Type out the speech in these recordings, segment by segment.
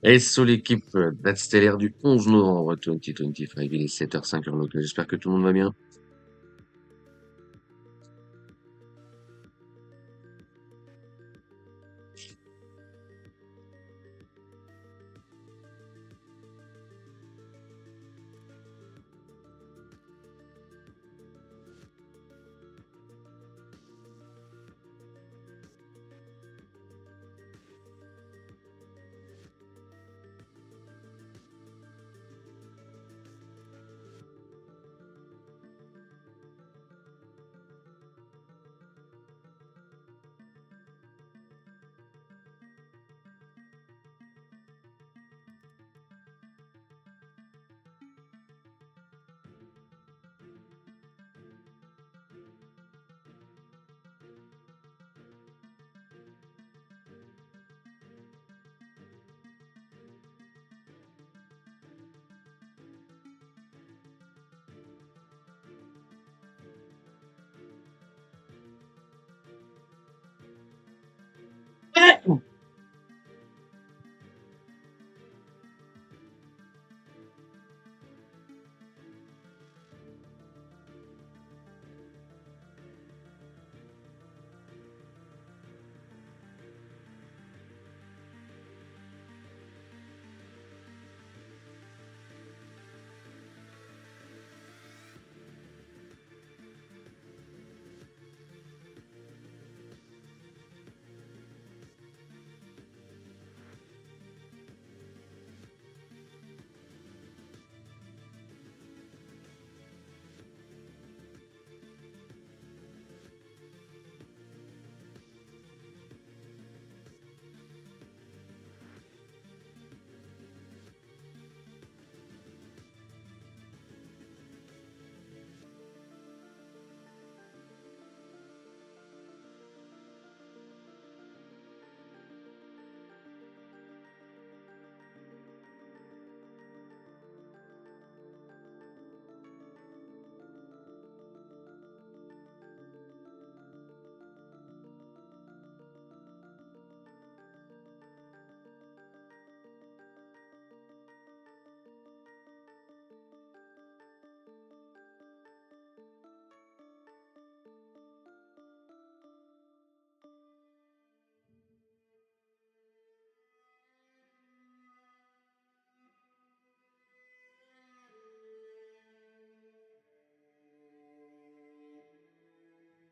Et sur l'équipe date stellaire du 11 novembre 2025, il est 7h05 heure locale. J'espère que tout le monde va bien.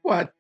What?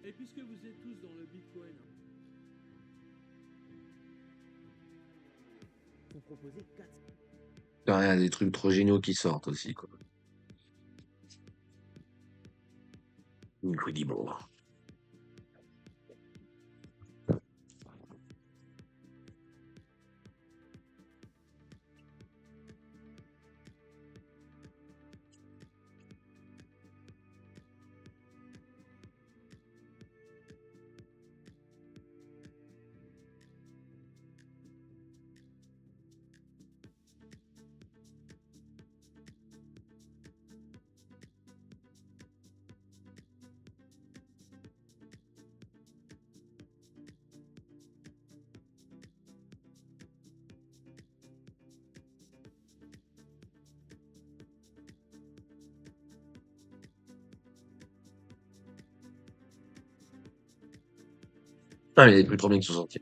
Et puisque vous êtes tous dans le Bitcoin, vous proposez 4. Il y a des trucs trop géniaux qui sortent aussi, quoi. Incredible. Ah, mais il y a des trucs trop bien qui sont sortis.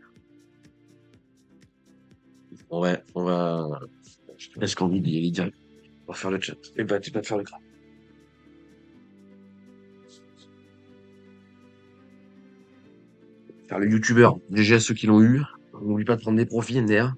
Je te laisse Candide y aller direct. On va faire le chat. Et bah, tu vas te faire le crâne. Faire le youtubeur. Déjà, ceux qui l'ont eu. N'oublie pas de prendre des profits, NDR.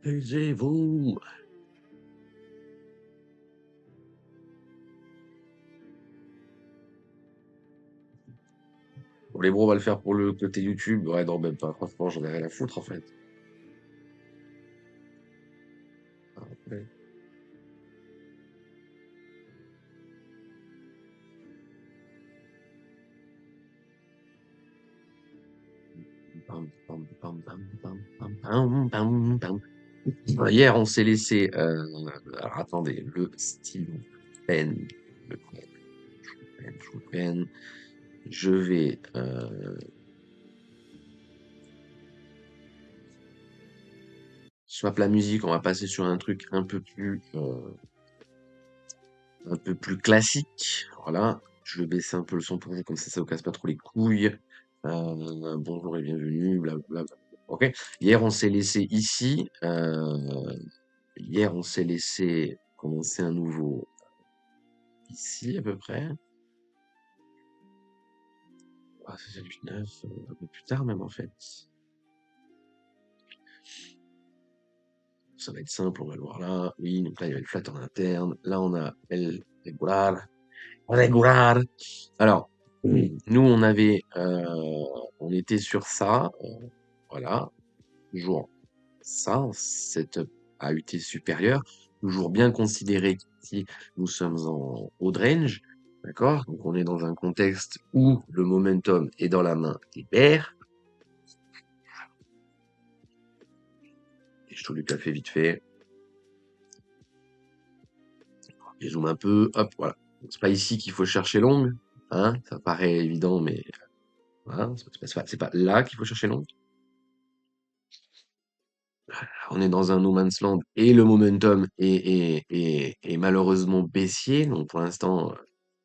Taisez-vous. Bon, les bros, on va le faire pour le côté YouTube. Ouais, non, même pas. Franchement, j'en ai rien à foutre, en fait. Ah, ouais. Pam, pam, pam, pam, pam, pam, pam, pam, pam. Hier, on s'est laissé. Alors, attendez, le stylo pen. Le pen. Je vais. Swap la musique, on va passer sur un truc un peu plus classique. Voilà. Je vais baisser un peu le son pour vous, comme ça vous casse pas trop les couilles. Bonjour et bienvenue, blablabla. Ok. Hier, on s'est laissé ici. Hier, on s'est laissé commencer un nouveau ici, à peu près. Ah, ça, c'est du 9, un peu plus tard, même, en fait. Ça va être simple, on va le voir là. Oui, donc là, il y a le flat en interne. Là, on a el regular. Regular. Alors, nous, on était sur ça, voilà, toujours ça, setup AUT supérieur, toujours bien considéré qu'ici, nous sommes en haut de range, d'accord? Donc, on est dans un contexte où le momentum est dans la main des bears. Et je trouve le café vite fait. Je zoome un peu, hop, voilà. C'est pas ici qu'il faut chercher longue, hein, ça paraît évident, mais voilà, c'est pas là qu'il faut chercher longue. On est dans un no man's land et le momentum est malheureusement baissier. Donc pour l'instant,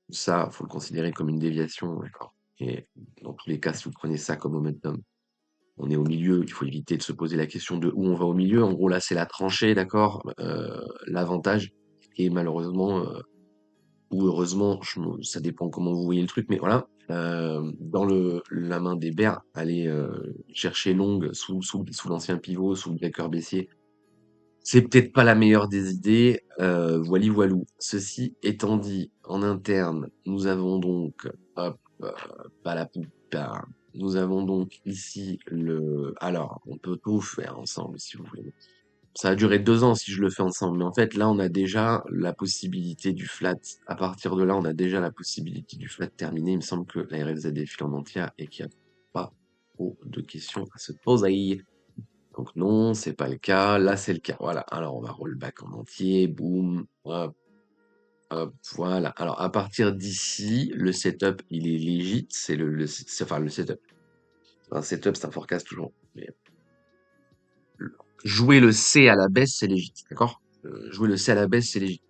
ça, faut le considérer comme une déviation, d'accord. Et dans tous les cas, si vous prenez ça comme momentum, on est au milieu. Il faut éviter de se poser la question de où on va au milieu. En gros, là, c'est la tranchée, d'accord. L'avantage est malheureusement ou heureusement, ça dépend comment vous voyez le truc, mais voilà. Dans la main des bears, aller chercher longue sous l'ancien pivot, sous le breaker baissier, c'est peut-être pas la meilleure des idées, voili voilou. Ceci étant dit, en interne, nous avons donc, hop, pas la plupart, nous avons donc ici alors, on peut tout faire ensemble si vous voulez. Ça a duré 2 ans si je le fais ensemble, mais en fait, là, on a déjà la possibilité du flat. À partir de là, on a déjà la possibilité du flat terminé. Il me semble que la RLZ est file en entière et qu'il n'y a pas trop de questions à se poser. Donc non, c'est pas le cas. Là, c'est le cas. Voilà. Alors, on va rollback en entier. Boum. Hop, hop. Voilà. Alors, à partir d'ici, le setup, il est legit. Enfin, le setup. Un setup, c'est un forecast toujours. Mais jouer le C à la baisse, c'est legit. D'accord? Jouer le C à la baisse, c'est legit.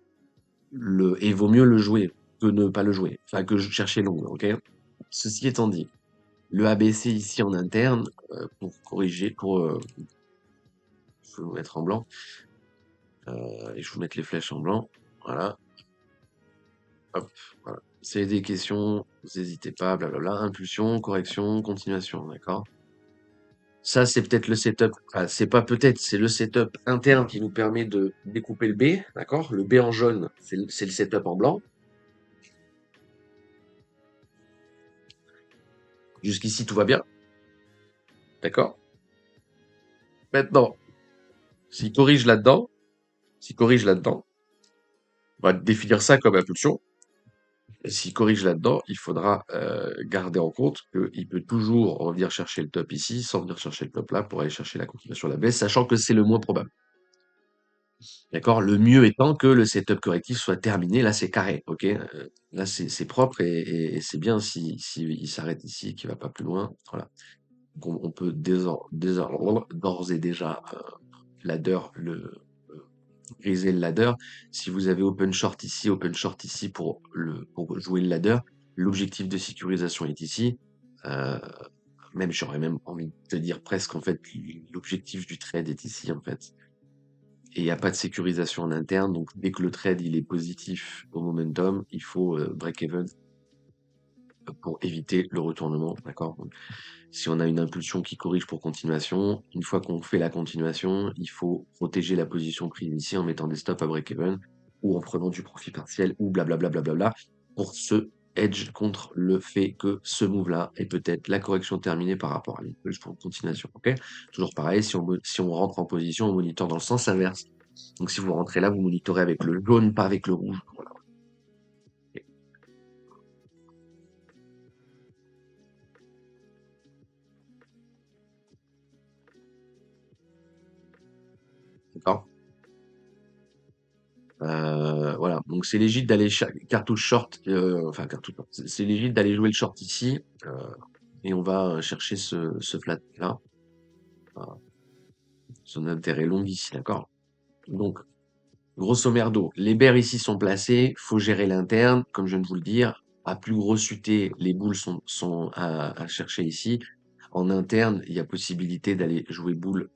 Et vaut mieux le jouer que ne pas le jouer. Enfin, que chercher long. Ok? Ceci étant dit, le ABC ici en interne, pour corriger, je vais vous mettre en blanc. Et je vais vous mettre les flèches en blanc. Voilà. Hop, voilà. C'est des questions, vous n'hésitez pas, blablabla. Impulsion, correction, continuation, d'accord? Ça, c'est peut-être le setup. Enfin, c'est pas peut-être, c'est le setup interne qui nous permet de découper le B, d'accord? Le B en jaune, c'est le setup en blanc. Jusqu'ici, tout va bien, d'accord? Maintenant, s'il corrige là-dedans, s'il corrige là-dedans, on va définir ça comme impulsion. S'il corrige là-dedans, il faudra garder en compte qu'il peut toujours revenir chercher le top ici, sans venir chercher le top là, pour aller chercher la continuation à la baisse, sachant que c'est le moins probable. D'accord? Le mieux étant que le setup correctif soit terminé. Là, c'est carré, ok? Là, c'est propre et c'est bien si il s'arrête ici, qu'il va pas plus loin. Voilà. Donc, on peut d'ores et déjà ladder griser le ladder. Si vous avez open short ici pour jouer le ladder, l'objectif de sécurisation est ici. Euh, Même, j'aurais même envie de te dire presque, en fait, l'objectif du trade est ici, en fait. Et il n'y a pas de sécurisation en interne, donc dès que le trade il est positif au momentum, il faut break-even pour éviter le retournement, d'accord? Donc, si on a une impulsion qui corrige pour continuation, une fois qu'on fait la continuation, il faut protéger la position prise ici en mettant des stops à break-even ou en prenant du profit partiel ou blablabla blablabla pour se hedge contre le fait que ce move-là est peut-être la correction terminée par rapport à l'impulse pour une continuation, ok? Toujours pareil, si on rentre en position, on monitor dans le sens inverse. Donc si vous rentrez là, vous monitorez avec le jaune, pas avec le rouge. Voilà. Ok. D'accord? Voilà, donc c'est légit d'aller cartouche short, enfin cartouche, c'est légit d'aller jouer le short ici, et on va chercher ce flat là, voilà. Son intérêt long ici, d'accord? Donc, grosso merdo, les bears ici sont placés, faut gérer l'interne, comme je viens de vous le dire. À plus grosse UT, les boules sont à chercher ici. En interne, il y a possibilité d'aller jouer boule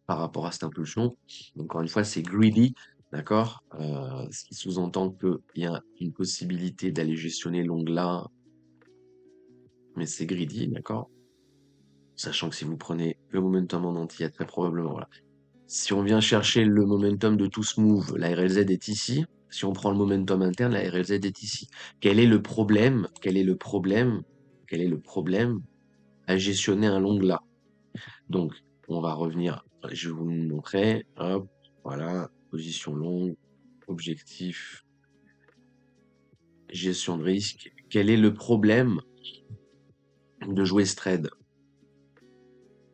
par rapport à cette impulsion. Donc, encore une fois, c'est greedy, d'accord? Ce qui sous-entend qu'il y a une possibilité d'aller gestionner l'ongle là, mais c'est greedy, d'accord? Sachant que si vous prenez le momentum en entier, il y a très probablement, voilà. Si on vient chercher le momentum de tout ce move, la RLZ est ici. Si on prend le momentum interne, la RLZ est ici. Quel est le problème? Quel est le problème? Quel est le problème à gestionner un long là? Donc, on va revenir. Je vais vous le montrer. Hop, voilà. Position longue, objectif, gestion de risque. Quel est le problème de jouer ce trade?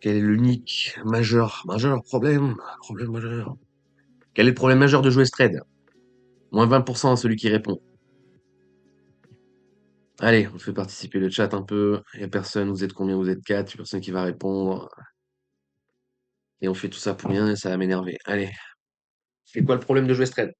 Quel est l'unique majeur problème majeur? Quel est le problème majeur de jouer ce trade? Moins 20% à celui qui répond. Allez, on fait participer le chat un peu. Il y a personne, vous êtes combien? Vous êtes 4, il y a personne qui va répondre. Et on fait tout ça pour rien et ça va m'énerver. Allez, c'est quoi le problème de jouer ce trade?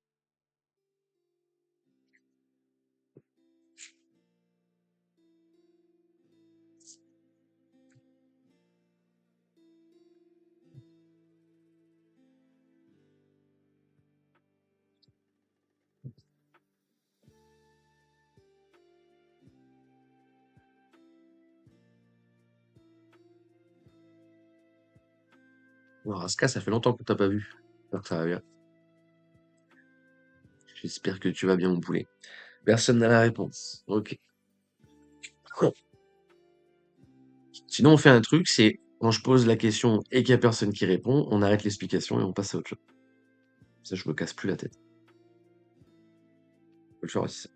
Bon, Raska, ça fait longtemps qu'on t'a pas vu. J'espère que ça va bien. J'espère que tu vas bien, mon poulet. Personne n'a la réponse. Ok. Sinon, on fait un truc, c'est quand je pose la question et qu'il y a personne qui répond, on arrête l'explication et on passe à autre chose. Ça, je me casse plus la tête. On peut le faire aussi. Ça.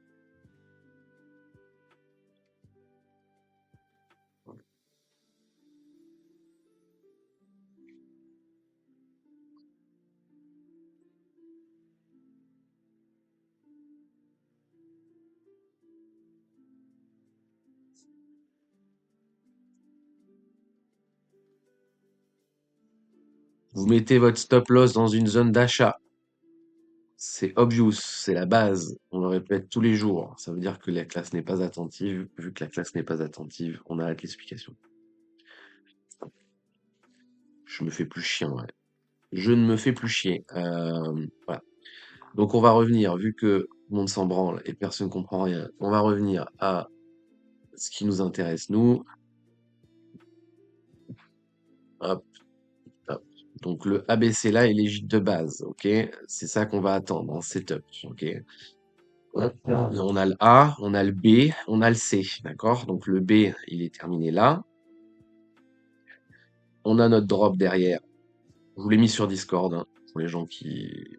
Vous mettez votre stop loss dans une zone d'achat. C'est obvious, c'est la base. On le répète tous les jours. Ça veut dire que la classe n'est pas attentive. Vu que la classe n'est pas attentive, on arrête l'explication. Je me fais plus chier, en vrai. Je ne me fais plus chier. Voilà. Donc on va revenir, vu que tout le monde s'en branle et personne comprend rien, on va revenir à ce qui nous intéresse, nous. Hop, hop. Donc le ABC là est légit de base, ok? C'est ça qu'on va attendre en setup, ok? On a le A, on a le B, on a le C, d'accord? Donc le B, il est terminé là. On a notre drop derrière. Je vous l'ai mis sur Discord, hein, pour les gens qui...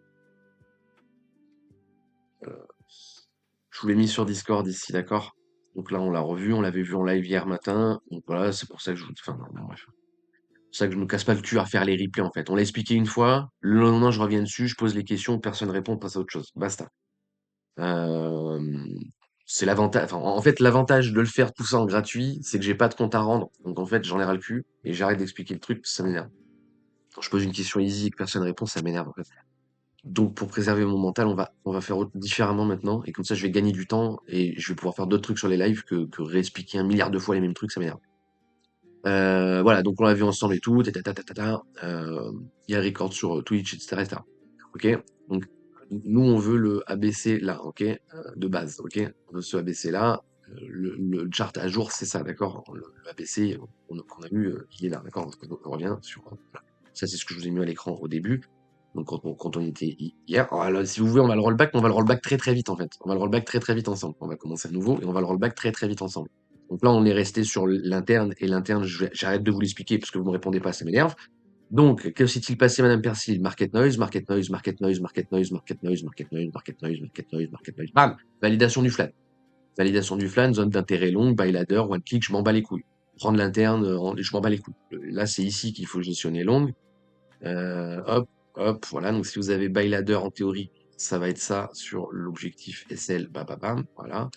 Je vous l'ai mis sur Discord ici, d'accord? Donc là, on l'a revu, on l'avait vu en live hier matin. Donc voilà, c'est pour ça que je vous... Enfin, non, bref. C'est pour ça que je me casse pas le cul à faire les replays, en fait. On l'a expliqué une fois, le lendemain, je reviens dessus, je pose les questions, personne répond, on passe à autre chose. Basta. Euh, c'est l'avantage... Enfin, en fait, l'avantage de le faire tout ça en gratuit, c'est que j'ai pas de compte à rendre. Donc en fait, j'en ai ras le cul et j'arrête d'expliquer le truc, parce que ça m'énerve. Quand je pose une question easy et que personne répond, ça m'énerve, en fait. Donc pour préserver mon mental, on va faire différemment maintenant et comme ça je vais gagner du temps et je vais pouvoir faire d'autres trucs sur les lives que réexpliquer un milliard de fois les mêmes trucs, ça m'énerve. Voilà, donc on l'a vu ensemble et tout, il y a record sur Twitch, etc., etc. Ok? Donc nous on veut le ABC là, ok? De base, ok? On veut ce ABC là. le chart à jour, c'est ça, d'accord? Le ABC qu'on a eu, il est là, d'accord? Donc on revient sur, voilà. Ça, c'est ce que je vous ai mis à l'écran au début. Donc quand on était hier, alors là, si vous voulez, on va le rollback, mais on va le rollback très très vite en fait. On va le rollback très très vite ensemble. On va commencer à nouveau et on va le rollback très très vite ensemble. Donc là, on est resté sur l'interne et l'interne, j'arrête de vous l'expliquer parce que vous me répondez pas, ça m'énerve. Donc, que s'est-il passé, Madame Persil? Market noise, market noise, market noise, market noise, market noise, market noise, market noise, market noise, market noise. Bam! Validation du flat. Validation du flan, zone d'intérêt longue, buy ladder, one click, je m'en bats les couilles. Prendre l'interne, je m'en bats les couilles. Là, c'est ici qu'il faut gestionner longue. Hop, hop, voilà. Donc, si vous avez buy ladder en théorie, ça va être ça sur l'objectif SL, bam, bam, bam, voilà.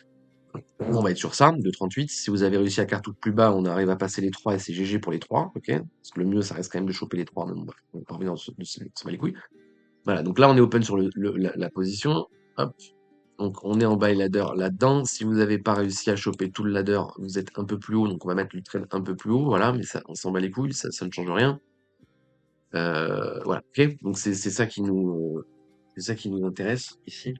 On va être sur ça, 2,38. Si vous avez réussi à cartouche plus bas, on arrive à passer les 3 et c'est GG pour les 3, ok? Parce que le mieux, ça reste quand même de choper les 3, mais bon, bref, on va pas revenir de se bat les couilles. Voilà, donc là, on est open sur la position. Hop, donc on est en buy ladder là-dedans. Si vous n'avez pas réussi à choper tout le ladder, vous êtes un peu plus haut, donc on va mettre le trade un peu plus haut, voilà, mais ça, on s'en bat les couilles, ça ne change rien. Voilà, ok. Donc c'est ça qui nous intéresse ici.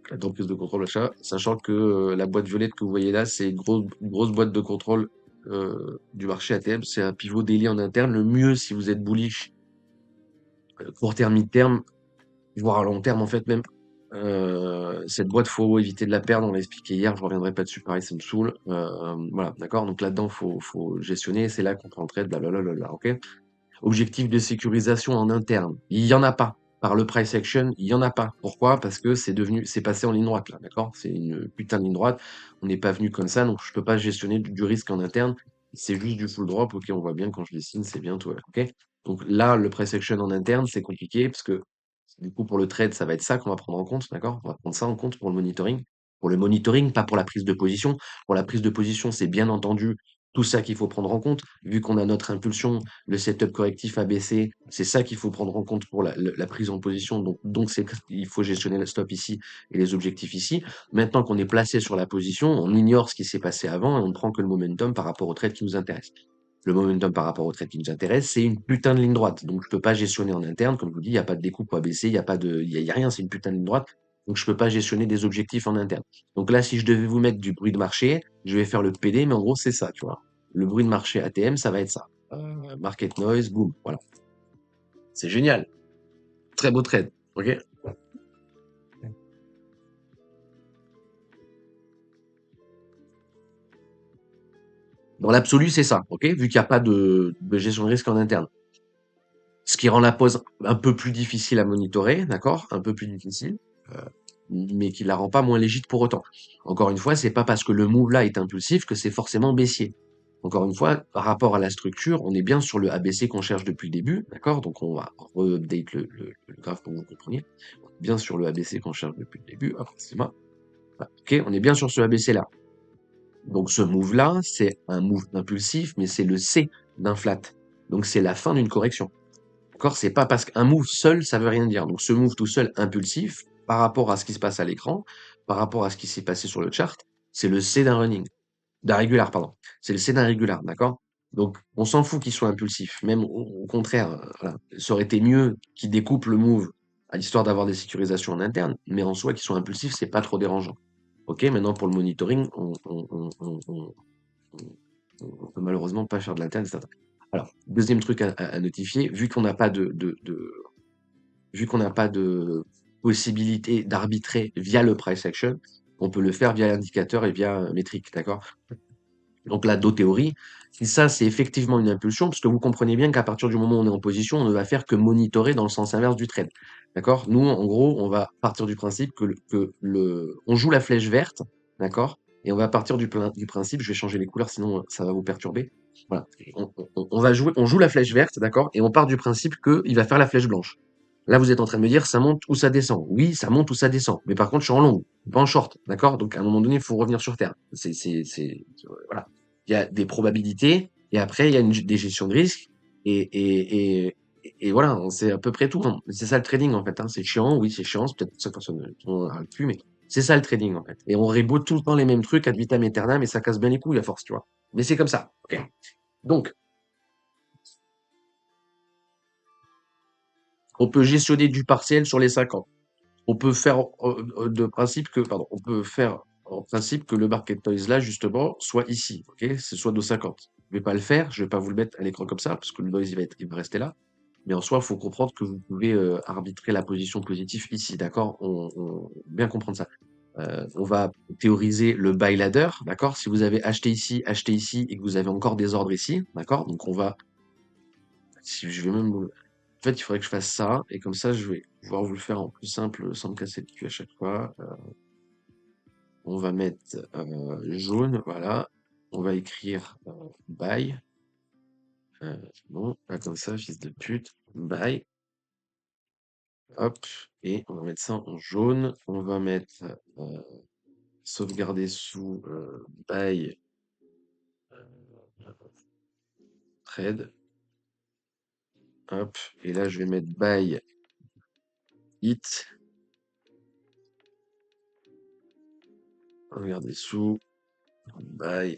La prise de contrôle achat, sachant que la boîte violette que vous voyez là, c'est une grosse boîte de contrôle du marché ATM. C'est un pivot daily en interne. Le mieux si vous êtes bullish, court terme, mid terme, voire à long terme en fait même. Cette boîte, faut éviter de la perdre. On l'a expliqué hier, je reviendrai pas dessus. Pareil, ça me saoule. Voilà, d'accord. Donc là-dedans, faut gestionner. C'est là qu'on prend le trade. Blablabla. Ok. Objectif de sécurisation en interne, il y en a pas. Par le price action, il y en a pas. Pourquoi? Parce que c'est passé en ligne droite là, d'accord? C'est une putain de ligne droite. On n'est pas venu comme ça, donc je peux pas gestionner du risque en interne. C'est juste du full drop. Ok, on voit bien quand je dessine, c'est bien tout. Ok. Donc là, le price action en interne, c'est compliqué parce que du coup, pour le trade, ça va être ça qu'on va prendre en compte, d'accord? On va prendre ça en compte pour le monitoring. Pour le monitoring, pas pour la prise de position. Pour la prise de position, c'est bien entendu tout ça qu'il faut prendre en compte. Vu qu'on a notre impulsion, le setup correctif ABC, c'est ça qu'il faut prendre en compte pour la prise en position. Donc il faut gestionner le stop ici et les objectifs ici. Maintenant qu'on est placé sur la position, on ignore ce qui s'est passé avant et on ne prend que le momentum par rapport au trade qui nous intéresse. Le momentum par rapport au trade qui nous intéresse, c'est une putain de ligne droite. Donc, je peux pas gestionner en interne. Comme je vous dis, il n'y a pas de découpe ABC, il y a pas de, il y a rien, c'est une putain de ligne droite. Donc, je peux pas gestionner des objectifs en interne. Donc là, si je devais vous mettre du bruit de marché, je vais faire le PD, mais en gros, c'est ça, tu vois. Le bruit de marché ATM, ça va être ça. Market noise, boom, voilà. C'est génial. Très beau trade. Ok. Dans l'absolu, c'est ça. Ok. Vu qu'il n'y a pas de gestion de risque en interne. Ce qui rend la pause un peu plus difficile à monitorer, d'accord? Un peu plus difficile, mais qui la rend pas moins légite pour autant. Encore une fois, c'est pas parce que le move là est impulsif que c'est forcément baissier. Encore une fois, par rapport à la structure, on est bien sur le ABC qu'on cherche depuis le début, d'accord? Donc on va re-update le graphe pour que vous compreniez. On est bien sur le ABC qu'on cherche depuis le début. Hop, c'est moi. Voilà. Ok, on est bien sur ce ABC là. Donc ce move là, c'est un move impulsif, mais c'est le C d'un flat. Donc c'est la fin d'une correction. D'accord? C'est pas parce qu'un move seul, ça veut rien dire. Donc ce move tout seul impulsif, par rapport à ce qui se passe à l'écran, par rapport à ce qui s'est passé sur le chart, c'est le C d'un running. D'un régular, pardon. C'est le C d'un régular, d'accord? Donc on s'en fout qu'il soit impulsif. Même au contraire, voilà. Ça aurait été mieux qu'il découpe le move à l'histoire d'avoir des sécurisations en interne, mais en soi, qu'ils soient impulsifs, c'est pas trop dérangeant. Ok, maintenant pour le monitoring, on peut malheureusement pas faire de l'interne, etc. Alors, deuxième truc à notifier, vu qu'on n'a pas de possibilité d'arbitrer via le price action, on peut le faire via l'indicateur et via métrique, d'accord? Donc la do-théorie, si ça c'est effectivement une impulsion, parce que vous comprenez bien qu'à partir du moment où on est en position, on ne va faire que monitorer dans le sens inverse du trade. D'accord? Nous, en gros, on va partir du principe on joue la flèche verte, d'accord? Et on va partir du principe, je vais changer les couleurs, sinon ça va vous perturber. Voilà. On joue la flèche verte, d'accord? Et on part du principe qu'il va faire la flèche blanche. Là, vous êtes en train de me dire, ça monte ou ça descend. Oui, ça monte ou ça descend. Mais par contre, je suis en long, pas en short, d'accord? Donc, à un moment donné, il faut revenir sur terre. Voilà. Il y a des probabilités, et après, il y a des gestions de risque, et, et, et voilà, c'est à peu près tout, hein. C'est ça le trading, en fait, hein. C'est chiant, oui, c'est chiant, c'est peut-être pour ça que personne n'en parle plus, mais c'est ça le trading, en fait. Et on reboot tout le temps les mêmes trucs ad vitam aeternam, et ça casse bien les couilles à force, tu vois. Mais c'est comme ça. Ok. Donc, On peut gestionner du partiel sur les 50. On peut faire de principe que, pardon, on peut faire en principe que le market noise là, justement, soit ici, ok? Ce soit nos 50. Je vais pas le faire, je vais pas vous le mettre à l'écran comme ça, parce que le noise, il va rester là. Mais en soi, il faut comprendre que vous pouvez arbitrer la position positive ici, d'accord? Bien comprendre ça. On va théoriser le buy ladder, d'accord? Si vous avez acheté ici et que vous avez encore des ordres ici, d'accord? Donc on va, si je vais même, en fait, il faudrait que je fasse ça et comme ça, je vais pouvoir vous le faire en plus simple sans me casser le cul à chaque fois. On va mettre jaune, voilà. On va écrire buy. Bon, là, comme ça, fils de pute, buy. Hop, et on va mettre ça en jaune. On va mettre sauvegarder sous buy trade. Hop, et là je vais mettre buy it. Regardez sous buy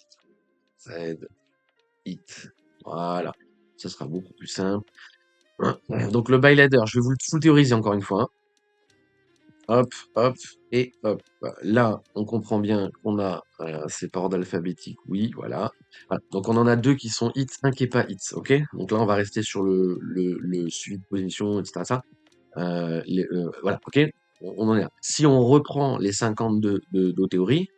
trade it. Voilà, ça sera beaucoup plus simple. Donc le buy ladder, je vais vous le full théoriser encore une fois, hein. Hop, hop, et hop. Là, on comprend bien qu'on a, c'est par ordre alphabétique, oui, voilà. Voilà. Donc on en a deux qui sont hits, un qui est pas hits, ok? Donc là, on va rester sur le suivi de position, etc. Ça. Voilà, ok? On en est là. Si on reprend les 50 d'O-théorie,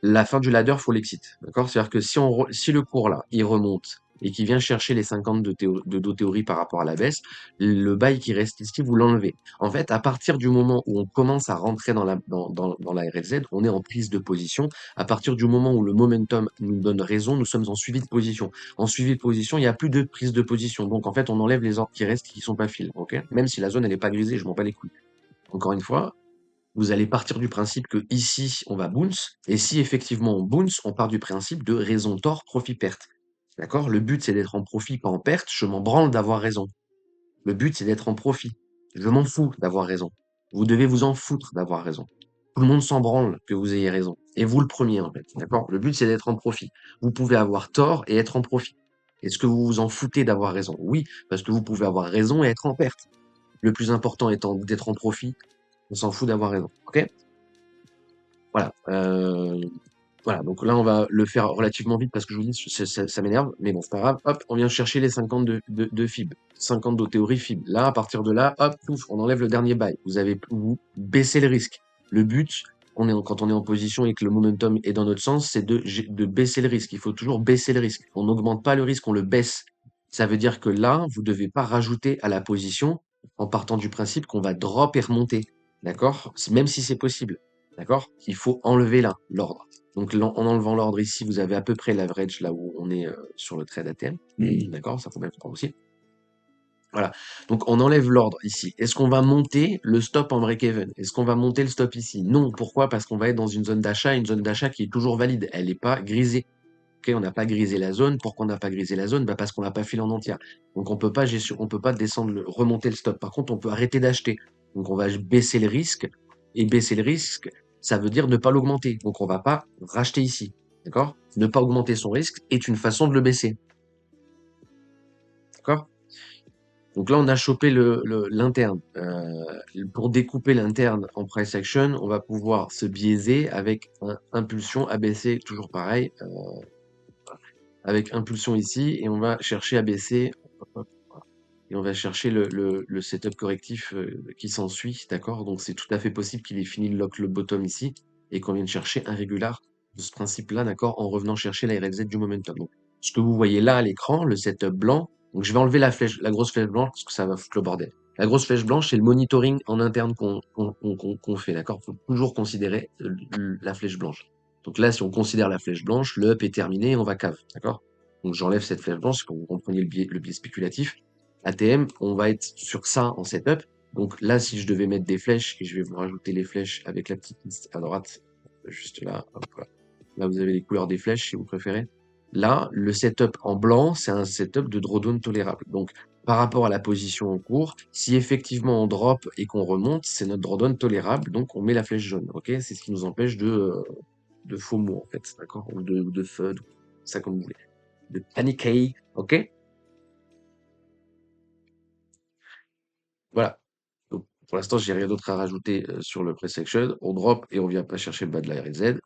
la fin du ladder, faut l'exit. D'accord? C'est-à-dire que si le cours là, il remonte et qu'il vient chercher les 50 d'O-théorie par rapport à la baisse, le bail qui reste ici, vous l'enlevez. En fait, à partir du moment où on commence à rentrer dans la RLZ, on est en prise de position. À partir du moment où le momentum nous donne raison, nous sommes en suivi de position. En suivi de position, il n'y a plus de prise de position. Donc, en fait, on enlève les ordres qui restent qui sont pas fil. Ok? Même si la zone, elle n'est pas grisée, je m'en bats les couilles. Encore une fois, vous allez partir du principe que ici, on va bounce, et si effectivement on bounce, on part du principe de raison tort, profit perte. D'accord? Le but, c'est d'être en profit, pas en perte. Je m'en branle d'avoir raison. Le but, c'est d'être en profit. Je m'en fous d'avoir raison. Vous devez vous en foutre d'avoir raison. Tout le monde s'en branle que vous ayez raison. Et vous le premier, en fait. D'accord? Le but, c'est d'être en profit. Vous pouvez avoir tort et être en profit. Est-ce que vous vous en foutez d'avoir raison? Oui, parce que vous pouvez avoir raison et être en perte. Le plus important étant d'être en profit. On s'en fout d'avoir raison. Ok? Voilà. Voilà. Donc là, on va le faire relativement vite parce que je vous dis, ça m'énerve, mais bon, c'est pas grave. Hop, on vient chercher les 50 de FIB. 50 de théorie FIB. Là, à partir de là, hop, pouf, on enlève le dernier bail. Vous baissez le risque. Le but, quand on est en position et que le momentum est dans notre sens, c'est de baisser le risque. Il faut toujours baisser le risque. On n'augmente pas le risque, on le baisse. Ça veut dire que là, vous devez pas rajouter à la position en partant du principe qu'on va drop et remonter. D'accord? Même si c'est possible. D'accord? Il faut enlever là l'ordre. Donc en enlevant l'ordre ici, vous avez à peu près l'average là où on est sur le trade ATM. D'accord? Ça faut bien comprendre aussi. Voilà. Donc on enlève l'ordre ici. Est-ce qu'on va monter le stop en break-even? Est-ce qu'on va monter le stop ici? Non. Pourquoi? Parce qu'on va être dans une zone d'achat qui est toujours valide. Elle n'est pas grisée. Ok, on n'a pas grisé la zone. Pourquoi on n'a pas grisé la zone? Bah parce qu'on n'a pas filé en entière. Donc on peut pas descendre, remonter le stop. Par contre, on peut arrêter d'acheter. Donc on va baisser le risque. Et baisser le risque, ça veut dire ne pas l'augmenter. Donc on va pas racheter ici. D'accord? Ne pas augmenter son risque est une façon de le baisser. D'accord? Donc là, on a chopé l'interne. Pour découper l'interne en price action, on va pouvoir se biaiser avec impulsion abaisser, toujours pareil, avec impulsion ici, et on va chercher à baisser, et on va chercher le setup correctif qui s'ensuit, d'accord? Donc c'est tout à fait possible qu'il ait fini le bottom ici, et qu'on vienne chercher un régular de ce principe-là, d'accord? En revenant chercher la RLZ du momentum. Donc, ce que vous voyez là à l'écran, le setup blanc, donc je vais enlever la grosse flèche blanche, parce que ça va foutre le bordel. La grosse flèche blanche, c'est le monitoring en interne qu'on fait, d'accord? Faut toujours considérer la flèche blanche. Donc là, si on considère la flèche blanche, le up est terminé, on va cave, d'accord? Donc j'enlève cette flèche blanche pour que vous compreniez le biais spéculatif. ATM, on va être sur ça en setup. Donc là, si je devais mettre des flèches, et je vais vous rajouter les flèches avec la petite liste à droite, juste là, hop, voilà. Là, vous avez les couleurs des flèches si vous préférez. Là, le setup en blanc, c'est un setup de drawdown tolérable. Donc, par rapport à la position en cours, si effectivement on drop et qu'on remonte, c'est notre drawdown tolérable, donc on met la flèche jaune. Ok, c'est ce qui nous empêche de FOMO en fait, d'accord, ou de FUD, ça comme vous voulez, de paniquer, ok. Voilà. Donc, pour l'instant, j'ai rien d'autre à rajouter sur le price action. On drop et on vient pas chercher le bas de la RLZ.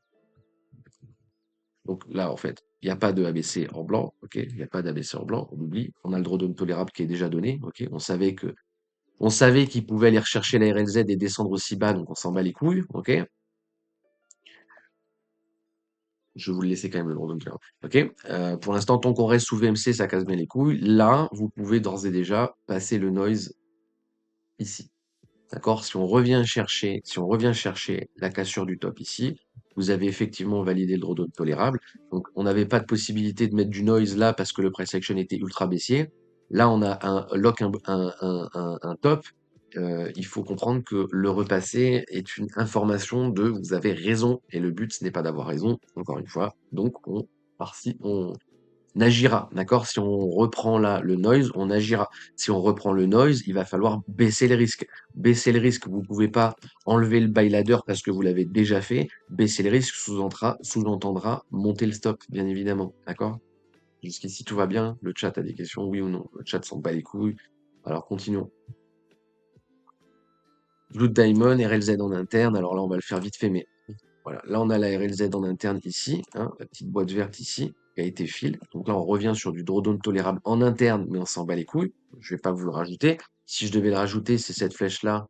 Donc là, en fait, il n'y a pas de ABC en blanc, ok? Il n'y a pas d'ABC en blanc, on oublie. On a le drawdown tolérable qui est déjà donné, ok? On savait qu'il pouvait aller rechercher la RLZ et descendre aussi bas, donc on s'en bat les couilles, ok? Je vais vous le laisser quand même le drawdown tolérable, ok? Pour l'instant, tant qu'on reste sous VMC, ça casse bien les couilles. Là, vous pouvez d'ores et déjà passer le noise ici. D'accord? Si on revient chercher la cassure du top ici, vous avez effectivement validé le drawdown tolérable. Donc, on n'avait pas de possibilité de mettre du noise là parce que le price action était ultra baissier. Là, on a un lock, un top. Il faut comprendre que le repassé est une information de vous avez raison et le but, ce n'est pas d'avoir raison, encore une fois. Donc, on agira, d'accord? Si on reprend là le noise, on agira. Si on reprend le noise, il va falloir baisser les risques. Baisser les risques, vous pouvez pas enlever le buy ladder parce que vous l'avez déjà fait. Baisser les risques sous-entendra monter le stop, bien évidemment, d'accord? Jusqu'ici, tout va bien. Le chat a des questions, oui ou non? Le chat s'en bat les couilles. Alors, continuons. Blue Diamond, RLZ en interne. Alors là, on va le faire vite fait, mais voilà. Là, on a la RLZ en interne ici, hein, la petite boîte verte ici, qui a été fill. Donc là, on revient sur du drawdown tolérable en interne, mais on s'en bat les couilles. Je vais pas vous le rajouter. Si je devais le rajouter, c'est cette flèche-là.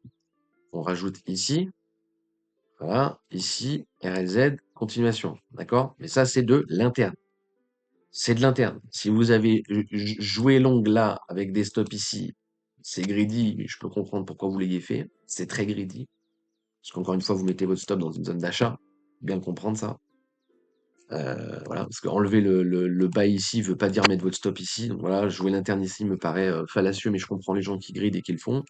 On rajoute ici. Voilà. Ici, RLZ, continuation. D'accord? Mais ça, c'est de l'interne. C'est de l'interne. Si vous avez joué long là, avec des stops ici, c'est greedy, mais je peux comprendre pourquoi vous l'ayez fait. C'est très greedy. Parce qu'encore une fois, vous mettez votre stop dans une zone d'achat. Bien comprendre ça. Voilà, parce qu'enlever le bas ici veut pas dire mettre votre stop ici. Donc voilà, jouer l'interne ici me paraît fallacieux, mais je comprends les gens qui grident et qui le font.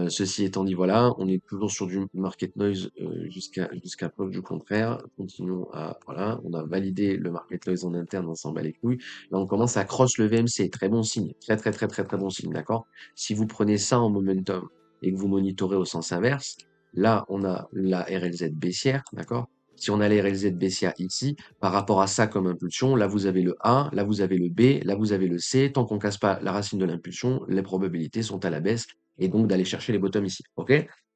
Ceci étant dit, voilà, on est toujours sur du market noise jusqu'à preuve du contraire. Continuons à voilà, on a validé le market noise en interne, on s'en bat les couilles. Là, on commence à cross le VMC, très bon signe, très très très très très bon signe, d'accord? Si vous prenez ça en momentum et que vous monitorez au sens inverse, là, on a la RLZ baissière, d'accord? Si on a la RLZ baissière ici, par rapport à ça comme impulsion, là vous avez le A, là vous avez le B, là vous avez le C. Tant qu'on casse pas la racine de l'impulsion, les probabilités sont à la baisse et donc d'aller chercher les bottoms ici. Ok?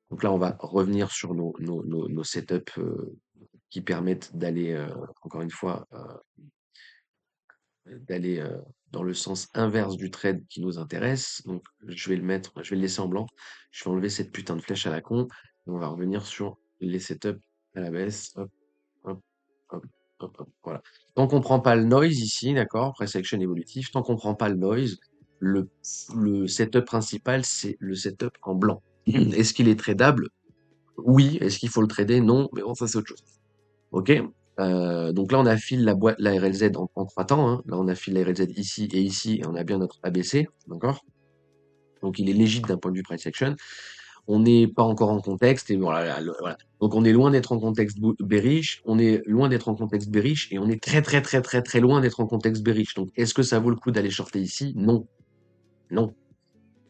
Donc là, on va revenir sur nos setups qui permettent d'aller, encore une fois, d'aller dans le sens inverse du trade qui nous intéresse. Donc je vais le laisser en blanc. Je vais enlever cette putain de flèche à la con. Et on va revenir sur les setups à la baisse. Hop, hop, hop, hop, hop. Voilà. Tant qu'on prend pas le noise ici, d'accord, price action évolutif, tant qu'on prend pas le noise, le, le setup principal, c'est le setup en blanc. Est-ce qu'il est tradable? Oui. Est-ce qu'il faut le trader? Non. Mais bon, ça, c'est autre chose. OK? Donc là, on affile la RLZ en 3 temps, hein. Là, on affile la RLZ ici et on a bien notre ABC, d'accord? Donc il est légitime d'un point de vue price action. On n'est pas encore en contexte et voilà, voilà. Donc on est loin d'être en contexte bearish, on est loin d'être en contexte bearish et on est très très très très très loin d'être en contexte bearish. Donc est-ce que ça vaut le coup d'aller shorter ici? Non. Non.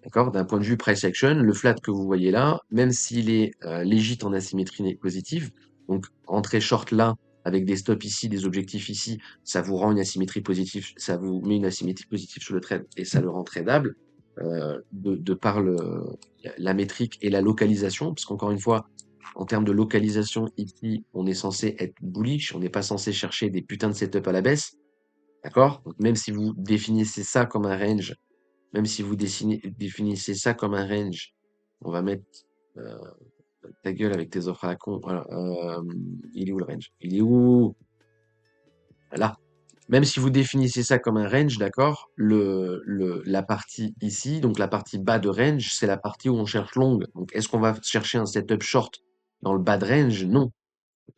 D'accord? D'un point de vue price action, le flat que vous voyez là, même s'il est légit en asymétrie positive, donc entrer short là avec des stops ici, des objectifs ici, ça vous rend une asymétrie positive, ça vous met une asymétrie positive sur le trade et ça le rend tradable de par la métrique et la localisation, parce qu'encore une fois, en termes de localisation, ici, on est censé être bullish, on n'est pas censé chercher des putains de setup à la baisse, d'accord? Donc même si vous définissez ça comme un range, même si vous définissez ça comme un range, on va mettre euh, ta gueule avec tes offres à la con. Voilà. Il est où le range? Il est où? Là. Même si vous définissez ça comme un range, d'accord, la partie ici, donc la partie bas de range, c'est la partie où on cherche long. Donc, est-ce qu'on va chercher un setup short dans le bas de range? Non.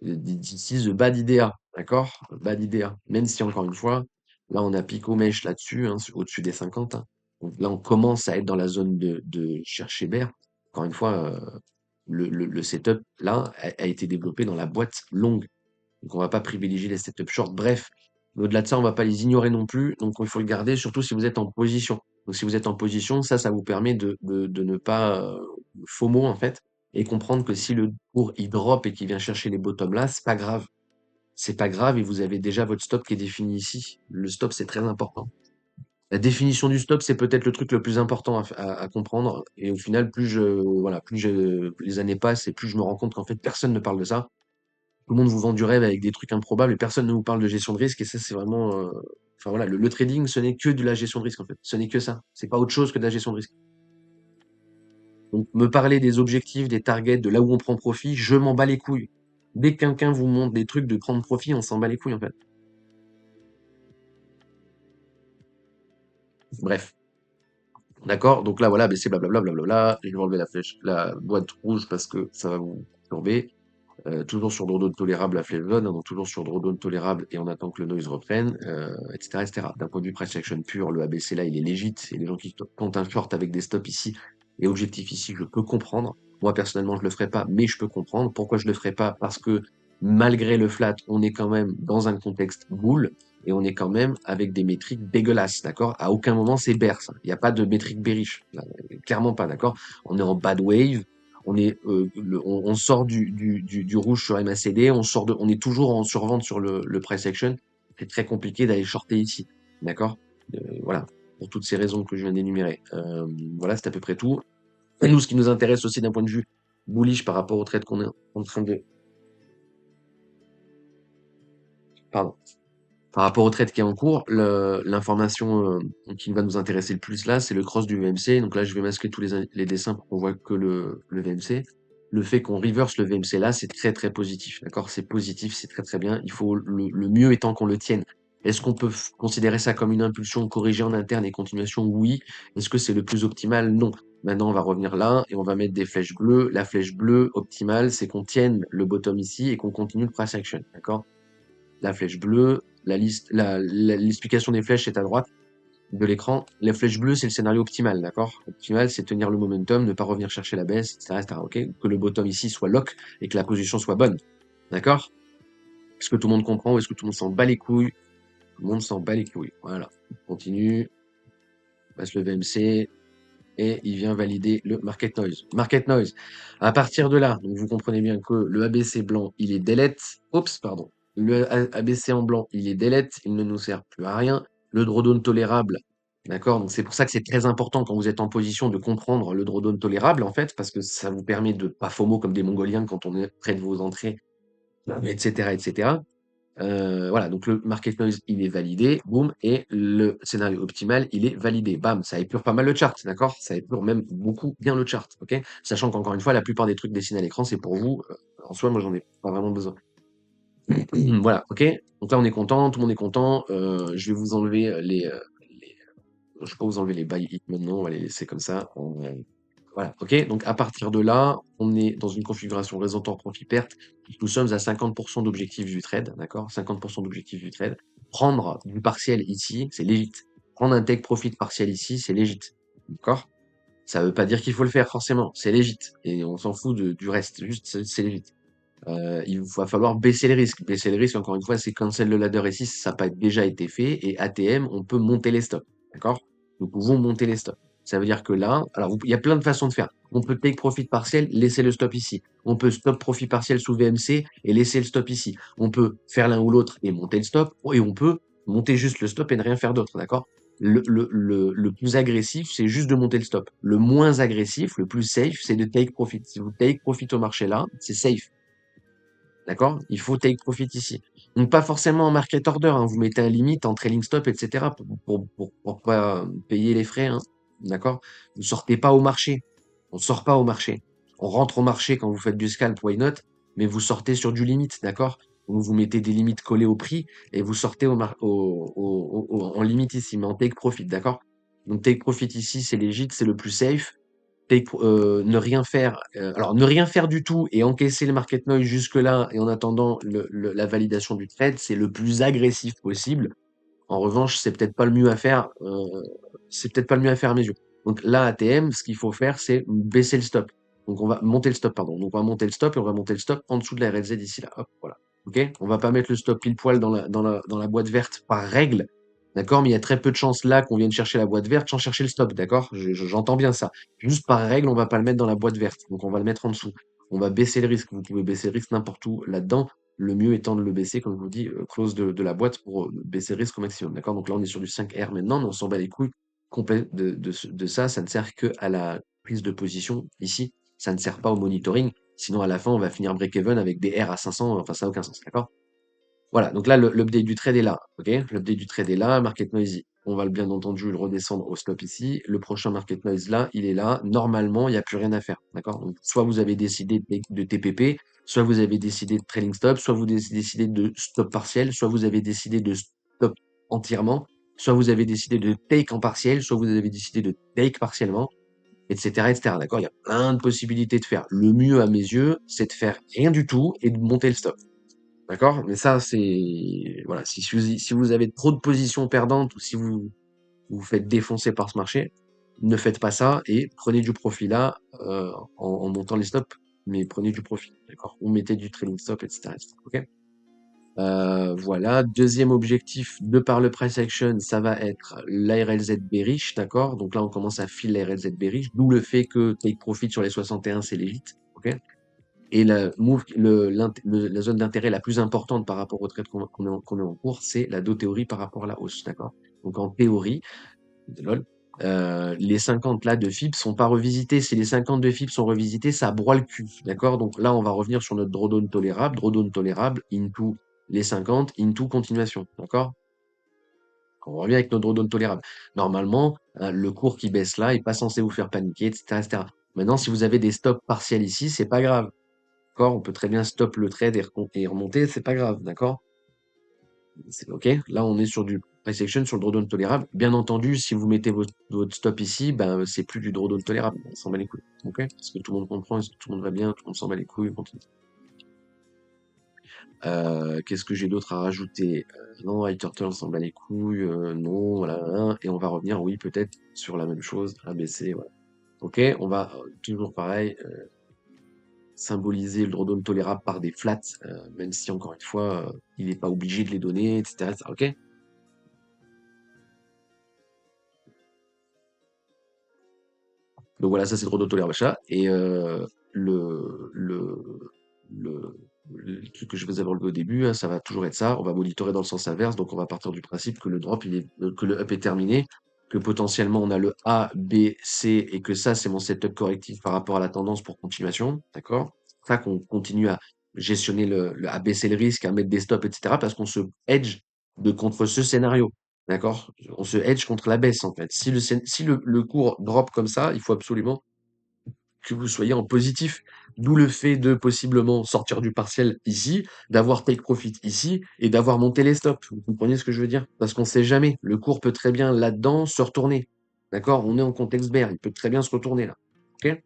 D'ici the bad idea, d'accord? Bad idea. Même si, encore une fois, là, on a Pico Mesh là-dessus, hein, au-dessus des 50. Hein. Donc là, on commence à être dans la zone de chercher bear. Encore une fois, le setup, là, a été développé dans la boîte longue. Donc, on va pas privilégier les setups short. Bref, au-delà de ça, on va pas les ignorer non plus. Donc, il faut le garder, surtout si vous êtes en position. Donc, si vous êtes en position, ça vous permet de ne pas FOMO, en fait, et comprendre que si le cours il drop et qu'il vient chercher les bottoms là, c'est pas grave. C'est pas grave et vous avez déjà votre stop qui est défini ici. Le stop, c'est très important. La définition du stop, c'est peut-être le truc le plus important à comprendre. Et au final, voilà, les années passent et plus je me rends compte qu'en fait, personne ne parle de ça. Tout le monde vous vend du rêve avec des trucs improbables et personne ne vous parle de gestion de risque. Et ça, c'est vraiment, enfin voilà, le trading, ce n'est que de la gestion de risque, en fait. Ce n'est que ça. C'est pas autre chose que de la gestion de risque. Donc, me parler des objectifs, des targets, de là où on prend profit, je m'en bats les couilles. Dès que quelqu'un vous montre des trucs de prendre profit, on s'en bat les couilles, en fait. Bref. D'accord? Donc là, voilà, baisser, blablabla, blablabla. Je vais enlever la boîte rouge parce que ça va vous perturber. Toujours sur drawdown tolérable à Flavon, donc toujours sur drawdown tolérable et on attend que le noise reprenne, etc., etc. D'un point de vue price action pur, le ABC là, il est légit. Et les gens qui comptent un short avec des stops ici et objectifs ici, je peux comprendre. Moi, personnellement, je le ferai pas, mais je peux comprendre. Pourquoi je le ferai pas? Parce que malgré le flat, on est quand même dans un contexte bull et on est quand même avec des métriques dégueulasses, d'accord? À aucun moment c'est bear, ça. Il n'y a pas de métrique bearish. Là, clairement pas, d'accord? On est en bad wave, on sort du rouge sur MACD, on est toujours en survente sur le price action. C'est très compliqué d'aller shorter ici, d'accord? Voilà, pour toutes ces raisons que je viens d'énumérer. Voilà, c'est à peu près tout. Et nous, ce qui nous intéresse aussi d'un point de vue bullish par rapport au trade qu'on est en train de, pardon, par rapport au trade qui est en cours, l'information qui va nous intéresser le plus là, c'est le cross du VMC. Donc là, je vais masquer tous les dessins pour qu'on voit que le VMC. Le fait qu'on reverse le VMC là, c'est très très positif. D'accord? C'est positif, c'est très très bien. Il faut le mieux étant qu'on le tienne. Est-ce qu'on peut considérer ça comme une impulsion corrigée en interne et continuation? Oui. Est-ce que c'est le plus optimal? Non. Maintenant, on va revenir là et on va mettre des flèches bleues. La flèche bleue optimale, c'est qu'on tienne le bottom ici et qu'on continue le price action. D'accord? La flèche bleue, l'explication des flèches est à droite de l'écran. Les flèches bleues, c'est le scénario optimal, d'accord? Optimal, c'est tenir le momentum, ne pas revenir chercher la baisse, etc., etc., ok? Que le bottom ici soit lock et que la position soit bonne, d'accord? Est-ce que tout le monde comprend ou est-ce que tout le monde s'en bat les couilles? Tout le monde s'en bat les couilles. Voilà. On continue. On passe le VMC et il vient valider le market noise. Market noise. À partir de là, donc vous comprenez bien que le ABC blanc, il est delete. Oups, pardon. Le ABC en blanc, il est delete. Il ne nous sert plus à rien. Le drawdown tolérable. D'accord? Donc c'est pour ça que c'est très important quand vous êtes en position de comprendre le drawdown tolérable, en fait, parce que ça vous permet de pas FOMO comme des Mongoliens quand on est près de vos entrées, etc., etc. Voilà, donc le market noise, il est validé, boum, et le scénario optimal, il est validé. Bam, ça épure pas mal le chart, d'accord? Ça épure même beaucoup bien le chart, ok? Sachant qu'encore une fois, la plupart des trucs dessinés à l'écran, c'est pour vous. En soi, moi, j'en ai pas vraiment besoin. Voilà, ok? Donc là, on est content, tout le monde est content. Je vais vous enlever je vais pas vous enlever les buy hit maintenant, on va les laisser comme ça. Voilà, ok? Donc à partir de là, on est dans une configuration résentant profit-perte. Nous sommes à 50% d'objectifs du trade, d'accord? 50% d'objectifs du trade. Prendre du partiel ici, c'est légit. Prendre un take profit partiel ici, c'est légit. D'accord? Ça veut pas dire qu'il faut le faire forcément, c'est légit. Et on s'en fout du reste, juste c'est légit. Il va falloir baisser les risques. Baisser les risques, encore une fois, c'est cancel le ladder ici, ça n'a pas déjà été fait. Et ATM, on peut monter les stops. D'accord? Nous pouvons monter les stops. Ça veut dire que là, alors il y a plein de façons de faire. On peut take profit partiel, laisser le stop ici. On peut stop profit partiel sous VMC et laisser le stop ici. On peut faire l'un ou l'autre et monter le stop. Et on peut monter juste le stop et ne rien faire d'autre. D'accord? Le plus agressif, c'est juste de monter le stop. Le moins agressif, le plus safe, c'est de take profit. Si vous take profit au marché là, c'est safe. D'accord? Il faut take profit ici. Donc pas forcément en market order, hein. Vous mettez un limite en trailing stop, etc. pour pas payer les frais, hein. D'accord? Vous sortez pas au marché. On sort pas au marché. On rentre au marché quand vous faites du scalp, why not? Mais vous sortez sur du limite, d'accord? Donc vous mettez des limites collées au prix et vous sortez en limite ici, mais en take profit, d'accord? Donc take profit ici, c'est legit, c'est le plus safe. Ne rien faire, alors ne rien faire du tout et encaisser le market noise jusque-là et en attendant la validation du trade, c'est le plus agressif possible. En revanche, c'est peut-être pas le mieux à faire à mes yeux. Donc là, ATM, ce qu'il faut faire, c'est baisser le stop. Donc on va monter le stop, pardon. Donc on va monter le stop et on va monter le stop en dessous de la RLZ ici là. Hop, voilà. Ok? On va pas mettre le stop pile poil dans la boîte verte par règle. D'accord? Mais il y a très peu de chances là qu'on vienne chercher la boîte verte sans chercher le stop. D'accord? J'entends bien ça. Juste par règle, on va pas le mettre dans la boîte verte. Donc on va le mettre en dessous. On va baisser le risque. Vous pouvez baisser le risque n'importe où là-dedans. le mieux étant de le baisser, comme je vous dis, close de la boîte pour baisser le risque au maximum. D'accord? Donc là, on est sur du 5R maintenant, mais on s'en bat les couilles complet de ça. Ça ne sert que à la prise de position ici. Ça ne sert pas au monitoring. Sinon, à la fin, on va finir break-even avec des R à 500. Enfin, ça n'a aucun sens. D'accord? Voilà, donc là, l'update du trade est là, ok? L'update du trade est là, market noise, on va bien entendu le redescendre au stop ici. Le prochain market noise là, il est là. Normalement, il n'y a plus rien à faire, d'accord? Donc, soit vous avez décidé de TPP, soit vous avez décidé de trailing stop, soit vous décidé de stop partiel, soit vous avez décidé de stop entièrement, soit vous avez décidé de take en partiel, soit vous avez décidé de take partiellement, etc., etc., d'accord? Il y a plein de possibilités de faire. Le mieux à mes yeux, c'est de faire rien du tout et de monter le stop. D'accord? Mais ça, c'est voilà, si vous avez trop de positions perdantes ou si vous faites défoncer par ce marché, ne faites pas ça et prenez du profit là en montant les stops, mais prenez du profit, d'accord? Ou mettez du trailing stop, etc., etc., ok? Voilà. Deuxième objectif de par le price action, ça va être l'ARLZ bearish, d'accord? Donc là, on commence à filer l'ARLZ bearish, d'où le fait que take profit sur les 61, c'est légit, ok? Et la move, la zone d'intérêt la plus importante par rapport au trade qu'on est en cours, c'est la Do-théorie par rapport à la hausse, d'accord? Donc en théorie, lol, les 50 là de FIB sont pas revisités. Si les 50 de FIB sont revisités, ça broie le cul, d'accord? Donc là, on va revenir sur notre drawdown tolérable, into les 50, into continuation, d'accord? On revient avec notre drawdown tolérable. Normalement, le cours qui baisse là est pas censé vous faire paniquer, etc., etc. Maintenant, si vous avez des stops partiels ici, c'est pas grave. D'accord? On peut très bien stop le trade et remonter, c'est pas grave, d'accord? C'est OK. Là, on est sur du price action, sur le drawdown tolérable. Bien entendu, si vous mettez votre stop ici, ben, c'est plus du drawdown tolérable. On s'en bat les couilles. OK? Est-ce que tout le monde comprend? Est-ce que tout le monde va bien? Tout le monde s'en bat les couilles? On continue. Qu'est-ce que j'ai d'autre à rajouter? Non, High Turtle, on s'en bat les couilles. Non, voilà. Hein. Et on va revenir, oui, peut-être sur la même chose, ABC, voilà. OK? On va toujours pareil. Symboliser le drawdown tolérable par des flats, même si encore une fois, il n'est pas obligé de les donner, etc., etc., ok? Donc voilà, ça c'est le drawdown tolérable achat. Et le, le, le, le truc que je vous avais enlevé au début, hein, ça va toujours être ça. On va monitorer dans le sens inverse, donc on va partir du principe que le drop, que le up est terminé, que potentiellement on a le A, B, C, et que ça c'est mon setup correctif par rapport à la tendance pour continuation, d'accord? Ça qu'on continue à gestionner à baisser le risque, à mettre des stops, etc. parce qu'on se hedge contre ce scénario. D'accord? On se hedge contre la baisse, en fait. Si le cours drop comme ça, il faut absolument que vous soyez en positif. D'où le fait de possiblement sortir du partiel ici, d'avoir take profit ici et d'avoir monté les stops. Vous comprenez ce que je veux dire? Parce qu'on sait jamais. Le cours peut très bien là-dedans se retourner. D'accord? On est en contexte bear. Il peut très bien se retourner là. OK?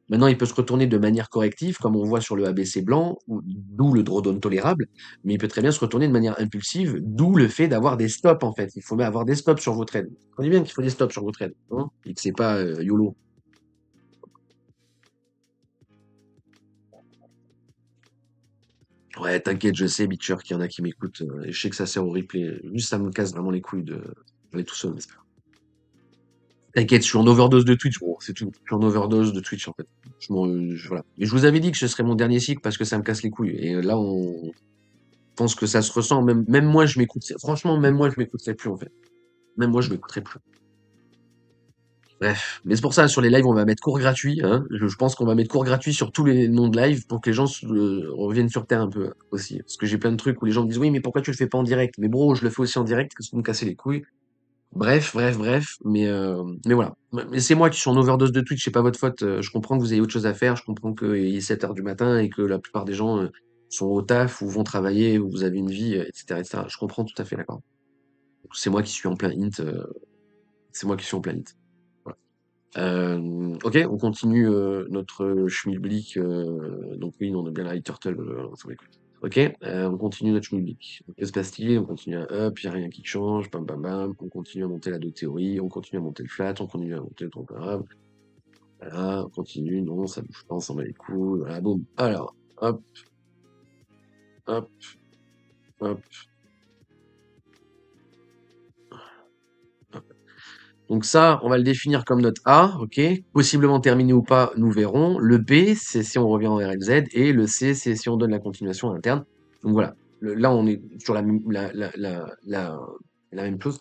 Maintenant, il peut se retourner de manière corrective, comme on voit sur le ABC blanc, d'où le drawdown tolérable, mais il peut très bien se retourner de manière impulsive, d'où le fait d'avoir des stops, en fait. Il faut avoir des stops sur vos trades. Vous comprenez bien qu'il faut des stops sur vos trades, hein, et que c'est pas YOLO. Ouais, t'inquiète, je sais, Beacher, qu'il y en a qui m'écoutent, et je sais que ça sert au replay. Juste, ça me casse vraiment les couilles de parler tout seul, mais c'est pas grave. T'inquiète, je suis en overdose de Twitch, gros, c'est tout. Je suis en overdose de Twitch, en fait. Voilà. Et je vous avais dit que ce serait mon dernier cycle parce que ça me casse les couilles. Et là, on pense que ça se ressent. Même moi, je m'écoute. Franchement, même moi, je m'écouterais plus, en fait. Même moi, je m'écouterais plus. Bref. Mais c'est pour ça, sur les lives, on va mettre cours gratuit, hein. Je pense qu'on va mettre cours gratuit sur tous les noms de live pour que les gens reviennent sur terre un peu aussi. Parce que j'ai plein de trucs où les gens me disent, oui, mais pourquoi tu le fais pas en direct? Mais bro, je le fais aussi en direct, parce que vous me cassez les couilles. Bref, bref, bref. Mais voilà. Mais c'est moi qui suis en overdose de Twitch, c'est pas votre faute. Je comprends que vous ayez autre chose à faire. Je comprends qu'il est 7 heures du matin et que la plupart des gens sont au taf ou vont travailler ou vous avez une vie, etc., etc. Je comprends tout à fait, d'accord. C'est moi qui suis en plein int. C'est moi qui suis en plein int. Voilà. Ok, on continue notre schmilblick. Donc oui, on a bien la High Turtle. On s'en bat les couilles. Ok, on continue notre schmilblick. Donc, qu'est-ce qui se passe-t-il? On continue à up, il n'y a rien qui change, bam bam bam. On continue à monter la deux théorie, on continue à monter le flat, on continue à monter le tronc arabe. Voilà, on continue, non, ça bouge pas, on s'en bat les couilles. Voilà, boum. Alors, hop, hop, hop, hop. Donc ça, on va le définir comme notre A, ok? Possiblement terminé ou pas, nous verrons. Le B, c'est si on revient en RLZ, et le C, c'est si on donne la continuation interne. Donc voilà. Là, on est sur la même chose.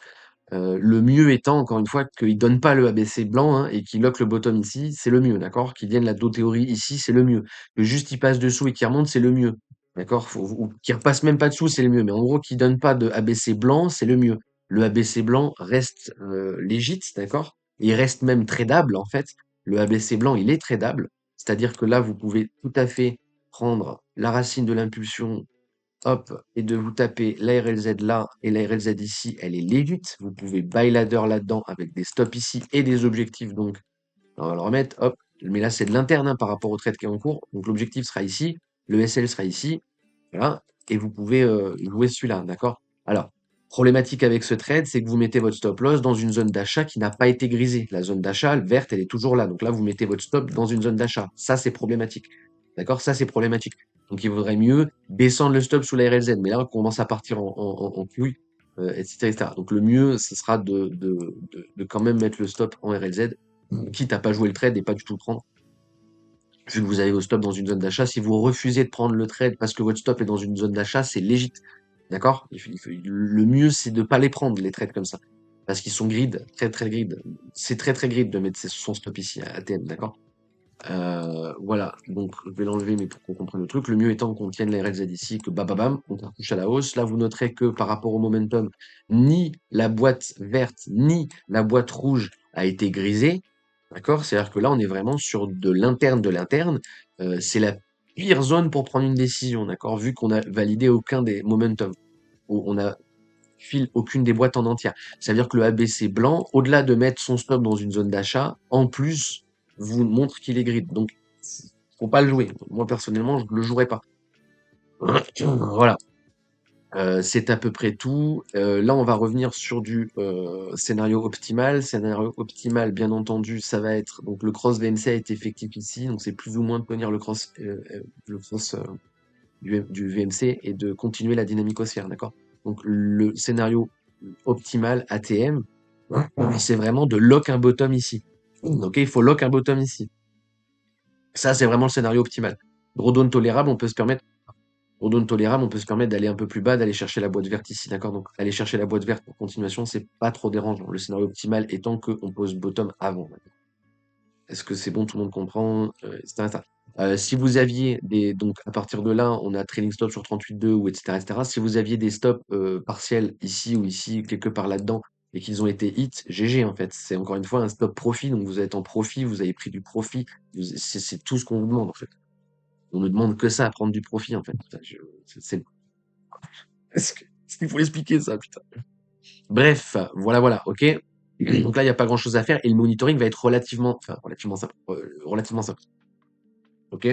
Le mieux étant, encore une fois, qu'il donne pas le ABC blanc, hein, et qu'il lock le bottom ici, c'est le mieux, d'accord? Qu'il vienne la dos théorie ici, c'est le mieux. Que juste il passe dessous et qu'il remonte, c'est le mieux. D'accord? Ou qu'il repasse même pas dessous, c'est le mieux. Mais en gros, qu'il donne pas de ABC blanc, c'est le mieux. Le ABC blanc reste légit, d'accord? Il reste même tradable, en fait. Le ABC blanc, il est tradable. C'est-à-dire que là, vous pouvez tout à fait prendre la racine de l'impulsion, hop, et de vous taper la RLZ là et la RLZ ici, elle est legit. Vous pouvez buy ladder là-dedans avec des stops ici et des objectifs. Donc, on va le remettre, hop. Mais là, c'est de l'interne, hein, par rapport au trade qui est en cours. Donc, l'objectif sera ici, le SL sera ici, voilà. Et vous pouvez jouer celui-là, d'accord? Alors, problématique avec ce trade, c'est que vous mettez votre stop loss dans une zone d'achat qui n'a pas été grisée. La zone d'achat, verte, elle est toujours là. Donc là, vous mettez votre stop dans une zone d'achat. Ça, c'est problématique. D'accord? Ça, c'est problématique. Donc, il vaudrait mieux descendre le stop sous la RLZ. Mais là, on commence à partir en couille, etc., etc. Donc, le mieux, ce sera de quand même mettre le stop en RLZ, quitte à pas jouer le trade et pas du tout le prendre. Vu que vous avez vos stops dans une zone d'achat, si vous refusez de prendre le trade parce que votre stop est dans une zone d'achat, c'est légit. D'accord? Le mieux, c'est de pas les prendre, les trades comme ça. Parce qu'ils sont grid, très très grid. C'est très très grid de mettre son stop ici à ATM, d'accord? Voilà, donc je vais l'enlever, mais pour qu'on comprenne le truc, le mieux étant qu'on tienne la RLZ ici, que bababam, on touche à la hausse. Là, vous noterez que par rapport au momentum, ni la boîte verte, ni la boîte rouge a été grisée. D'accord? C'est-à-dire que là, on est vraiment sur de l'interne de l'interne. C'est la pire zone pour prendre une décision, d'accord? Vu qu'on a validé aucun des momentum. On a file aucune des boîtes en entière. Ça veut dire que le ABC blanc, au-delà de mettre son stop dans une zone d'achat, en plus, vous montre qu'il est grid. Donc, faut pas le jouer. Moi, personnellement, je le jouerai pas. Voilà. C'est à peu près tout. Là, on va revenir sur du scénario optimal. Scénario optimal, bien entendu, ça va être donc le cross VMC a été effectif ici, donc c'est plus ou moins de tenir le cross du VMC et de continuer la dynamique haussière, d'accord? Donc le scénario optimal ATM, c'est vraiment de lock un bottom ici. Ok, il faut lock un bottom ici. Ça, c'est vraiment le scénario optimal. Drawdown tolérable, on peut se permettre Drawdown tolérable, on peut se permettre d'aller un peu plus bas, d'aller chercher la boîte verte ici, d'accord? Donc, aller chercher la boîte verte pour continuation, c'est pas trop dérangeant. Le scénario optimal étant qu'on pose bottom avant. Est-ce que c'est bon, tout le monde comprend, etc., etc. Si vous aviez donc à partir de là, on a trailing stop sur 38,2 ou etc., etc. Si vous aviez des stops partiels ici ou ici, quelque part là-dedans, et qu'ils ont été hits, GG en fait. C'est encore une fois un stop profit, donc vous êtes en profit, vous avez pris du profit. C'est tout ce qu'on vous demande en fait. On ne demande que ça, à prendre du profit en fait. Enfin, est-ce qu'il faut expliquer ça, putain? Bref, voilà, voilà, ok. Donc là, il n'y a pas grand-chose à faire et le monitoring va être relativement simple, relativement simple. Ok?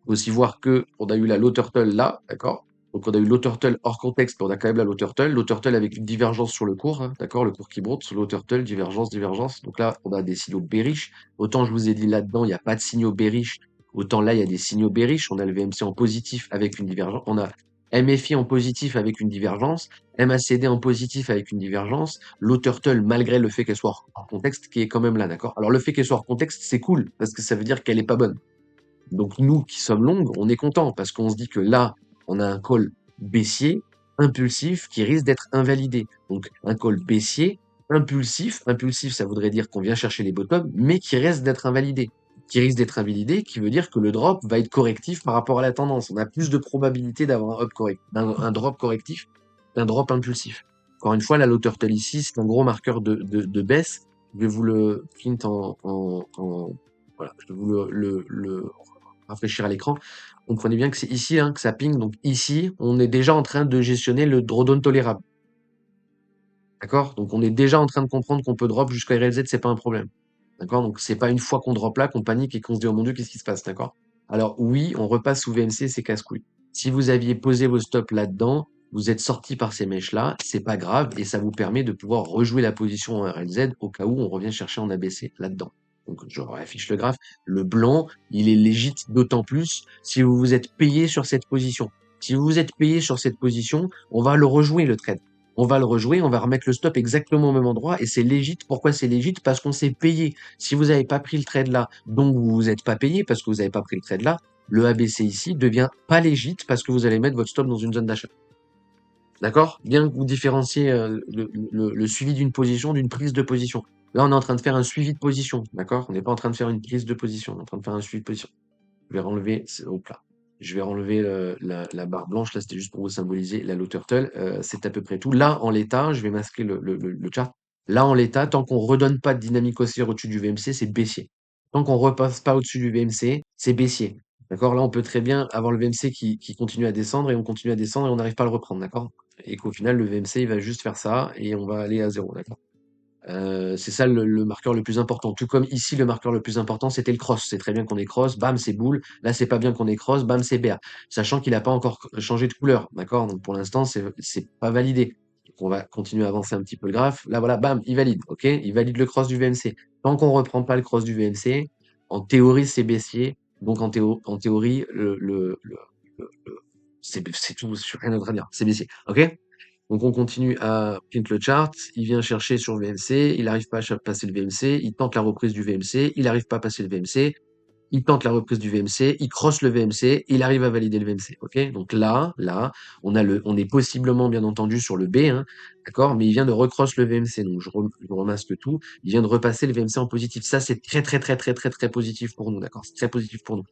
Faut aussi voir que on a eu la low turtle là, d'accord? Donc on a eu low turtle hors contexte, mais on a quand même la low turtle. Low turtle avec une divergence sur le cours, hein, d'accord? Le cours qui monte sur low turtle, divergence, divergence. Donc là, on a des signaux bearish. Autant je vous ai dit là-dedans, il n'y a pas de signaux bearish. Autant là, il y a des signaux bearish. On a le VMC en positif avec une divergence. On a MFI en positif avec une divergence. MACD en positif avec une divergence. Low turtle, malgré le fait qu'elle soit hors contexte, qui est quand même là, d'accord? Alors le fait qu'elle soit hors contexte, c'est cool, parce que ça veut dire qu'elle est pas bonne. Donc nous qui sommes longues, on est content parce qu'on se dit que là, on a un call baissier, impulsif, qui risque d'être invalidé. Donc un call baissier, impulsif, impulsif, ça voudrait dire qu'on vient chercher les bottoms, mais qui reste d'être invalidé. Qui risque d'être invalidé, qui veut dire que le drop va être correctif par rapport à la tendance. On a plus de probabilité d'avoir un drop correctif qu'un drop impulsif. Encore une fois, la low turtle ici, c'est un gros marqueur de baisse. Je vais vous le print voilà, je vais vous le rafraîchir à l'écran. Comprenez bien que c'est ici, hein, que ça ping. Donc ici, on est déjà en train de gestionner le drawdown tolérable. D'accord? Donc on est déjà en train de comprendre qu'on peut drop jusqu'à RLZ, c'est pas un problème. D'accord? Donc c'est pas une fois qu'on drop là qu'on panique et qu'on se dit oh mon dieu, qu'est-ce qui se passe? D'accord? Alors oui, on repasse sous VMC, c'est casse-couille. Si vous aviez posé vos stops là-dedans, vous êtes sorti par ces mèches-là, c'est pas grave et ça vous permet de pouvoir rejouer la position en RLZ au cas où on revient chercher en ABC là-dedans. Donc je affiche le graphe. Le blanc, il est légit d'autant plus si vous vous êtes payé sur cette position. Si vous vous êtes payé sur cette position, on va le rejouer le trade. on va le rejouer, on va remettre le stop exactement au même endroit et c'est légit. Pourquoi c'est légit? Parce qu'on s'est payé. Si vous n'avez pas pris le trade là, donc vous vous êtes pas payé parce que vous n'avez pas pris le trade là, le ABC ici devient pas légit parce que vous allez mettre votre stop dans une zone d'achat. D'accord? Bien que vous différenciez le suivi d'une position d'une prise de position. Là, on est en train de faire un suivi de position, d'accord? On n'est pas en train de faire une prise de position, on est en train de faire un suivi de position. Je vais renlever, hop là. Je vais renlever la barre blanche. Là, c'était juste pour vous symboliser la low turtle. C'est à peu près tout. Là, en l'état, je vais masquer le chart. Là, en l'état, tant qu'on redonne pas de dynamique haussière au-dessus du VMC, c'est baissier. Tant qu'on repasse pas au-dessus du VMC, c'est baissier. D'accord? Là, on peut très bien avoir le VMC qui continue à descendre et on continue à descendre et on n'arrive pas à le reprendre. D'accord? Et qu'au final, le VMC, il va juste faire ça et on va aller à zéro. D'accord? C'est ça le marqueur le plus important. Tout comme ici, le marqueur le plus important, c'était le cross. C'est très bien qu'on ait cross, bam, c'est boule. Là, c'est pas bien qu'on ait cross, bam, c'est bear. Sachant qu'il n'a pas encore changé de couleur, d'accord? Donc pour l'instant, c'est pas validé. Donc, on va continuer à avancer un petit peu le graphe. Là, voilà, bam, il valide, ok? Il valide le cross du VMC. Tant qu'on reprend pas le cross du VMC, en théorie, c'est baissier. Donc en théorie, c'est tout, sur rien d'autre à dire. C'est baissier, ok? Donc on continue à print le chart, il vient chercher sur VMC, il n'arrive pas à passer le VMC, il tente la reprise du VMC, il n'arrive pas à passer le VMC, il tente la reprise du VMC, il crosse le VMC, il arrive à valider le VMC. Ok? Donc là, on est possiblement bien entendu sur le B, hein, d'accord? Mais il vient de recross le VMC, donc je remasque tout. Il vient de repasser le VMC en positif. Ça, c'est très très très très très très positif pour nous, d'accord? C'est très positif pour nous.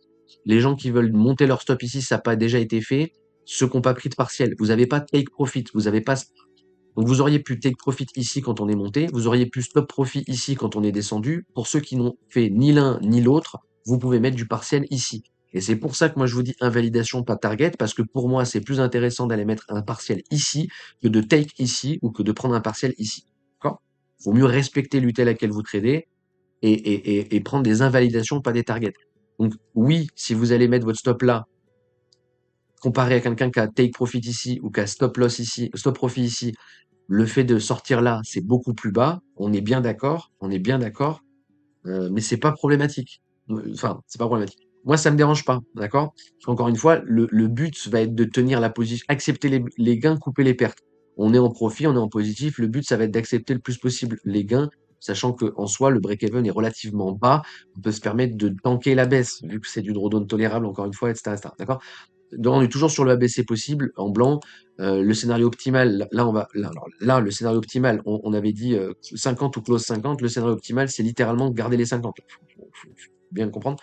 Les gens qui veulent monter leur stop ici, ça n'a pas déjà été fait. Ceux qui n'ont pas pris de partiel, vous n'avez pas take profit, vous n'avez pas. Donc vous auriez pu take profit ici quand on est monté, vous auriez pu stop profit ici quand on est descendu. Pour ceux qui n'ont fait ni l'un ni l'autre, vous pouvez mettre du partiel ici. Et c'est pour ça que moi je vous dis invalidation, pas target, parce que pour moi c'est plus intéressant d'aller mettre un partiel ici que de take ici ou que de prendre un partiel ici. D'accord? Vaut mieux respecter l'UT à laquelle vous tradez et prendre des invalidations, pas des targets. Donc oui, si vous allez mettre votre stop là, comparé à quelqu'un qui a take profit ici ou qui a stop loss ici, stop profit ici, le fait de sortir là, c'est beaucoup plus bas. On est bien d'accord, mais c'est pas problématique. Enfin, c'est pas problématique. Moi, ça me dérange pas, d'accord? Parce qu'encore une fois, le but va être de tenir la position, accepter les gains, couper les pertes. On est en profit, on est en positif. Le but, ça va être d'accepter le plus possible les gains, sachant que en soi, le break-even est relativement bas. On peut se permettre de tanker la baisse, vu que c'est du drawdown tolérable, encore une fois, etc., etc., d'accord? Donc, on est toujours sur le ABC possible, en blanc. Le scénario optimal, là, alors là, le scénario optimal, on avait dit 50 ou close 50. Le scénario optimal, c'est littéralement garder les 50. Faut bien le comprendre.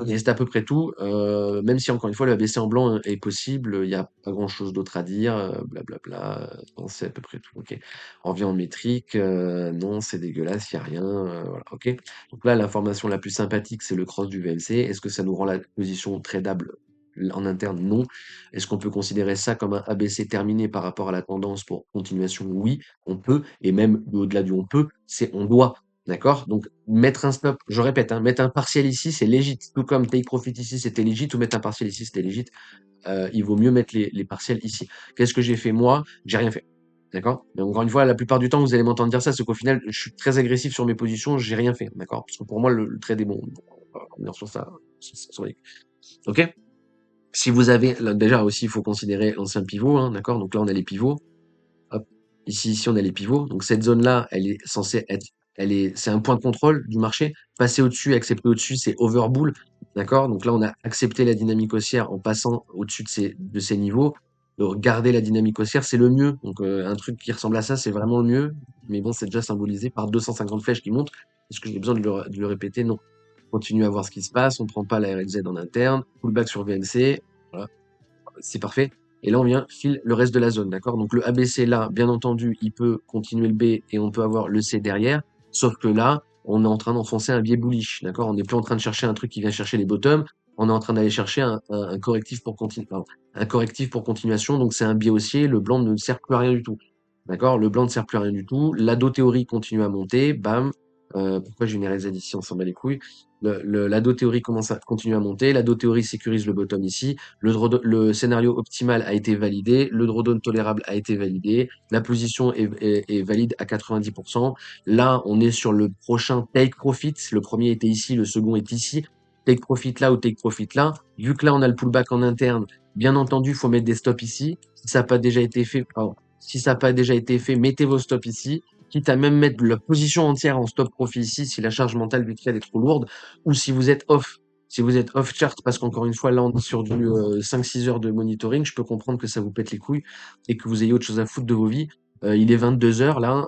Et c'est à peu près tout. Même si, encore une fois, le ABC en blanc est possible, il n'y a pas grand-chose d'autre à dire. Blablabla. Non, c'est à peu près tout. Ok. On revient en métrique. Non, c'est dégueulasse, il n'y a rien. Voilà. Ok. Donc là, l'information la plus sympathique, c'est le cross du VLC. Est-ce que ça nous rend la position tradable en interne? Non. Est-ce qu'on peut considérer ça comme un ABC terminé par rapport à la tendance pour continuation? Oui, on peut. Et même au-delà du on peut, c'est on doit. D'accord? Donc, mettre un stop, je répète, hein, mettre un partiel ici, c'est légit. Tout comme take profit ici, c'était légit, ou mettre un partiel ici, c'était légit. Il vaut mieux mettre les partiels ici. Qu'est-ce que j'ai fait moi? J'ai rien fait. D'accord? Mais encore une fois, la plupart du temps, vous allez m'entendre dire ça, c'est qu'au final, je suis très agressif sur mes positions, j'ai rien fait. D'accord? Parce que pour moi, le trade est bon. On va revenir sur ça. Ok? Si vous avez, là, déjà aussi, il faut considérer l'ancien pivot, hein, d'accord? Donc là, on a les pivots. Hop. Ici, on a les pivots. Donc cette zone-là, elle est censée être, c'est un point de contrôle du marché. Passer au-dessus, accepter au-dessus, c'est overbull. D'accord? Donc là, on a accepté la dynamique haussière en passant au-dessus de ces niveaux. Donc garder la dynamique haussière, c'est le mieux. Donc un truc qui ressemble à ça, c'est vraiment le mieux. Mais bon, c'est déjà symbolisé par 250 flèches qui montent. Est-ce que j'ai besoin de le répéter? Non. Continue à voir ce qui se passe. On prend pas la RXZ en interne. Pullback sur VMC. Voilà, c'est parfait. Et là, on vient file le reste de la zone, d'accord? Donc le ABC là, bien entendu, il peut continuer le B et on peut avoir le C derrière. Sauf que là, on est en train d'enfoncer un biais bullish, d'accord? On n'est plus en train de chercher un truc qui vient chercher les bottoms. On est en train d'aller chercher un correctif pour un correctif pour continuation. Donc c'est un biais haussier. Le blanc ne sert plus à rien du tout, d'accord? Le blanc ne sert plus à rien du tout. L'ado théorie continue à monter. Bam. Pourquoi j'ai une RZ ici? On s'en bat les couilles. L'ado théorie continue à monter. L'ado théorie sécurise le bottom ici. Le scénario optimal a été validé, le drawdown tolérable a été validé, la position est valide à 90%. Là, on est sur le prochain take profit. Le premier était ici, le second est ici. Take profit là ou take profit là. Vu que là, on a le pullback en interne, bien entendu, il faut mettre des stops ici. Si ça n'a pas déjà été fait, pardon. Si ça n'a pas déjà été fait, mettez vos stops ici. Quitte à même mettre la position entière en stop profit ici si la charge mentale du trade est trop lourde, ou si vous êtes off. Si vous êtes off chart, parce qu'encore une fois, là, on est sur du 5-6 heures de monitoring, je peux comprendre que ça vous pète les couilles et que vous ayez autre chose à foutre de vos vies. Il est 22 heures là,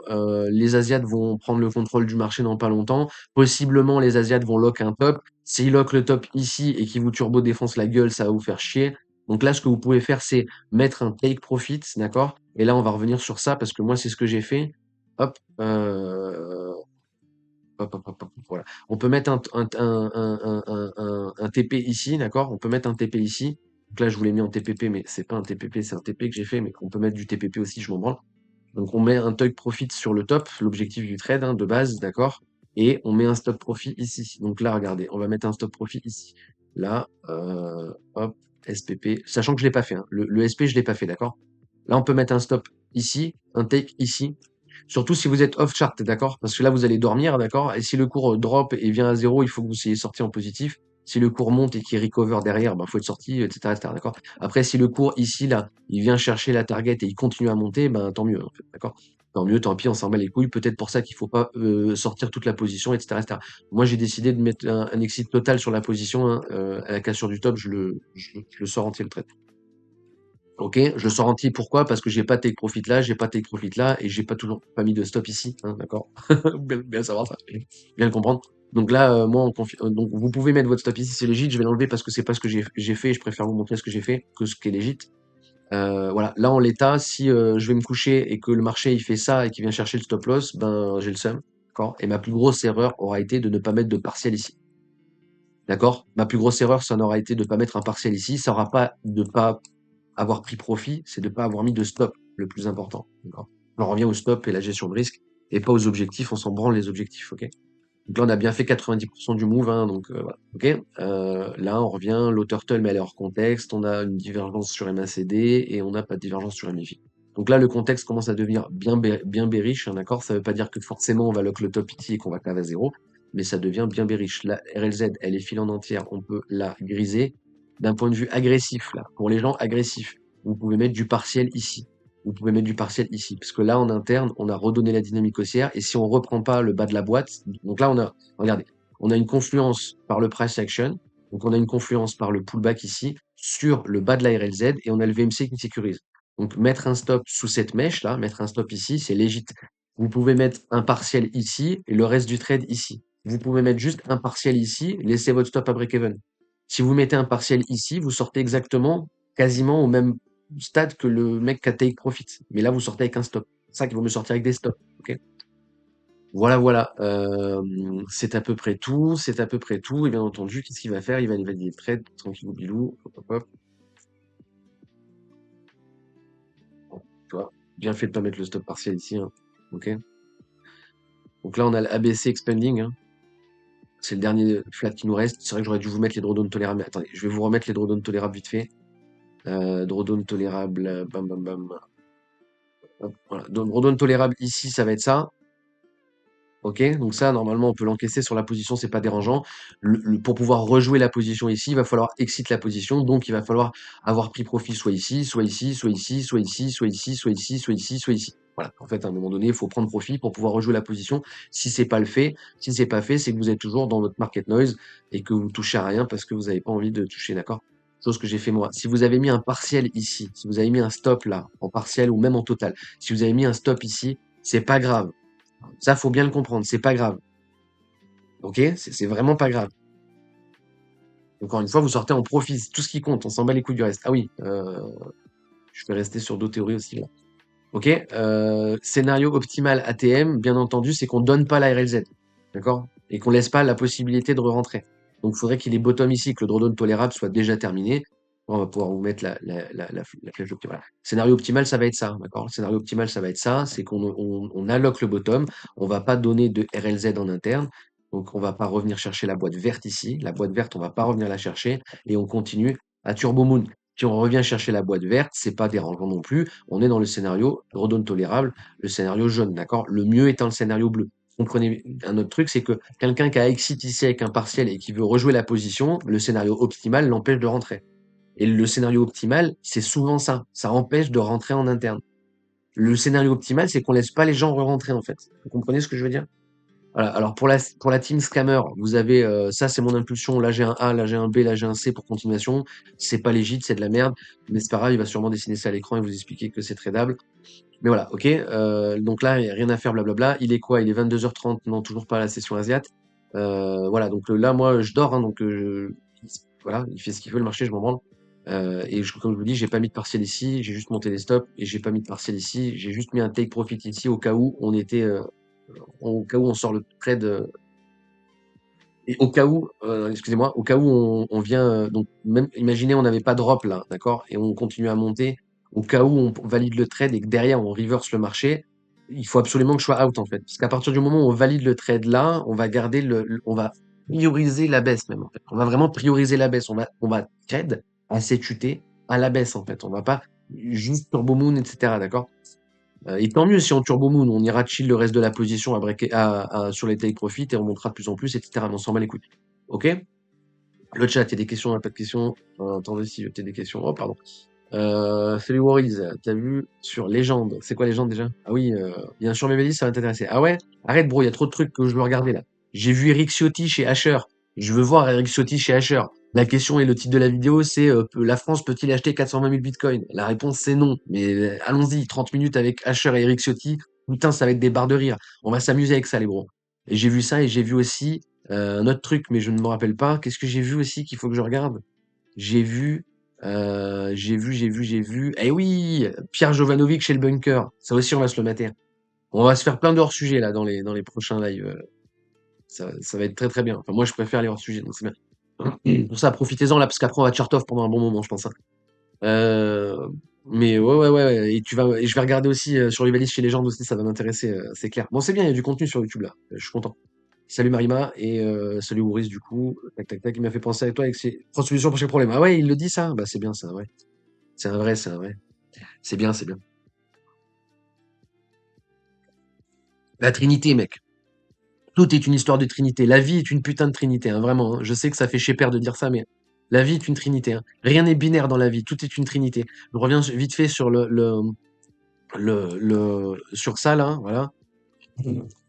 les Asiates vont prendre le contrôle du marché dans pas longtemps. Possiblement, les Asiates vont lock un top. S'ils lock le top ici et qu'ils vous turbo défoncent la gueule, ça va vous faire chier. Donc là, ce que vous pouvez faire, c'est mettre un take profit, d'accord? Et là, on va revenir sur ça parce que moi, c'est ce que j'ai fait. Hop, voilà. On peut mettre un TP ici, d'accord? On peut mettre un TP ici. Donc là, je vous l'ai mis en TPP, mais c'est pas un TPP, c'est un TP que j'ai fait, mais on peut mettre du TPP aussi, je m'en branle. Donc on met un take profit sur le top, l'objectif du trade hein, de base, d'accord? Et on met un stop profit ici. Donc là, regardez, on va mettre un stop profit ici. Là, hop, SPP, sachant que je l'ai pas fait. Hein. Le SP, je l'ai pas fait, d'accord? Là, on peut mettre un stop ici, un take ici. Surtout si vous êtes off chart, d'accord? Parce que là, vous allez dormir, d'accord? Et si le cours drop et vient à zéro, il faut que vous soyez sorti en positif. Si le cours monte et qu'il recover derrière, ben, faut être sorti, etc., etc., d'accord? Après, si le cours ici, là, il vient chercher la target et il continue à monter, ben, tant mieux, en fait, d'accord? Tant mieux, tant pis, on s'en bat les couilles. Peut-être pour ça qu'il faut pas sortir toute la position, etc., etc. Moi, j'ai décidé de mettre un exit total sur la position, hein, à la cassure du top, je le sors entier le trade. Ok, je le sors entier. Pourquoi? Parce que j'ai pas take profit là, j'ai pas take profit là, et j'ai pas toujours pas mis de stop ici, hein, d'accord? Bien savoir ça, bien le comprendre. Donc là, moi, donc vous pouvez mettre votre stop ici, c'est légit. Je vais l'enlever parce que c'est pas ce que j'ai fait. Je préfère vous montrer ce que j'ai fait que ce qui est légit. Voilà. Là, en l'état, si je vais me coucher et que le marché il fait ça et qu'il vient chercher le stop loss, ben j'ai le seum, d'accord? Et ma plus grosse erreur aura été de ne pas mettre de partiel ici. D'accord? Ma plus grosse erreur, ça n'aura été de ne pas mettre un partiel ici. Ça aura pas de pas avoir pris profit, c'est de ne pas avoir mis de stop, le plus important. D'accord? On revient au stop et la gestion de risque, et pas aux objectifs, on s'en branle les objectifs, ok? Donc là, on a bien fait 90% du move, hein, donc voilà, ok? Là, on revient, l'auteur mais elle est hors contexte, on a une divergence sur MACD et on n'a pas de divergence sur MFI. Donc là, le contexte commence à devenir bien bearish, hein, d'accord? Ça veut pas dire que forcément on va lock le top ici et qu'on va cave à zéro, mais ça devient bien bearish. La RLZ, elle est file en entière, on peut la griser. D'un point de vue agressif, là, pour les gens agressifs, vous pouvez mettre du partiel ici. Vous pouvez mettre du partiel ici. Parce que là, en interne, on a redonné la dynamique haussière. Et si on reprend pas le bas de la boîte, donc là, regardez, on a une confluence par le price action. Donc, on a une confluence par le pullback ici sur le bas de la RLZ et on a le VMC qui sécurise. Donc, mettre un stop sous cette mèche là, mettre un stop ici, c'est légit. Vous pouvez mettre un partiel ici et le reste du trade ici. Vous pouvez mettre juste un partiel ici, laissez votre stop à break-even. Si vous mettez un partiel ici, vous sortez exactement, quasiment au même stade que le mec qui a take profit. Mais là, vous sortez avec un stop. C'est ça qu'il vaut mieux sortir avec des stops. Ok. Voilà, voilà. C'est à peu près tout. C'est à peu près tout. Et bien entendu, qu'est-ce qu'il va faire? Il va valider le trade, tranquillou bilou. Hop, hop, hop. Bon, tu vois, bien fait de pas mettre le stop partiel ici. Hein. Ok. Donc là, on a l'ABC expanding. Hein. C'est le dernier flat qui nous reste. C'est vrai que j'aurais dû vous mettre les drawdowns tolérables. Mais attendez, je vais vous remettre les drawdowns tolérables vite fait. Drawdown tolérable, bam bam bam. Hop, voilà. Donc drawdown tolérable ici, ça va être ça. Ok, donc ça, normalement, on peut l'encaisser sur la position, c'est pas dérangeant. Pour pouvoir rejouer la position ici, il va falloir exit la position, donc il va falloir avoir pris profit soit ici, soit ici, soit ici, soit ici, soit ici, soit ici, soit ici, soit ici. Voilà. En fait, à un moment donné, il faut prendre profit pour pouvoir rejouer la position. Si c'est pas le fait, si c'est pas fait, c'est que vous êtes toujours dans votre market noise et que vous touchez à rien parce que vous n'avez pas envie de toucher, d'accord? Chose que j'ai fait moi. Si vous avez mis un partiel ici, si vous avez mis un stop là, en partiel ou même en total, si vous avez mis un stop ici, c'est pas grave. Ça, faut bien le comprendre, c'est pas grave. Ok? C'est vraiment pas grave. Encore une fois, vous sortez en profit, c'est tout ce qui compte, on s'en bat les couilles du reste. Ah oui, je vais rester sur d'autres théories aussi là. Ok? Scénario optimal ATM, bien entendu, c'est qu'on donne pas la RLZ. D'accord? Et qu'on laisse pas la possibilité de re-rentrer. Donc il faudrait qu'il y ait bottom ici, que le drawdown tolérable soit déjà terminé. On va pouvoir vous mettre la flèche optimale. Scénario optimal, ça va être ça, d'accord? Scénario optimal, ça va être ça, c'est qu'on alloque le bottom, on va pas donner de RLZ en interne, donc on va pas revenir chercher la boîte verte ici. La boîte verte, on va pas revenir la chercher, et on continue à Turbo Moon. Si on revient chercher la boîte verte, c'est pas dérangeant non plus. On est dans le scénario drawdown tolérable, le scénario jaune, d'accord? Le mieux étant le scénario bleu. Comprenez un autre truc, c'est que quelqu'un qui a exit ici avec un partiel et qui veut rejouer la position, le scénario optimal l'empêche de rentrer. Et le scénario optimal, c'est souvent ça. Ça empêche de rentrer en interne. Le scénario optimal, c'est qu'on laisse pas les gens re-rentrer, en fait. Vous comprenez ce que je veux dire? Voilà. Alors pour la team scammer, vous avez ça, c'est mon impulsion. Là j'ai un A, là j'ai un B, là j'ai un C pour continuation. C'est pas légit, c'est de la merde, mais c'est pas grave, il va sûrement dessiner ça à l'écran et vous expliquer que c'est tradable. Mais voilà, ok. Donc là, y a rien à faire, blablabla. Il est quoi? Il est 22h30. Non, toujours pas à la session asiate. Voilà, donc là, moi, je dors, hein, donc voilà, il fait ce qu'il veut, le marché, je m'en branle. Comme je vous dis, j'ai pas mis de partiel ici, j'ai juste monté les stops et j'ai pas mis de partiel ici. J'ai juste mis un take profit ici au cas où au cas où on sort le trade. Et au cas où, excusez-moi, au cas où on vient, donc même imaginez on n'avait pas de drop là, d'accord? Et on continue à monter, au cas où on valide le trade et que derrière on reverse le marché, il faut absolument que je sois out en fait. Parce qu'à partir du moment où on valide le trade là, on va garder on va prioriser la baisse même en fait. On va vraiment prioriser la baisse. On va trade à CQT à la baisse en fait. On va pas juste turbo moon, etc. D'accord? Et tant mieux si en turbo moon, on ira chill le reste de la position sur les take profit et on montera de plus en plus, etc. Mais on s'en bat les couilles. Ok? Le chat, il y a des questions, il n'y a pas de questions. Attendez si peut-être des questions. Oh, pardon. Salut Worries, t'as vu sur Légende. C'est quoi Légende déjà? Ah oui, bien sûr, mes ça va t'intéresser. Ah ouais? Arrête, bro, il y a trop de trucs que je veux regarder là. J'ai vu Eric Ciotti chez Asher. Je veux voir Eric Ciotti chez Asher. La question et le titre de la vidéo, c'est la France peut-il acheter 420 000 bitcoins? La réponse, c'est non. Mais allons-y, 30 minutes avec Asher et Eric Ciotti. Putain, ça va être des barres de rire. On va s'amuser avec ça, les bros. Et j'ai vu ça et j'ai vu aussi un autre truc, mais je ne me rappelle pas. Qu'est-ce que j'ai vu aussi qu'il faut que je regarde? J'ai vu, j'ai vu. Eh oui, Pierre Jovanovic chez le bunker. Ça aussi, on va se le mater. On va se faire plein de hors-sujets là dans les prochains lives. Ça va être très très bien. Enfin, moi, je préfère les hors-sujets, donc c'est bien. Pour ça, profitez-en là, parce qu'après, on va chart off pendant un bon moment, je pense, hein. Euh, mais ouais, ouais, ouais, ouais. Et je vais regarder aussi sur les valises chez les gens aussi, ça va m'intéresser, c'est clair. Bon, c'est bien, il y a du contenu sur YouTube là. Je suis content. Salut Marima et salut Boris du coup. Tac tac tac, il m'a fait penser à toi avec ses 3 solutions pour chaque problème. Ah ouais, il le dit ça? Bah c'est bien ça, ouais. C'est un vrai, c'est un vrai. C'est bien, c'est bien. La Trinité, mec. Tout est une histoire de Trinité. La vie est une putain de Trinité, hein, vraiment, hein. Je sais que ça fait chez père de dire ça, mais la vie est une Trinité, hein. Rien n'est binaire dans la vie, tout est une Trinité. Je reviens vite fait sur sur ça là, voilà.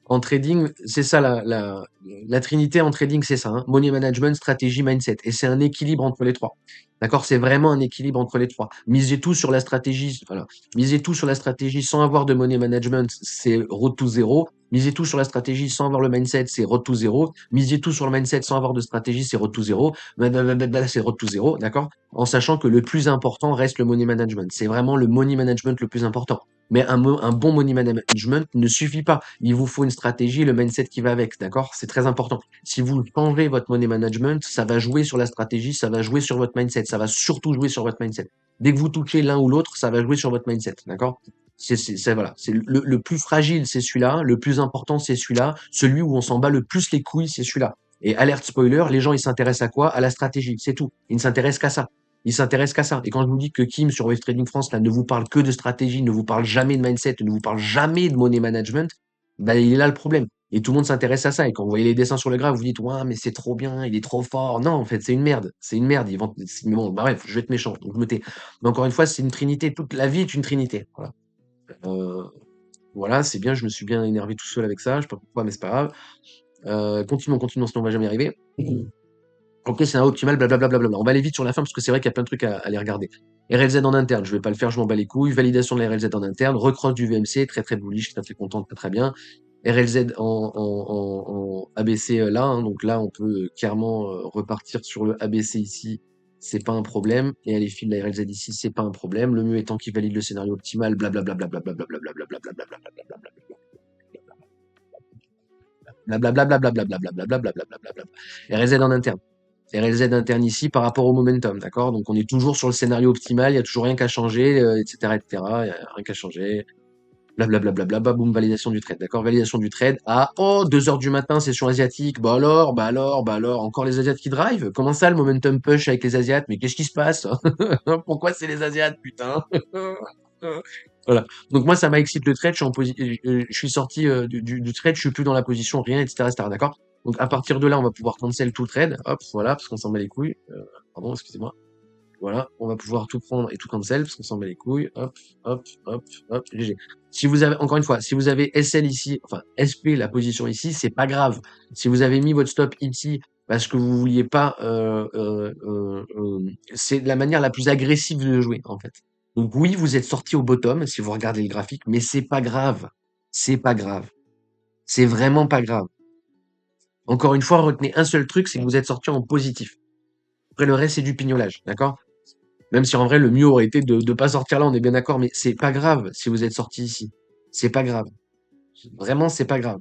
En trading, c'est ça la trinité en trading, c'est ça, hein. Money management, stratégie, mindset. Et c'est un équilibre entre les trois. D'accord? C'est vraiment un équilibre entre les trois. Misez tout sur la stratégie, voilà. Misez tout sur la stratégie sans avoir de money management, c'est road to zéro. Misez tout sur la stratégie sans avoir le mindset, c'est road to zéro. Misez tout sur le mindset sans avoir de stratégie, c'est road to zéro. Blablabla, c'est road to zéro, d'accord? En sachant que le plus important reste le money management. C'est vraiment le money management le plus important. Mais un bon money management ne suffit pas. Il vous faut une stratégie, le mindset qui va avec, d'accord? C'est très important. Si vous changez votre money management, ça va jouer sur la stratégie, ça va jouer sur votre mindset, ça va surtout jouer sur votre mindset. Dès que vous touchez l'un ou l'autre, ça va jouer sur votre mindset, d'accord? Voilà, c'est le plus fragile, c'est celui-là, le plus important, c'est celui-là, celui où on s'en bat le plus les couilles, c'est celui-là. Et alerte spoiler, les gens, ils s'intéressent à quoi? À la stratégie, c'est tout. Ils ne s'intéressent qu'à ça. Ils s'intéressent qu'à ça. Et quand je vous dis que Kim sur Wave Trading France là ne vous parle que de stratégie, ne vous parle jamais de mindset, ne vous parle jamais de money management, ben il est là le problème. Et tout le monde s'intéresse à ça. Et quand vous voyez les dessins sur le graphe, vous dites ouais mais c'est trop bien, il est trop fort. Non en fait c'est une merde, c'est une merde. Mais bon bah bref, je vais être méchant, donc je me tais. Mais encore une fois c'est une trinité. Toute la vie est une trinité. Voilà. Euh, voilà, c'est bien. Je me suis bien énervé tout seul avec ça. Je sais pas pourquoi mais c'est pas grave. Continuons, continuons, sinon on va jamais y arriver. Ok, c'est un optimal, blablabla. On va aller vite sur la fin parce que c'est vrai qu'il y a plein de trucs à aller regarder. RLZ en interne, je vais pas le faire, je m'en bats les couilles. Validation de la RLZ en interne, recross du VMC, très très bullish, très très content, très très bien. RLZ en ABC là, hein, donc là on peut clairement repartir sur le ABC ici, c'est pas un problème. Et aller fil de la RLZ ici, c'est pas un problème. Le mieux étant qu'il valide le scénario optimal, blablabla. RLZ en interne. RLZ interne ici par rapport au momentum, d'accord? Donc on est toujours sur le scénario optimal, il y a toujours rien qu'à changer, etc., etc. Il y a rien qu'à changer. Blablabla, boum, validation du trade, d'accord? Validation du trade à 2 heures du matin, session asiatique. Bah alors, encore les Asiates qui drive? Comment ça le momentum push avec les Asiates? Mais qu'est-ce qui se passe? Pourquoi c'est les Asiates, putain? Voilà. Donc moi ça m'a excité le trade, je suis sorti du trade, je suis plus dans la position, rien, etc., etc., d'accord? Donc à partir de là, on va pouvoir cancel tout le trade, hop, voilà, parce qu'on s'en bat les couilles. Pardon, excusez-moi. Voilà, on va pouvoir tout prendre et tout cancel parce qu'on s'en bat les couilles. Hop, hop, hop, hop, GG. Si vous avez, encore une fois, si vous avez SL ici, enfin SP, la position ici, c'est pas grave. Si vous avez mis votre stop ici parce que vous vouliez pas, c'est la manière la plus agressive de jouer, en fait. Donc oui, vous êtes sorti au bottom si vous regardez le graphique, mais c'est pas grave. C'est pas grave. C'est vraiment pas grave. Encore une fois, retenez un seul truc, c'est que vous êtes sorti en positif. Après, le reste, c'est du pignolage, d'accord? Même si en vrai, le mieux aurait été de pas sortir là, on est bien d'accord, mais c'est pas grave si vous êtes sorti ici. C'est pas grave. Vraiment, c'est pas grave.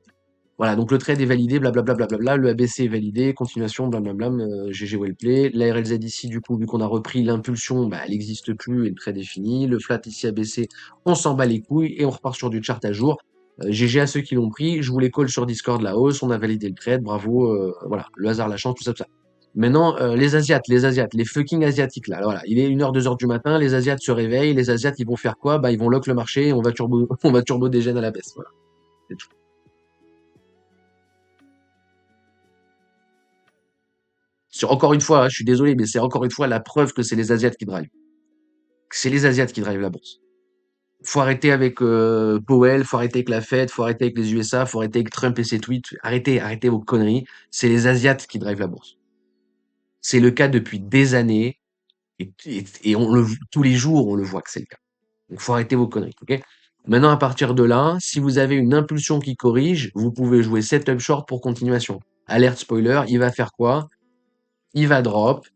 Voilà, donc le trade est validé, blablabla, blablabla, le ABC est validé, continuation, blablabla, GG well play. La RLZ ici, du coup, vu qu'on a repris l'impulsion, bah, elle n'existe plus et le trade est fini. Le flat ici ABC, on s'en bat les couilles et on repart sur du chart à jour. GG à ceux qui l'ont pris, je vous les call sur Discord la hausse, on a validé le trade, bravo, voilà, le hasard, la chance, tout ça, tout ça. Maintenant, les Asiates, les fucking Asiatiques, là, voilà, il est 1h, 2h du matin, les Asiates se réveillent, les Asiates, ils vont faire quoi? Bah, ils vont lock le marché et on va turbo, on va turbo dégène à la baisse, voilà. C'est tout. Encore une fois, hein, je suis désolé, mais c'est encore une fois la preuve que c'est les Asiates qui drivent. C'est les Asiates qui drivent la bourse. Faut arrêter avec Powell, faut arrêter avec la Fed, faut arrêter avec les USA, faut arrêter avec Trump et ses tweets. Arrêtez vos conneries. C'est les Asiates qui drivent la bourse. C'est le cas depuis des années et tous les jours, on le voit que c'est le cas. Donc, faut arrêter vos conneries, ok? Maintenant, à partir de là, si vous avez une impulsion qui corrige, vous pouvez jouer setup short pour continuation. Alerte spoiler, il va faire quoi? Il va drop,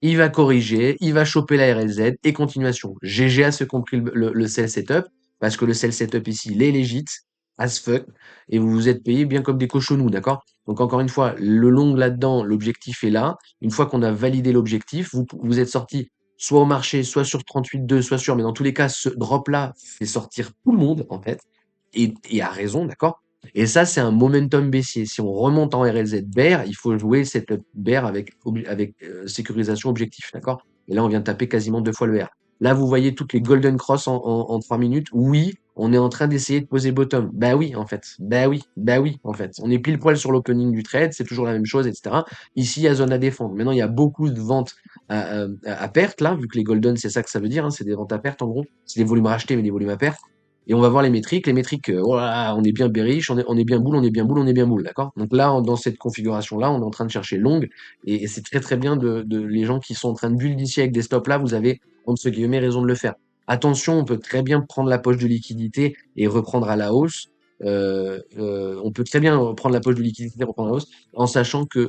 il va corriger, il va choper la RLZ et continuation. GG a ce compris le sell setup, parce que le sell setup ici, il est legit, as fuck, et vous vous êtes payé bien comme des cochonnous, d'accord? Donc encore une fois, le long là-dedans, l'objectif est là. Une fois qu'on a validé l'objectif, vous êtes sorti soit au marché, soit sur 38,2, soit sur, mais dans tous les cas, ce drop-là fait sortir tout le monde, en fait, et a raison, d'accord? Et ça, c'est un momentum baissier. Si on remonte en RLZ bear, il faut jouer cette bear avec sécurisation objectif, d'accord? Et là, on vient de taper quasiment 2 fois le R. Là, vous voyez toutes les golden cross en 3 minutes. Oui, on est en train d'essayer de poser bottom. Bah oui, en fait. Bah oui, en fait. On est pile poil sur l'opening du trade, c'est toujours la même chose, etc. Ici, il y a zone à défendre. Maintenant, il y a beaucoup de ventes à perte, là, vu que les golden, c'est ça que ça veut dire, hein, c'est des ventes à perte, en gros. C'est des volumes rachetés, mais des volumes à perte. Et on va voir les métriques. Les métriques, voilà, on est bien bearish, on est bien bull, on est bien bull, on est bien bull, d'accord? Donc là, dans cette configuration-là, on est en train de chercher long, et c'est très très bien les gens qui sont en train de build ici avec des stops là, vous avez, entre guillemets, raison de le faire. Attention, on peut très bien prendre la poche de liquidité et reprendre à la hausse. On peut très bien prendre la poche de liquidité et reprendre à la hausse en sachant que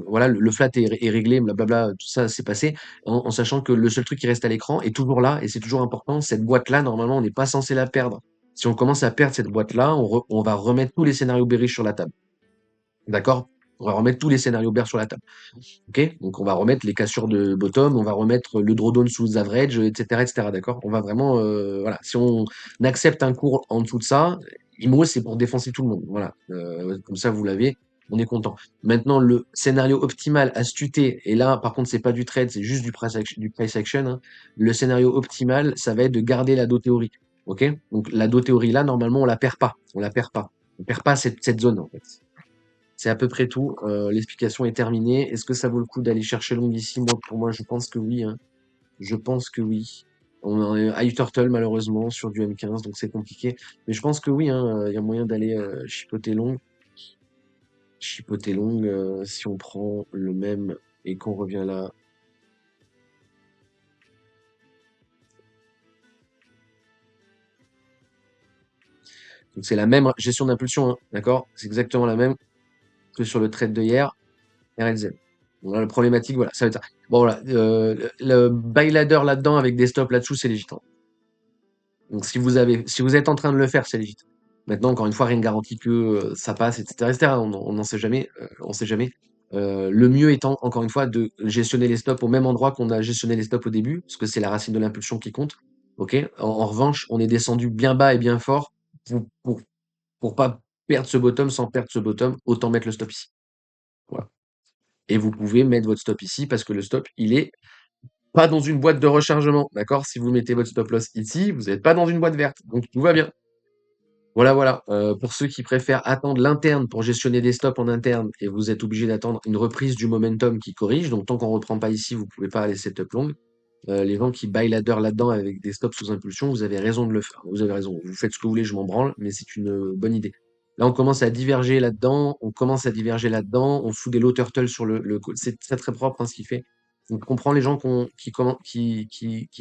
voilà, le flat est réglé, blablabla, tout ça s'est passé en sachant que le seul truc qui reste à l'écran est toujours là et c'est toujours important. Cette boîte-là, normalement, on n'est pas censé la perdre. Si on commence à perdre cette boîte-là, on va remettre tous les scénarios bearish sur la table. D'accord? On va remettre tous les scénarios bear sur la table. Ok? Donc on va remettre les cassures de bottom, on va remettre le drawdown sous average, etc., etc. D'accord? On va vraiment, voilà. Si on accepte un cours en dessous de ça, IMO, c'est pour défoncer tout le monde. Voilà. Comme ça, vous l'avez. On est content. Maintenant, le scénario optimal à stuter, et là, par contre, c'est pas du trade, c'est juste du price action, hein. Le scénario optimal, ça va être de garder la dos théorie. Ok? Donc la dos théorie là, normalement, on la perd pas. On la perd pas. On perd pas cette zone, en fait. C'est à peu près tout. L'explication est terminée. Est-ce que ça vaut le coup d'aller chercher long ici? Moi, pour moi, je pense que oui, hein. Je pense que oui. On est high turtle malheureusement sur du M15, donc c'est compliqué. Mais je pense que oui, hein, il y a moyen d'aller chipoter long. Chipoter long, si on prend le même et qu'on revient là. Donc c'est la même gestion d'impulsion, hein, d'accord? C'est exactement la même que sur le trade de hier. RLZ. Bon, là, la problématique, voilà, ça va être ça. Bon, voilà, le buy ladder là-dedans avec des stops là-dessous, c'est légitime. Donc si vous êtes en train de le faire, c'est légitime. Maintenant, encore une fois, rien ne garantit que ça passe, etc., etc. On n'en sait jamais, on sait jamais. Le mieux étant, encore une fois, de gestionner les stops au même endroit qu'on a gestionné les stops au début, parce que c'est la racine de l'impulsion qui compte. Ok. En revanche, on est descendu bien bas et bien fort pour, pour, pour pas perdre ce bottom sans perdre ce bottom, autant mettre le stop ici. Voilà. Et vous pouvez mettre votre stop ici parce que le stop, il est pas dans une boîte de rechargement. D'accord? Si vous mettez votre stop loss ici, vous n'êtes pas dans une boîte verte. Donc tout va bien. Voilà, voilà. Pour ceux qui préfèrent attendre l'interne pour gestionner des stops en interne et vous êtes obligé d'attendre une reprise du momentum qui corrige. Donc, tant qu'on reprend pas ici, vous pouvez pas aller setup long. Les gens qui buy ladder là-dedans avec des stops sous impulsion, vous avez raison de le faire. Vous avez raison. Vous faites ce que vous voulez, je m'en branle, mais c'est une bonne idée. Là, on commence à diverger là-dedans. On commence à diverger là-dedans. On fout des low turtles sur c'est très très propre hein, ce qu'il fait. On comprend les gens qui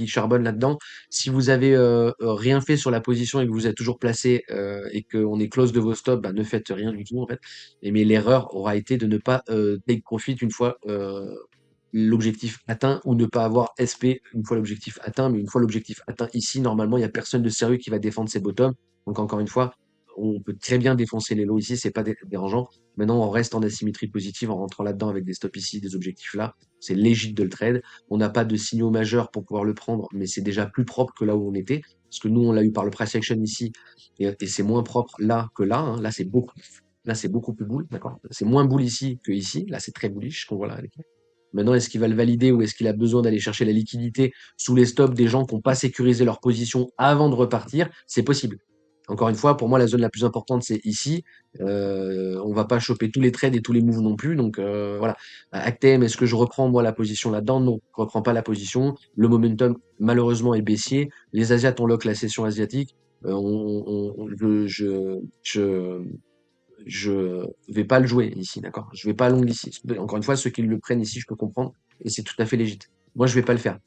charbonnent là-dedans. Si vous avez rien fait sur la position et que vous êtes toujours placé et qu'on est close de vos stops, bah, ne faites rien du tout en fait. Mais l'erreur aura été de ne pas take profit une fois l'objectif atteint ou ne pas avoir SP une fois l'objectif atteint. Mais une fois l'objectif atteint ici, normalement, il n'y a personne de sérieux qui va défendre ses bottoms. Donc encore une fois, on peut très bien défoncer les lows ici, c'est pas dérangeant. Maintenant, on reste en asymétrie positive en rentrant là-dedans avec des stops ici, des objectifs là. C'est légit de le trade. On n'a pas de signaux majeurs pour pouvoir le prendre, mais c'est déjà plus propre que là où on était. Parce que nous, on l'a eu par le price action ici, et c'est moins propre là que là. Hein. Là, c'est beaucoup plus bull, d'accord? C'est moins bull ici que ici. Là, c'est très bullish, qu'on voit là. Maintenant, est-ce qu'il va le valider ou est-ce qu'il a besoin d'aller chercher la liquidité sous les stops des gens qui n'ont pas sécurisé leur position avant de repartir? C'est possible. Encore une fois, pour moi, la zone la plus importante, c'est ici. On va pas choper tous les trades et tous les moves non plus. Donc voilà. Actem, est-ce que je reprends moi la position là-dedans? Non, je reprends pas la position. Le momentum, malheureusement, est baissier. Les Asiates ont lock la session asiatique. Je vais pas le jouer ici, d'accord? Je vais pas long ici. Encore une fois, ceux qui le prennent ici, je peux comprendre, et c'est tout à fait légitime. Moi, je vais pas le faire.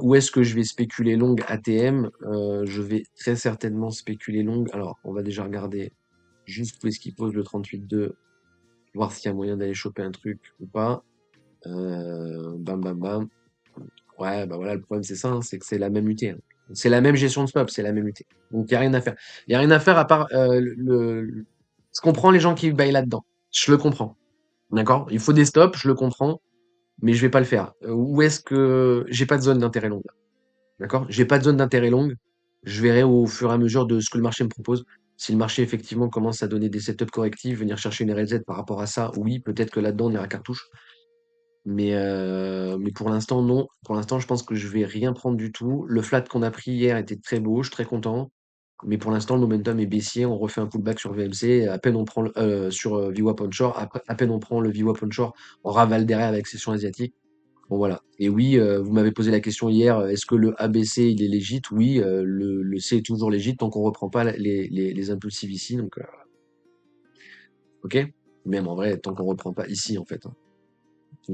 Où est-ce que je vais spéculer long ATM? Je vais très certainement spéculer long. Alors, on va déjà regarder juste où est-ce qu'il pose le 38,2, voir s'il y a moyen d'aller choper un truc ou pas. Bam, bam, bam. Ouais, bah voilà, le problème c'est ça, hein, c'est que c'est la même UT. Hein. C'est la même gestion de swap, c'est la même UT. Donc il y a rien à faire. Il y a rien à faire à part je comprends les gens qui baillent là-dedans. Je le comprends. D'accord? Il faut des stops, je le comprends, mais je vais pas le faire. Où est-ce que j'ai pas de zone d'intérêt longue là. D'accord? J'ai pas de zone d'intérêt longue. Je verrai au fur et à mesure de ce que le marché me propose. Si le marché effectivement commence à donner des setups correctifs, venir chercher une RLZ par rapport à ça, oui, peut-être que là-dedans on ira cartouche. Mais pour l'instant, non. Pour l'instant, je pense que je vais rien prendre du tout. Le flat qu'on a pris hier était très beau, je suis très content. Mais pour l'instant, le momentum est baissier. On refait un pullback sur VMC. À peine on prend sur VWAP onshore. À peine on prend le VWAP onshore, on ravale derrière avec session asiatique. Bon voilà. Et oui, vous m'avez posé la question hier, est-ce que le ABC il est légit? Oui, le C est toujours légit tant qu'on reprend pas les impulsives ici. Donc, ok. Même en vrai, tant qu'on reprend pas ici en fait. Hein.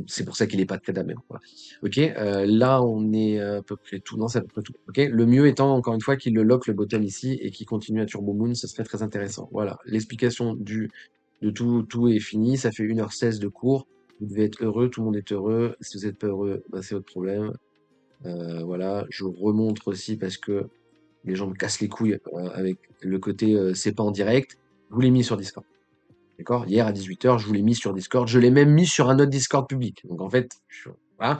C'est pour ça qu'il est pas très damé. Voilà. Ok, là on est à peu près tout. Non, c'est à peu près tout. Ok, le mieux étant encore une fois qu'il le lock le bottom ici et qu'il continue à Turbo Moon, ce serait très intéressant. Voilà, l'explication de tout est finie. Ça fait 1h16 de cours. Vous devez être heureux, tout le monde est heureux. Si vous n'êtes pas heureux, bah, c'est votre problème. Voilà, je remontre aussi parce que les gens me cassent les couilles avec le côté c'est pas en direct. Je vous l'ai mis sur Discord. D'accord? Hier à 18h, je vous l'ai mis sur Discord. Je l'ai même mis sur un autre Discord public. Donc en fait, voilà,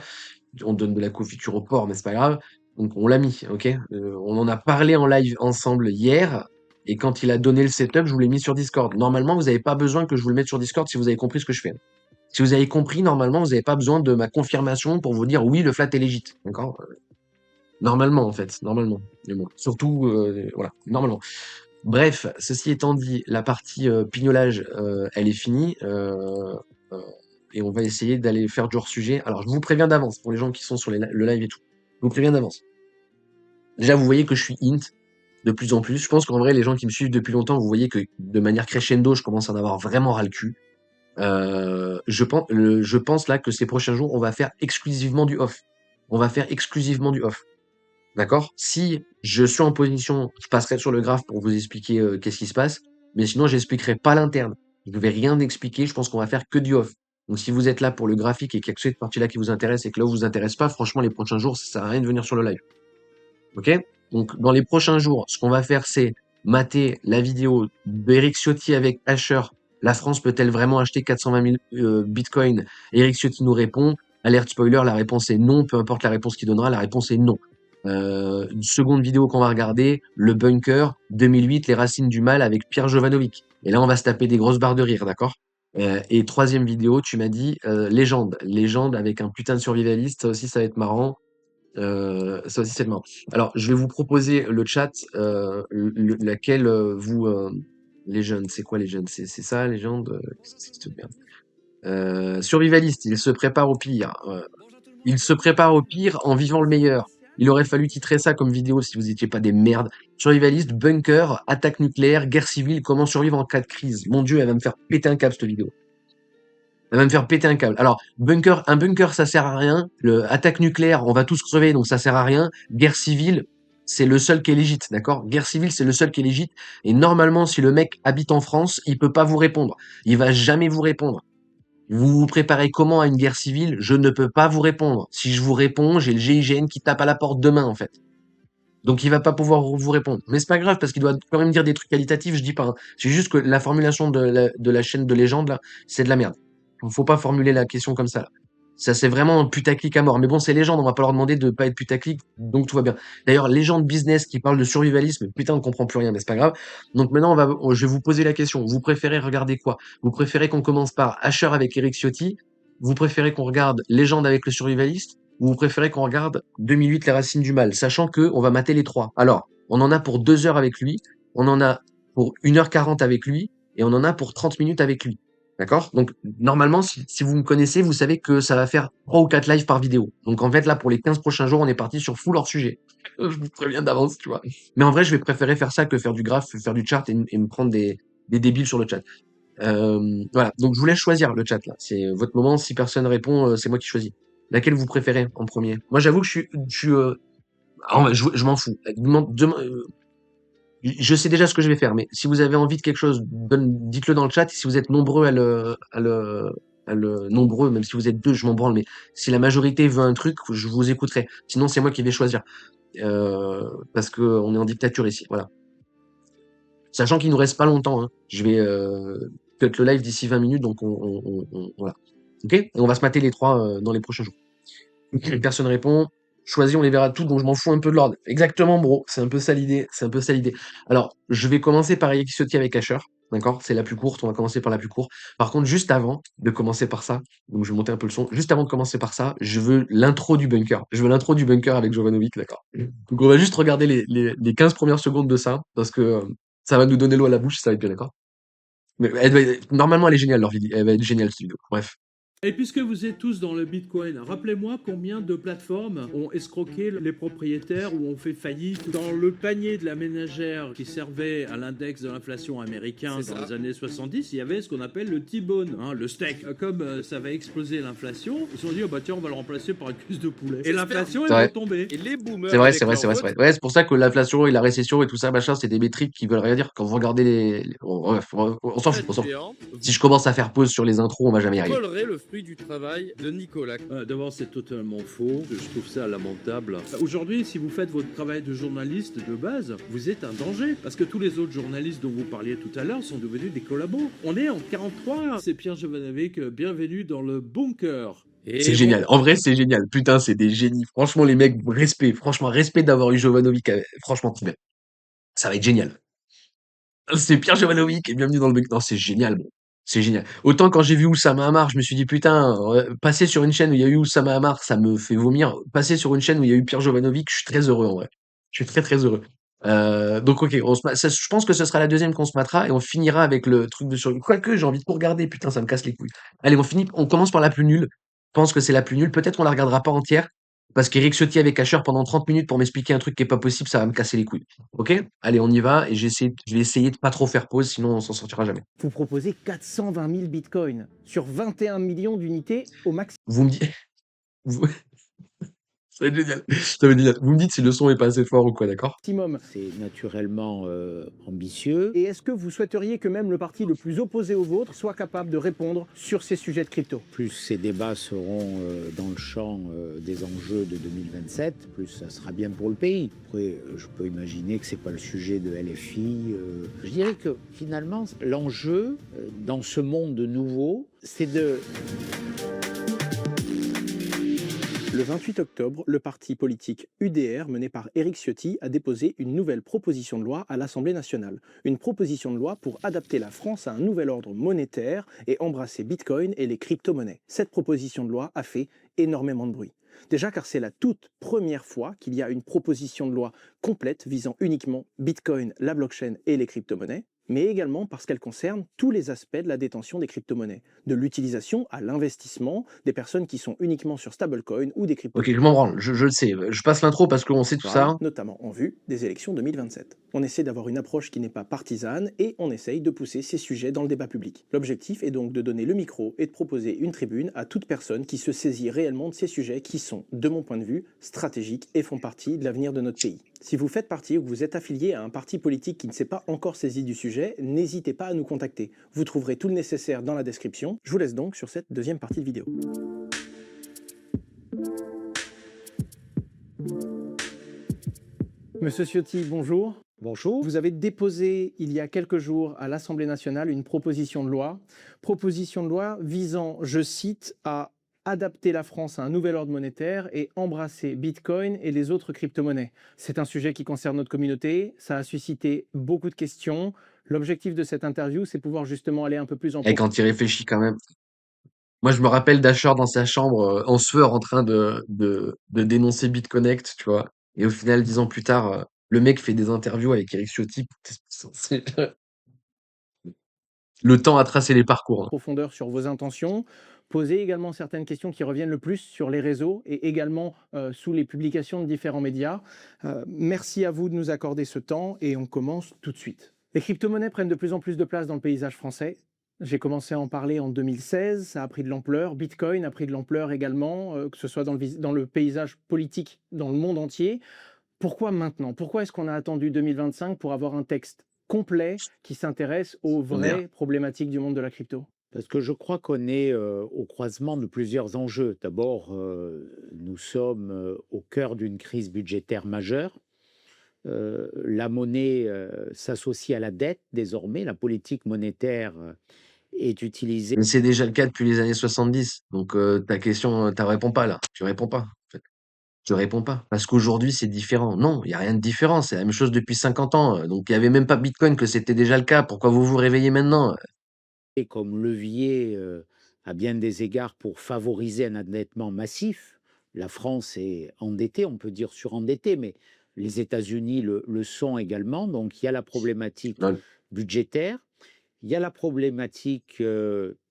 on donne de la confiture au porc, mais c'est pas grave. Donc on l'a mis, ok? On en a parlé en live ensemble hier. Et quand il a donné le setup, je vous l'ai mis sur Discord. Normalement, vous n'avez pas besoin que je vous le mette sur Discord si vous avez compris ce que je fais. Si vous avez compris, normalement, vous n'avez pas besoin de ma confirmation pour vous dire oui, le flat est légit. D'accord? Normalement, en fait. Normalement. Mais bon, surtout, voilà. Normalement. Bref, ceci étant dit, la partie pignolage, elle est finie. Euh, et on va essayer d'aller faire du hors-sujet. Alors, je vous préviens d'avance, pour les gens qui sont sur le live et tout. Je vous préviens d'avance. Déjà, vous voyez que je suis int de plus en plus. Je pense qu'en vrai, les gens qui me suivent depuis longtemps, vous voyez que de manière crescendo, je commence à en avoir vraiment ras le cul. Je pense là que ces prochains jours, on va faire exclusivement du off. On va faire exclusivement du off. D'accord? Si je suis en position, je passerai sur le graphe pour vous expliquer qu'est-ce qui se passe. Mais sinon, j'expliquerai pas l'interne. Je ne vais rien expliquer. Je pense qu'on va faire que du off. Donc, si vous êtes là pour le graphique et qu'il y a cette partie-là qui vous intéresse et que là vous intéresse pas, franchement, les prochains jours, ça sert à rien de venir sur le live. Ok? Donc, dans les prochains jours, ce qu'on va faire, c'est mater la vidéo d'Eric Ciotti avec Asher. La France peut-elle vraiment acheter 420 000 bitcoins? Eric Ciotti nous répond. Alerte spoiler, la réponse est non. Peu importe la réponse qu'il donnera, la réponse est non. Une seconde vidéo qu'on va regarder, le bunker 2008, les racines du mal avec Pierre Jovanovic. Et là, on va se taper des grosses barres de rire, d'accord? Et troisième vidéo, tu m'as dit légende avec un putain de survivaliste. Ça aussi, ça va être marrant. Ça aussi, c'est demain. Alors, je vais vous proposer le chat, laquelle vous, les jeunes, c'est quoi les jeunes? C'est ça, les jeunes? Qu'est-ce que c'est que cette merde? Survivaliste, il se prépare au pire. Il se prépare au pire en vivant le meilleur. Il aurait fallu titrer ça comme vidéo si vous étiez pas des merdes. Survivaliste, bunker, attaque nucléaire, guerre civile, comment survivre en cas de crise. Mon Dieu, elle va me faire péter un câble cette vidéo. Elle va me faire péter un câble. Alors, un bunker, ça sert à rien. Attaque nucléaire, on va tous crever, donc ça sert à rien. Guerre civile, c'est le seul qui est légit, d'accord? Guerre civile, c'est le seul qui est légit. Et normalement, si le mec habite en France, il peut pas vous répondre. Il va jamais vous répondre. Vous vous préparez comment à une guerre civile? Je ne peux pas vous répondre. Si je vous réponds, j'ai le GIGN qui tape à la porte demain, en fait. Donc il va pas pouvoir vous répondre. Mais c'est pas grave parce qu'il doit quand même dire des trucs qualitatifs, je dis pas, hein. C'est juste que la formulation de la chaîne de légende, là, c'est de la merde. Faut pas formuler la question comme ça, là. Ça, c'est vraiment putaclic à mort. Mais bon, c'est légende, on va pas leur demander de pas être putaclic, donc tout va bien. D'ailleurs, légende business qui parle de survivalisme, putain, on comprend plus rien, mais c'est pas grave. Donc maintenant, je vais vous poser la question. Vous préférez regarder quoi? Vous préférez qu'on commence par Asher avec Eric Ciotti? Vous préférez qu'on regarde Légende avec le survivaliste? Ou vous préférez qu'on regarde 2008 Les Racines du Mal, sachant que on va mater les trois. Alors, on en a pour 2 heures avec lui, on en a pour 1h40 avec lui, et on en a pour 30 minutes avec lui. D'accord? Donc, normalement, si vous me connaissez, vous savez que ça va faire 3 ou 4 lives par vidéo. Donc, en fait, là, pour les 15 prochains jours, on est parti sur full hors sujet. Je vous préviens d'avance, tu vois. Mais en vrai, je vais préférer faire ça que faire du graphe, faire du chart et me prendre des débiles sur le chat. Voilà. Donc, je vous laisse choisir le chat, là. C'est votre moment. Si personne répond, c'est moi qui choisis. Laquelle vous préférez en premier? Moi, j'avoue que je m'en fous. Je sais déjà ce que je vais faire, mais si vous avez envie de quelque chose, dites-le dans le chat. Si vous êtes nombreux nombreux, même si vous êtes deux, je m'en branle, mais si la majorité veut un truc, je vous écouterai. Sinon, c'est moi qui vais choisir. Parce que on est en dictature ici, voilà. Sachant qu'il nous reste pas longtemps, hein. Je vais cut le live d'ici 20 minutes, donc voilà. Ok? Et on va se mater les trois dans les prochains jours. Personne répond. Choisis, on les verra toutes, donc je m'en fous un peu de l'ordre. Exactement, bro. C'est un peu ça l'idée. C'est un peu ça l'idée. Alors, je vais commencer par Yekisoti avec Asher. D'accord? C'est la plus courte. On va commencer par la plus courte. Par contre, juste avant de commencer par ça, donc je vais monter un peu le son. Juste avant de commencer par ça, je veux l'intro du bunker. Je veux l'intro du bunker avec Jovanovic, d'accord? Donc on va juste regarder les 15 premières secondes de ça, parce que ça va nous donner l'eau à la bouche, ça va être bien, d'accord? Mais normalement, elle est géniale, leur vidéo. Elle va être géniale, cette vidéo. Bref. Et puisque vous êtes tous dans le Bitcoin, rappelez-moi combien de plateformes ont escroqué les propriétaires ou ont fait faillite. Dans le panier de la ménagère qui servait à l'index de l'inflation américain dans les années 70, il y avait ce qu'on appelle le T-bone, hein, le steak. Comme ça va exploser l'inflation, ils se sont dit, oh bah tiens, on va le remplacer par une cuisse de poulet. Et l'inflation est retombée. Et les boomers C'est vrai, avec c'est vrai, leur c'est vrai, c'est vote, vrai. Ouais, c'est pour ça que l'inflation et la récession et tout ça, machin, c'est des métriques qui veulent rien dire. Quand vous regardez bref, on s'en fout, on s'en fout. géante Si je commence à faire pause sur les intros, on va jamais y arriver. volerait le fruit du travail de Nicolas. D'abord, c'est totalement faux. Je trouve ça lamentable. Aujourd'hui, si vous faites votre travail de journaliste de base, vous êtes un danger. Parce que tous les autres journalistes dont vous parliez tout à l'heure sont devenus des collabos. On est en 43. C'est Pierre Jovanovic. Bienvenue dans le bunker. C'est Et bon, génial. En vrai, c'est génial. Putain, c'est des génies. Franchement, les mecs, respect. Franchement, respect d'avoir eu Jovanovic. Franchement, ça va être génial. C'est Pierre Jovanovic et bienvenue dans le bec. Non, c'est génial, bon. C'est génial. Autant quand j'ai vu Oussama Hamar, je me suis dit putain, passer sur une chaîne où il y a eu Oussama Hamar, ça me fait vomir. Passer sur une chaîne où il y a eu Pierre Jovanovic, je suis très heureux en vrai. Je suis très très heureux. Donc ok, je pense que ce sera la deuxième qu'on se matera et on finira avec le truc de survie. Quoique j'ai envie de tout regarder, putain, ça me casse les couilles. Allez, on commence par la plus nulle. Je pense que c'est la plus nulle. Peut-être qu'on la regardera pas entière. Parce qu'Eric Ciotti avec Asher pendant 30 minutes pour m'expliquer un truc qui est pas possible, ça va me casser les couilles. Ok? Allez, on y va et je vais essayer de pas trop faire pause, sinon on s'en sortira jamais. Vous proposez 420 000 bitcoins sur 21 millions d'unités au maximum. Vous me dites, vous- ça va être génial. Ça va être génial. Vous me dites si le son est pas assez fort ou quoi, d'accord? C'est naturellement ambitieux. Et est-ce que vous souhaiteriez que même le parti le plus opposé au vôtre soit capable de répondre sur ces sujets de crypto? Plus ces débats seront dans le champ des enjeux de 2027, plus ça sera bien pour le pays. Après, je peux imaginer que c'est pas le sujet de LFI. Je dirais que finalement, l'enjeu dans ce monde nouveau, c'est de... Le 28 octobre, le parti politique UDR, mené par Éric Ciotti, a déposé une nouvelle proposition de loi à l'Assemblée nationale. Une proposition de loi pour adapter la France à un nouvel ordre monétaire et embrasser Bitcoin et les crypto-monnaies. Cette proposition de loi a fait énormément de bruit. Déjà car c'est la toute première fois qu'il y a une proposition de loi complète visant uniquement Bitcoin, la blockchain et les crypto-monnaies, mais également parce qu'elle concerne tous les aspects de la détention des crypto-monnaies, de l'utilisation à l'investissement des personnes qui sont uniquement sur stablecoin ou des Ok, crypto-monnaies, je m'en branle, je le sais. Je passe l'intro parce qu'on sait tout ça. notamment en vue des élections 2027. On essaie d'avoir une approche qui n'est pas partisane et on essaye de pousser ces sujets dans le débat public. L'objectif est donc de donner le micro et de proposer une tribune à toute personne qui se saisit réellement de ces sujets qui sont, de mon point de vue, stratégiques et font partie de l'avenir de notre pays. Si vous faites partie ou que vous êtes affilié à un parti politique qui ne s'est pas encore saisi du sujet, n'hésitez pas à nous contacter. Vous trouverez tout le nécessaire dans la description. Je vous laisse donc sur cette deuxième partie de vidéo. Monsieur Ciotti, bonjour. Bonjour. Vous avez déposé il y a quelques jours à l'Assemblée nationale une proposition de loi visant, je cite, à adapter la France à un nouvel ordre monétaire et embrasser Bitcoin et les autres crypto-monnaies. C'est un sujet qui concerne notre communauté, ça a suscité beaucoup de questions. L'objectif de cette interview, c'est pouvoir justement aller un peu plus en Et profondeur. quand il réfléchit quand même. Moi, je me rappelle d'Asher dans sa chambre, en sueur, en train de dénoncer BitConnect, tu vois. Et au final, 10 ans plus tard, le mec fait des interviews avec Eric Ciotti. Le temps a tracé les parcours, hein. Profondeur sur vos intentions, poser également certaines questions qui reviennent le plus sur les réseaux et également sous les publications de différents médias. Merci à vous de nous accorder ce temps et on commence tout de suite. Les crypto-monnaies prennent de plus en plus de place dans le paysage français. J'ai commencé à en parler en 2016, ça a pris de l'ampleur. Bitcoin a pris de l'ampleur également, que ce soit dans le paysage politique dans le monde entier. Pourquoi maintenant? Pourquoi est-ce qu'on a attendu 2025 pour avoir un texte complet qui s'intéresse aux vraies problématiques du monde de la crypto? Parce que je crois qu'on est au croisement de plusieurs enjeux. D'abord, nous sommes au cœur d'une crise budgétaire majeure. La monnaie s'associe à la dette désormais. La politique monétaire est utilisée. Mais c'est déjà le cas depuis les années 70. Donc, ta question, tu réponds pas là. Tu réponds pas, en fait. Tu réponds pas. Parce qu'aujourd'hui, c'est différent. Non, il y a rien de différent. C'est la même chose depuis 50 ans. Donc, il y avait même pas Bitcoin que c'était déjà le cas. Pourquoi vous vous réveillez maintenant? Comme levier à bien des égards pour favoriser un endettement massif. La France est endettée, on peut dire surendettée, mais les États-Unis le sont également. Donc il y a la problématique Non, budgétaire, il y a la problématique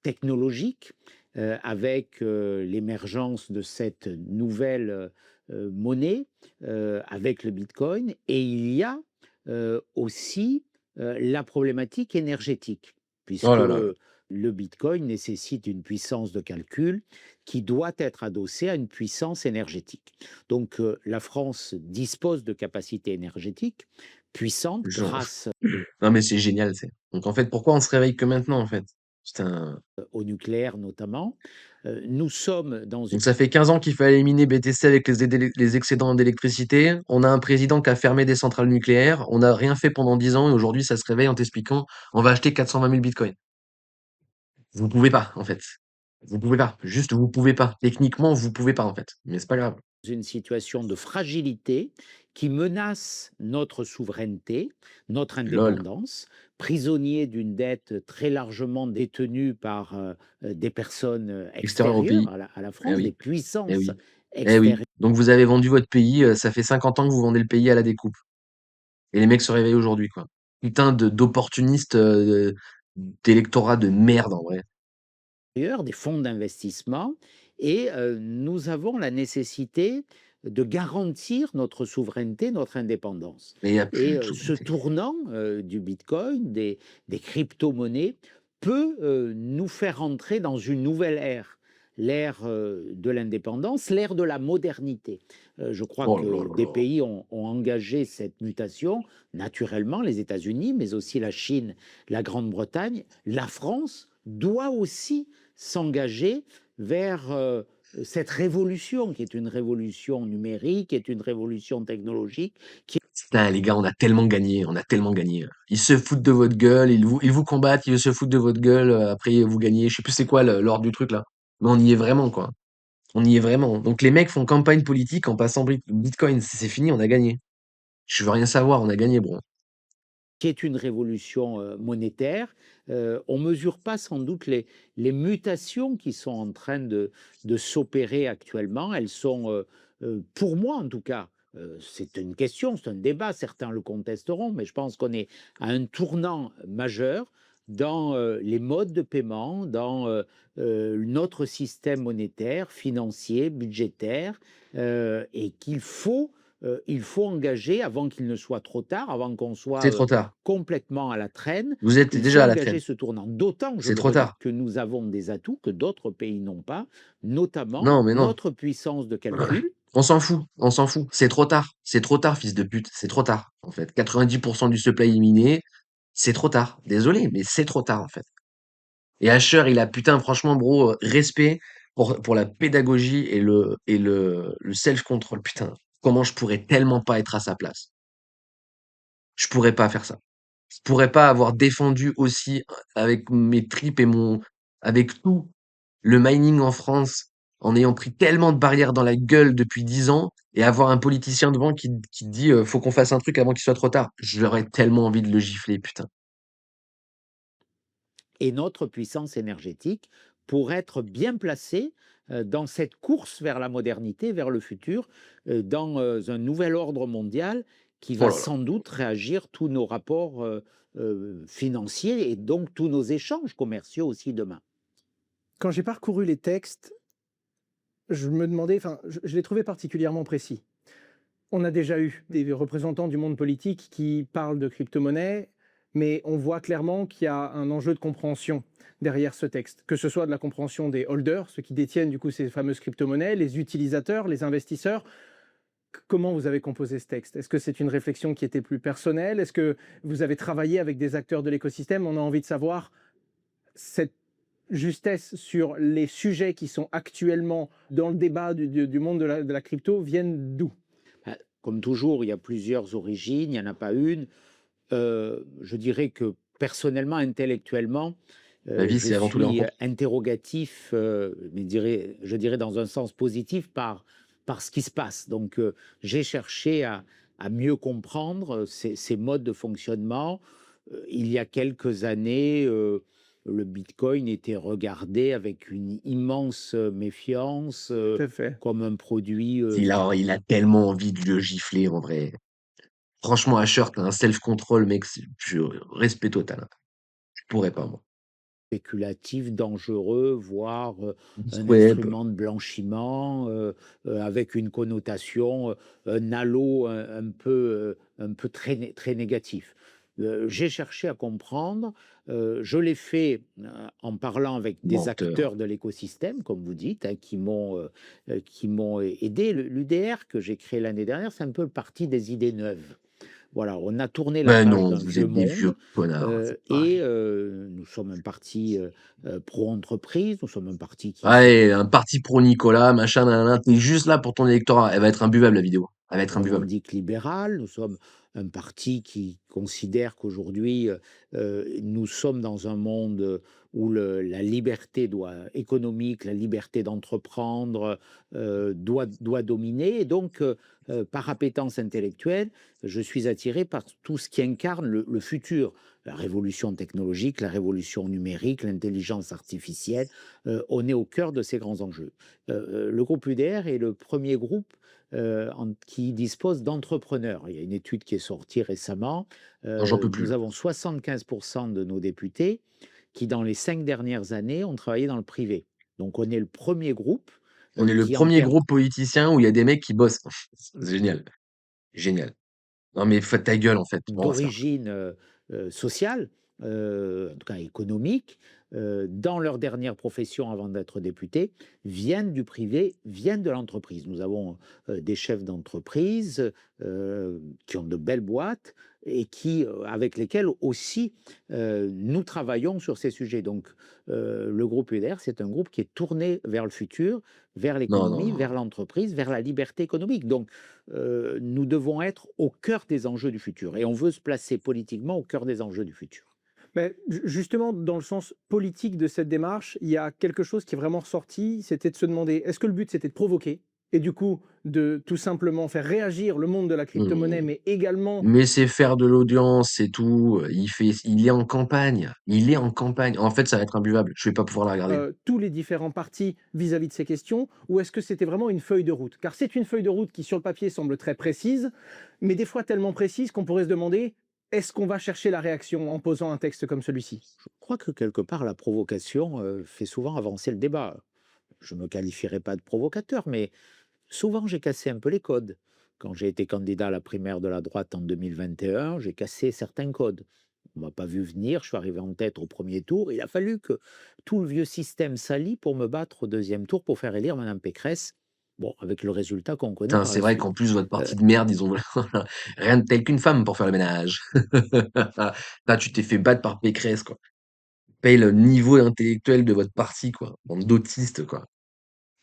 technologique avec l'émergence de cette nouvelle monnaie, avec le Bitcoin, et il y a aussi la problématique énergétique, puisque oh là là. le Bitcoin nécessite une puissance de calcul qui doit être adossée à une puissance énergétique. Donc la France dispose de capacités énergétiques puissantes Genre. grâce Non, mais c'est génial, c'est. Donc, en fait, pourquoi on se réveille que maintenant, en fait? Putain. au nucléaire notamment. Nous sommes dans une Donc, ça fait 15 ans qu'il fallait éliminer BTC avec les excédents d'électricité. On a un président qui a fermé des centrales nucléaires. On n'a rien fait pendant 10 ans et aujourd'hui, ça se réveille en t'expliquant, on va acheter 420 000 bitcoins. Vous pouvez pas, en fait. Vous pouvez pas. Juste, vous pouvez pas. Techniquement, vous pouvez pas, en fait. Mais c'est pas grave. une situation de fragilité qui menace notre souveraineté, notre Lol. indépendance, prisonnier d'une dette très largement détenue par des personnes Extérieur au pays. extérieures à la Eh France, oui. des puissances Eh oui. Eh oui. extérieures. Donc, vous avez vendu votre pays. Ça fait 50 ans que vous vendez le pays à la découpe. Et les mecs se réveillent aujourd'hui, quoi. Putain d'opportunistes, d'électorat de merde, en vrai. Des fonds d'investissement, et nous avons la nécessité de garantir notre souveraineté, notre indépendance. Mais il y a plus Et de ce souveraineté. tournant du Bitcoin, des crypto-monnaies, peut nous faire entrer dans une nouvelle ère, l'ère de l'indépendance, l'ère de la modernité. Je crois Oh là que là des là. pays ont engagé cette mutation, naturellement les États-Unis, mais aussi la Chine, la Grande-Bretagne. La France doit aussi s'engager vers cette révolution, qui est une révolution numérique, qui est une révolution technologique, qui Putain, les gars, on a tellement gagné, on a tellement gagné. Ils se foutent de votre gueule, ils vous combattent, ils se foutent de votre gueule, après vous gagnez. Je sais plus c'est quoi l'ordre du truc là. Mais on y est vraiment, quoi. On y est vraiment. Donc les mecs font campagne politique en passant Bitcoin. C'est fini, on a gagné. Je veux rien savoir, on a gagné, bro. qui est une révolution monétaire. On ne mesure pas sans doute les mutations qui sont en train de s'opérer actuellement. Elles sont, pour moi en tout cas, c'est une question, c'est un débat, certains le contesteront, mais je pense qu'on est à un tournant majeur dans les modes de paiement, dans notre système monétaire, financier, budgétaire, et il faut engager, avant qu'il ne soit trop tard, avant qu'on C'est soit trop tard. complètement à la traîne, Vous êtes il faut déjà à la traîne. engager ce tournant. D'autant, je C'est le trop redis, tard. que nous avons des atouts que d'autres pays n'ont pas, notamment Non, mais non. notre puissance de calcul. On s'en fout, on s'en fout. C'est trop tard, fils de pute. C'est trop tard, en fait. 90% du supply éliminé, c'est trop tard. Désolé, mais c'est trop tard, en fait. Et Asher, il a, putain, franchement, bro, respect pour la pédagogie et le self-control. Putain, comment je pourrais tellement pas être à sa place? Je pourrais pas faire ça. Je pourrais pas avoir défendu aussi avec mes tripes et avec tout le mining en France en ayant pris tellement de barrières dans la gueule depuis 10 ans et avoir un politicien devant qui te dit faut qu'on fasse un truc avant qu'il soit trop tard. J'aurais tellement envie de le gifler, putain. Et notre puissance énergétique pour être bien placée dans cette course vers la modernité, vers le futur, dans un nouvel ordre mondial qui Oh va là là. sans doute réagir tous nos rapports financiers et donc tous nos échanges commerciaux aussi demain. Quand j'ai parcouru les textes, je me demandais, enfin, je les trouvais particulièrement précis. On a déjà eu des représentants du monde politique qui parlent de crypto-monnaie, mais on voit clairement qu'il y a un enjeu de compréhension derrière ce texte, que ce soit de la compréhension des holders, ceux qui détiennent du coup ces fameuses crypto-monnaies, les utilisateurs, les investisseurs. Comment vous avez composé ce texte? Est-ce que c'est une réflexion qui était plus personnelle? Est-ce que vous avez travaillé avec des acteurs de l'écosystème? On a envie de savoir cette justesse sur les sujets qui sont actuellement dans le débat du monde de la crypto viennent d'où? Comme toujours, il y a plusieurs origines, il n'y en a pas une. Je dirais que personnellement, intellectuellement, La vie, je c'est avant tout les suis rencontres. interrogatif, mais je dirais dans un sens positif par ce qui se passe. Donc, j'ai cherché à mieux comprendre ces modes de fonctionnement. Il y a quelques années, le Bitcoin était regardé avec une immense méfiance, Tout à fait. comme un produit. Il a tellement envie de le gifler, en vrai. Franchement, Asher, t'as un self-control, mec. Respect total, hein. Je pourrais pas, moi. Spéculatif, dangereux, voire un Web. instrument de blanchiment avec une connotation, un halo un peu très négatif. J'ai cherché à comprendre, je l'ai fait en parlant avec des Menteur. acteurs de l'écosystème, comme vous dites, hein, qui m'ont aidé. L'UDR que j'ai créé l'année dernière, c'est un peu le parti des idées neuves. Voilà, on a tourné la Mais page non, d'un vous vieux êtes des vieux monde connards, c'est et pareil. nous sommes un parti pro-entreprise, nous sommes un parti qui Allez, un parti pro Nicolas, machin, nanana, t'es juste là pour ton électorat. Elle va être imbuvable, la vidéo. Elle va être imbuvable. revendique libéral, nous sommes un parti qui considère qu'aujourd'hui, nous sommes dans un monde où la liberté économique, la liberté d'entreprendre doit dominer. Et donc, par appétence intellectuelle, je suis attiré par tout ce qui incarne le futur. La révolution technologique, la révolution numérique, l'intelligence artificielle, on est au cœur de ces grands enjeux. Le groupe UDR est le premier groupe qui dispose d'entrepreneurs. Il y a une étude qui est sortie récemment. Non, j'en peux plus, Nous là. avons 75% de nos députés qui, dans les 5 dernières années, ont travaillé dans le privé. Donc, on est le premier groupe On est le qui, en premier termes groupe politicien où il y a des mecs qui bossent. C'est génial. Génial. Non, mais faites ta gueule, en fait. On va faire. d'origine sociale, en tout cas économique, dans leur dernière profession avant d'être députés, viennent du privé, viennent de l'entreprise. Nous avons des chefs d'entreprise qui ont de belles boîtes et avec lesquels aussi nous travaillons sur ces sujets. Donc le groupe UDR, c'est un groupe qui est tourné vers le futur, vers Non, non, l'économie, non. vers l'entreprise, vers la liberté économique. Donc nous devons être au cœur des enjeux du futur et on veut se placer politiquement au cœur des enjeux du futur. Mais justement, dans le sens politique de cette démarche, il y a quelque chose qui est vraiment ressorti, c'était de se demander, est-ce que le but c'était de provoquer? et du coup de tout simplement faire réagir le monde de la crypto-monnaie, Mmh. mais également Mais c'est faire de l'audience, c'est tout. Il est en campagne. Il est en campagne. En fait, ça va être imbuvable. Je vais pas pouvoir la regarder. tous les différents partis vis-à-vis de ces questions, ou est-ce que c'était vraiment une feuille de route? Car c'est une feuille de route qui, sur le papier, semble très précise, mais des fois tellement précise qu'on pourrait se demander, est-ce qu'on va chercher la réaction en posant un texte comme celui-ci? Je crois que quelque part, la provocation fait souvent avancer le débat. Je ne me qualifierais pas de provocateur, mais souvent j'ai cassé un peu les codes. Quand j'ai été candidat à la primaire de la droite en 2021, j'ai cassé certains codes. On m'a pas vu venir, je suis arrivé en tête au premier tour. Il a fallu que tout le vieux système s'allie pour me battre au deuxième tour pour faire élire Madame Pécresse. Bon, avec le résultat qu'on connaît Putain, par c'est la vrai suite. qu'en plus, votre Euh, parti de merde, ils ont rien de tel qu'une femme pour faire le ménage. Là, tu t'es fait battre par Pécresse, quoi. Paye le niveau intellectuel de votre parti, quoi. Bande d'autistes, quoi.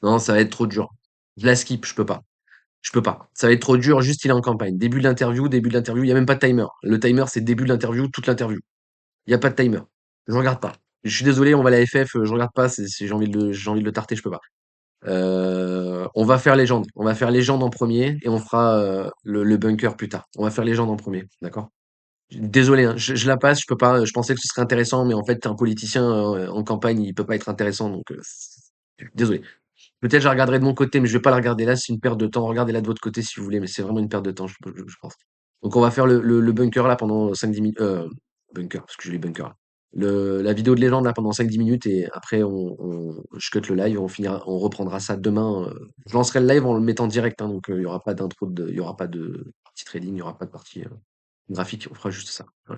Non, ça va être trop dur. Je la skip, je peux pas. Je peux pas. Ça va être trop dur, juste il est en campagne. Début de l'interview, il y a même pas de timer. Le timer, c'est début de l'interview, toute l'interview. Il y a pas de timer. Je regarde pas. Je suis désolé, on va à la FF, je regarde pas, j'ai envie de le tarter, je peux pas. On va faire légende. On va faire légende en premier et on fera le bunker plus tard. On va faire légende en premier, d'accord? Désolé, hein, je la passe, je peux pas. Je pensais que ce serait intéressant, mais en fait, un politicien en campagne, il peut pas être intéressant, donc désolé. Peut-être je la regarderai de mon côté, mais je vais pas la regarder là, c'est une perte de temps. Regardez-la de votre côté si vous voulez, mais c'est vraiment une perte de temps, je pense. Donc on va faire le bunker là pendant 5-10 minutes. Bunker, parce que j'ai les bunkers là. La vidéo de légende là pendant 5-10 minutes et après je cut le live, on reprendra ça demain. Je lancerai le live en le mettant direct, hein, donc il y aura pas d'intro, il y aura pas de partie trading, il y aura pas de partie graphique, on fera juste ça. Ouais.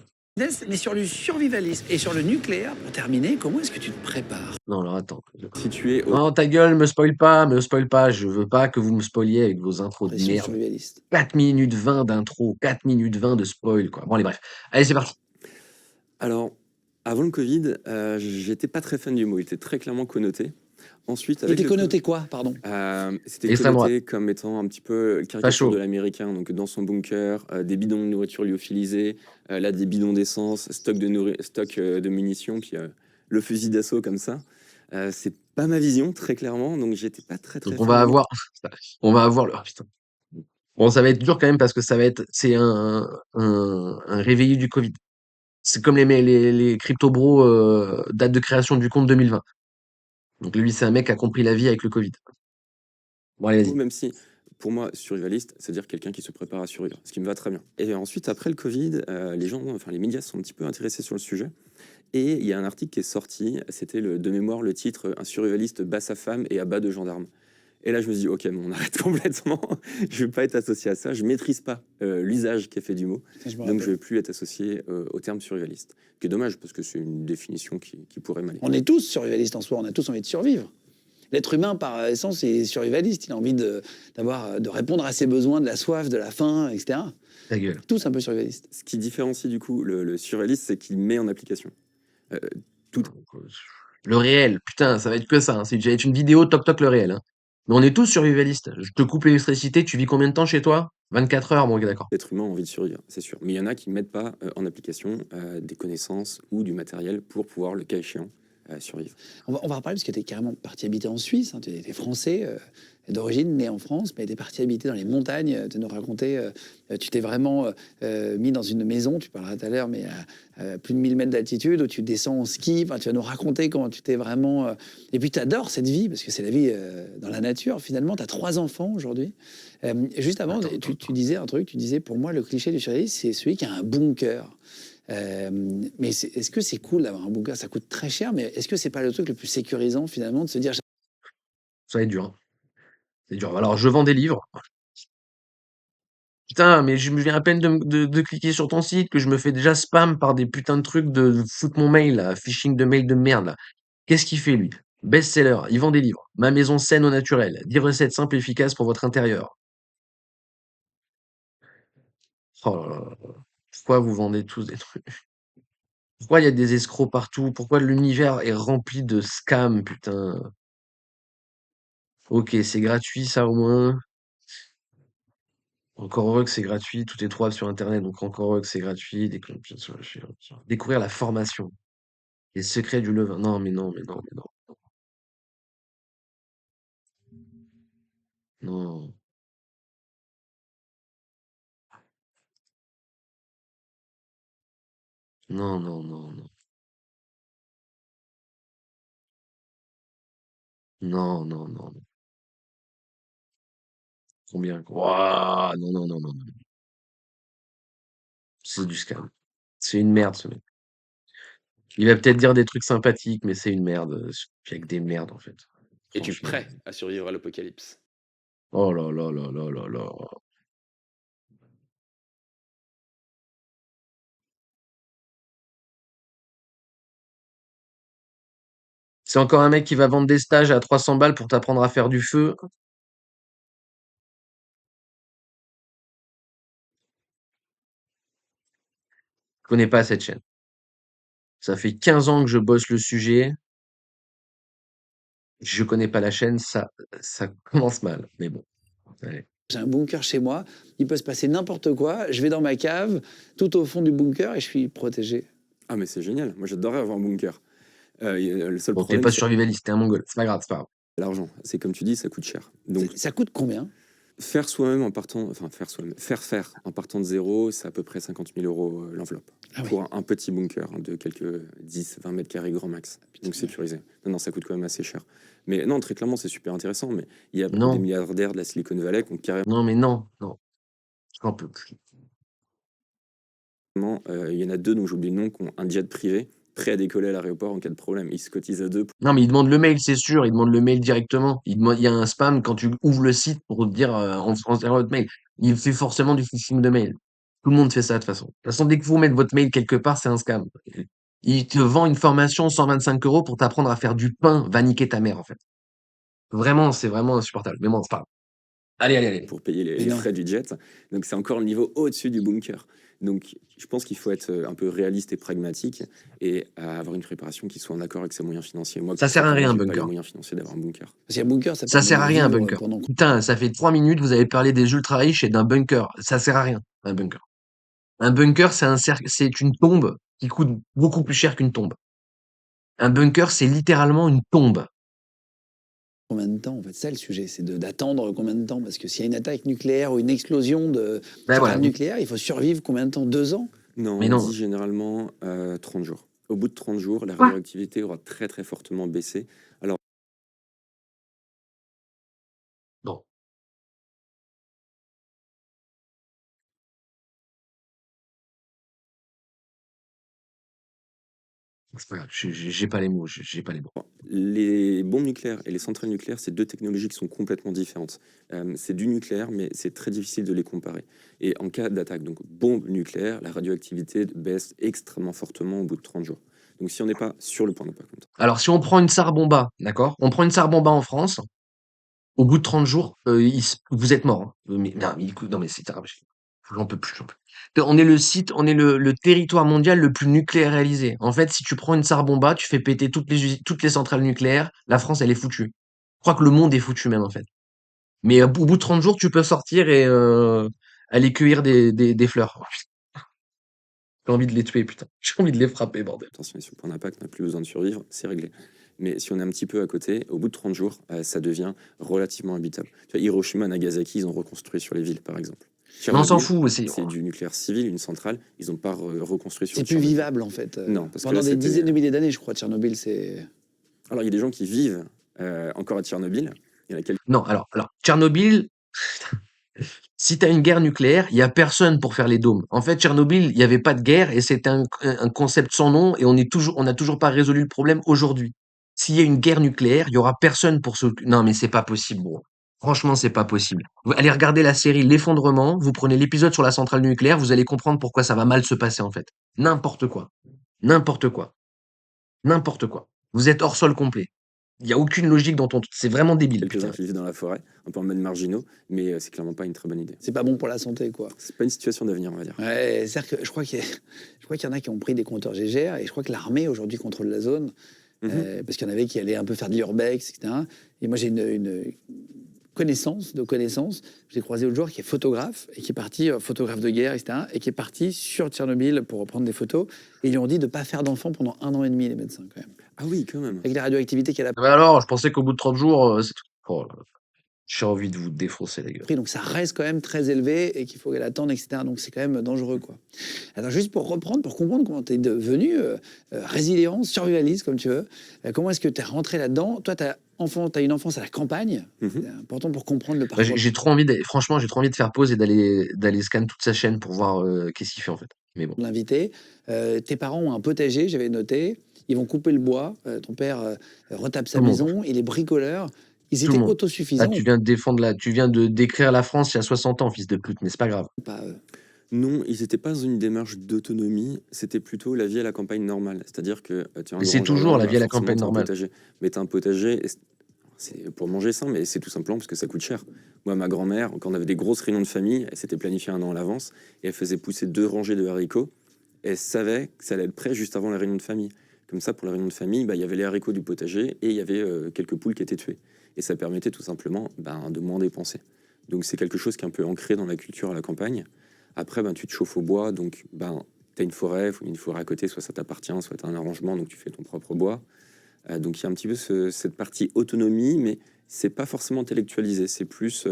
Mais sur le survivalisme et sur le nucléaire, pour terminer, comment est-ce que tu te prépares? Non, alors attends. Situé au Non, ta gueule, me spoil pas, je veux pas que vous me spoiliez avec vos intros de Pression merde. survivaliste. 4 minutes 20 d'intro, 4 minutes 20 de spoil, quoi. Bon, allez, bref. Allez, c'est parti. Alors, avant le Covid, j'étais pas très fan du mot. Il était très clairement connoté. Ensuite, Il avec était le connoté quoi, pardon? c'était Extrême droite. connoté comme étant un petit peu caricature Facho. de l'américain. Donc, dans son bunker, des bidons de nourriture lyophilisés, là, des bidons d'essence, stock de munitions, puis le fusil d'assaut comme ça. C'est pas ma vision, très clairement. Donc, j'étais pas très, Donc, très on fan va du mot. avoir, on va avoir le, oh, putain. Bon, ça va être dur quand même parce que c'est un réveillé du Covid. C'est comme les crypto bros, date de création du compte 2020. Donc, lui, c'est un mec qui a compris la vie avec le Covid. Bon, allez, vas-y. Même si, pour moi, survivaliste, c'est-à-dire quelqu'un qui se prépare à survivre, ce qui me va très bien. Et ensuite, après le Covid, les gens, enfin les médias sont un petit peu intéressés sur le sujet. Et il y a un article qui est sorti, c'était de mémoire le titre « Un survivaliste bat sa femme et abat deux gendarmes ». Et là, je me suis dit, ok, bon, on arrête complètement, je ne veux pas être associé à ça, je ne maîtrise pas l'usage qui est fait du mot, Je me donc je ne rappelle. vais plus être associé au terme survivaliste. Ce qui est dommage, parce que c'est une définition qui pourrait m'aller. On est tous survivalistes en soi, on a tous envie de survivre. L'être humain, par essence, est survivaliste. Il a envie de répondre à ses besoins, de la soif, de la faim, etc. Ta gueule. Tous un peu survivalistes. Ce qui différencie du coup le survivaliste, c'est qu'il met en application. Euh, tout, Le réel, putain, ça va être que ça, hein. Ça va être une vidéo toc toc le réel, hein. Mais on est tous survivalistes. Je te coupe l'électricité, tu vis combien de temps chez toi? 24 heures, bon, ok, d'accord. L'être humain a envie de survivre, c'est sûr. Mais il y en a qui ne mettent pas en application des connaissances ou du matériel pour pouvoir, le cas échéant, survivre. On va reparler parce que tu es carrément parti habiter en Suisse. Hein, tu es français, d'origine, né en France, mais tu es parti habiter dans les montagnes. Tu nous racontais, tu t'es vraiment mis dans une maison, tu parleras tout à l'heure, mais à plus de 1000 mètres d'altitude, où tu descends en ski. Enfin, tu vas nous raconter comment tu t'es vraiment. Et puis tu adores cette vie, parce que c'est la vie dans la nature. Finalement, tu as 3 enfants aujourd'hui. Juste avant, tu disais un truc, tu disais, pour moi, le cliché du survivaliste, c'est celui qui a un bunker. Mais est-ce que c'est cool d'avoir un bunker? Ça coûte très cher, mais est-ce que c'est pas le truc le plus sécurisant finalement de se dire Ça va être dur, hein. C'est dur. Alors, je vends des livres. Putain, mais je me viens à peine de cliquer sur ton site, que je me fais déjà spam par des putains de trucs de foutre mon mail, là, phishing de mail de merde, là. Qu'est-ce qu'il fait, lui? Best-seller, il vend des livres. Ma maison saine au naturel. 10 recettes simples et efficaces pour votre intérieur. Oh là là là. Pourquoi vous vendez tous des trucs? Pourquoi il y a des escrocs partout? Pourquoi l'univers est rempli de scams, putain? Ok, c'est gratuit, ça au moins. Encore heureux que c'est gratuit, tout est trouvable sur Internet, donc encore heureux que c'est gratuit. Découvrir la formation, les secrets du levain. Non, mais non, mais non, mais non. Non. Non, non, non, non. Non, non, non, non. Combien? Wouah! Non, non, non, non, non. C'est du scam. C'est une merde, ce mec. Il va peut-être dire des trucs sympathiques, mais c'est une merde. Il y a que des merdes, en fait. Es-tu Franchement. prêt à survivre à l'apocalypse? Oh là là là là là là. C'est encore un mec qui va vendre des stages à 300 balles pour t'apprendre à faire du feu. Je connais pas cette chaîne. Ça fait 15 ans que je bosse le sujet. Je connais pas la chaîne. Ça commence mal. Mais bon. Allez. J'ai un bunker chez moi, il peut se passer n'importe quoi, je vais dans ma cave, tout au fond du bunker et je suis protégé. Ah, mais c'est génial. Moi, j'adorerais avoir un bunker. Le seul Bon, t'es problème, pas c'est survivaliste, t'es un mongol. C'est pas grave, c'est pas grave. l'argent. C'est comme tu dis, ça coûte cher. Donc, Ça coûte combien? faire soi-même en partant, enfin, faire en partant de zéro, c'est à peu près 50 000 euros l'enveloppe. Ah oui. Pour un petit bunker de quelques 10, 20 mètres carrés grand max. Donc sécurisé. Non, non, ça coûte quand même assez cher. Mais non, très clairement, c'est super intéressant. Mais il y a Non. des milliardaires de la Silicon Valley qui ont carrément, Non, mais non, non. J'en peux plus. il y en a deux dont j'oublie le nom, qui ont un jet privé prêt à décoller à l'aéroport en cas de problème. Ils se cotisent à deux. Non, mais il demande le mail, c'est sûr. Il demande le mail directement. Il y a un spam quand tu ouvres le site pour te dire on transfère votre mail. Il fait forcément du phishing de mail. Tout le monde fait ça de toute façon. De toute façon, dès que vous mettez votre mail quelque part, c'est un scam. Il te vend une formation 125 € pour t'apprendre à faire du pain. Va niquer ta mère, en fait. Vraiment, c'est vraiment insupportable. Mais bon, c'est pas grave. Allez, allez, allez. Pour payer Mais les non. frais du jet. Donc c'est encore le niveau au-dessus du bunker. Donc je pense qu'il faut être un peu réaliste et pragmatique et avoir une préparation qui soit en accord avec ses moyens financiers. Moi, Ça sert à rien, un j'ai pas les bunker. moyens financiers d'avoir un bunker. Parce qu'un bunker, ça Ça permet sert de à rien, un vivre bunker. pendant... Putain, ça fait 3 minutes, vous avez parlé des ultra riches et d'un bunker. Ça sert à rien, un bunker. Un bunker, c'est une tombe qui coûte beaucoup plus cher qu'une tombe. Un bunker, c'est littéralement une tombe. Combien de temps, en fait? Ça, le sujet, c'est d'attendre combien de temps? Parce que s'il y a une attaque nucléaire ou une explosion de Ben centrale voilà. nucléaire, il faut survivre combien de temps? 2 ans? Non, Mais on non. dit généralement 30 jours. Au bout de 30 jours, la Quoi? radioactivité aura très très fortement baissé. Alors, Bon. C'est pas grave, j'ai pas les mots, j'ai pas les mots. les bombes nucléaires et les centrales nucléaires, c'est deux technologies qui sont complètement différentes. C'est du nucléaire, mais c'est très difficile de les comparer. Et en cas d'attaque, donc bombe nucléaire, la radioactivité baisse extrêmement fortement au bout de 30 jours. Donc si on n'est pas sur le point de ne pas compter. Alors, si on prend une Tsar Bomba, d'accord? On prend une Tsar Bomba en France, au bout de 30 jours, vous êtes mort, hein. Mais, non, mais écoute, non, mais c'est grave. J'en peux plus, j'en peux plus. On est on est le territoire mondial le plus nucléarisé. En fait, si tu prends une Tsar Bomba, tu fais péter toutes les centrales nucléaires, la France, elle est foutue. Je crois que le monde est foutu même, en fait. Mais au bout de 30 jours, tu peux sortir et aller cueillir des fleurs. Oh, putain, j'ai envie de les tuer, putain. J'ai envie de les frapper, bordel. Attention, si le point d'impact n'a plus besoin de survivre, c'est réglé. Mais si on est un petit peu à côté, au bout de 30 jours, ça devient relativement habitable. Tu vois, Hiroshima, Nagasaki, ils ont reconstruit sur les villes, par exemple. Mais on s'en Tchernobyl, fout. c'est du nucléaire civil, une centrale. Ils n'ont pas reconstruit sur C'est plus Tchernobyl. vivable, en fait. Non, parce que pendant là, des c'était- dizaines de milliers d'années, je crois, Tchernobyl, c'est... Alors, il y a des gens qui vivent encore à Tchernobyl. Il y en a quelques Non, alors, Tchernobyl, si tu as une guerre nucléaire, il y a personne pour faire les dômes. En fait, Tchernobyl, il y avait pas de guerre et c'était un concept sans nom et on n'a toujours pas résolu le problème aujourd'hui. S'il y a une guerre nucléaire, il y aura personne pour se non, mais c'est pas possible, gros. Franchement, c'est pas possible. Vous allez regarder la série L'Effondrement, vous prenez l'épisode sur la centrale nucléaire, vous allez comprendre pourquoi ça va mal se passer, en fait. N'importe quoi. N'importe quoi. N'importe quoi. Vous êtes hors sol complet. Il y a aucune logique dans c'est vraiment débile, quelques-uns putain. qui vivent dans la forêt, un peu en mode marginaux, mais c'est clairement pas une très bonne idée. C'est pas bon pour la santé, quoi. C'est pas une situation d'avenir, on va dire. Ouais, c'est-à-dire que je crois qu'il y en a qui ont pris des compteurs GGR et je crois que l'armée aujourd'hui contrôle la zone parce qu'il y en avait qui allaient un peu faire de l'urbex, etc. Et moi j'ai une connaissance, j'ai croisé l'autre jour qui est photographe et qui est parti, photographe de guerre, etc. et qui est parti sur Tchernobyl pour reprendre des photos. Et ils lui ont dit de ne pas faire d'enfants pendant 1 an et demi, les médecins, quand même. Ah oui, quand même. Avec la radioactivité qu'elle a. Mais alors, je pensais qu'au bout de 30 jours, c'est tout. Oh là là. J'ai envie de vous défoncer la gueule. Donc ça reste quand même très élevé et qu'il faut l'attendre, etc. Donc c'est quand même dangereux, quoi. Alors juste pour reprendre, pour comprendre comment tu es devenu résilient, survivaliste, comme tu veux, comment est-ce que tu es rentré là-dedans? Toi, tu as une enfance à la campagne, c'est important pour comprendre le Bah, parcours. j'ai trop envie franchement, j'ai trop envie de faire pause et d'aller scan toute sa chaîne pour voir qu'est-ce qu'il fait en fait. Mais bon. De l'invité. Tes parents ont un potager, j'avais noté. Ils vont couper le bois. Ton père retape sa Tout le monde. maison. Il est bricoleur. Ils Tout le étaient monde. Ah, autosuffisants. tu viens de décrire la France il y a 60 ans, fils de pute, mais c'est pas grave. Pas, Non, ils n'étaient pas dans une démarche d'autonomie, c'était plutôt la vie à la campagne normale. C'est-à-dire que tu as un Mais c'est grand toujours jardin, la bah, vie à la forcément, campagne t'as un normale. potager. Mais tu as un potager, et c'est pour manger sain, mais c'est tout simplement parce que ça coûte cher. Moi, ma grand-mère, quand on avait des grosses réunions de famille, elle s'était planifiée 1 an à l'avance, et elle faisait pousser 2 rangées de haricots, et elle savait que ça allait être prêt juste avant la réunion de famille. Comme ça, pour la réunion de famille, bah, il y avait les haricots du potager, et il y avait quelques poules qui étaient tuées. Et ça permettait tout simplement de moins dépenser. Donc c'est quelque chose qui est un peu ancré dans la culture à la campagne. Après, tu te chauffes au bois, donc tu as une forêt à côté, soit ça t'appartient, soit tu as un arrangement, donc tu fais ton propre bois. Donc il y a un petit peu cette partie autonomie, mais c'est pas forcément intellectualisé, c'est plus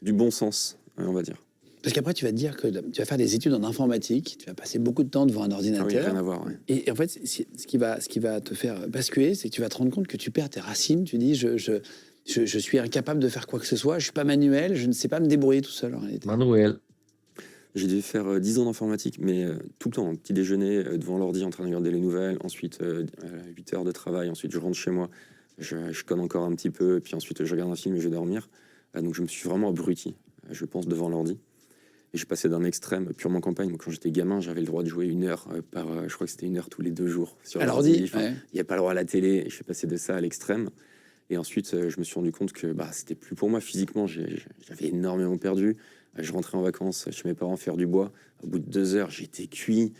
du bon sens, on va dire. Parce qu'après, tu vas te dire que tu vas faire des études en informatique, tu vas passer beaucoup de temps devant un Ah oui, ordinateur. rien à voir. Ouais. Et en fait, ce qui va te faire basculer, c'est que tu vas te rendre compte que tu perds tes racines. Tu dis, je suis incapable de faire quoi que ce soit, je suis pas manuel, je ne sais pas me débrouiller tout seul en réalité. Manuel. J'ai dû faire 10 ans d'informatique, mais tout le temps, petit déjeuner devant l'ordi en train de regarder les nouvelles, ensuite 8 heures de travail, ensuite je rentre chez moi, je conne encore un petit peu, et puis ensuite je regarde un film et je vais dormir. Donc je me suis vraiment abruti, je pense, devant l'ordi. Et j'ai passé d'un extrême purement campagne. Donc, quand j'étais gamin, j'avais le droit de jouer 1 heure je crois que c'était 1 heure tous les 2 jours sur À l'ordi. l'ordi, ouais. Il n'y a pas le droit à la télé, et je suis passé de ça à l'extrême. Et ensuite, je me suis rendu compte que c'était plus pour moi physiquement. J'avais énormément perdu. Je rentrais en vacances chez mes parents faire du bois. Au bout de 2 heures, j'étais cuit.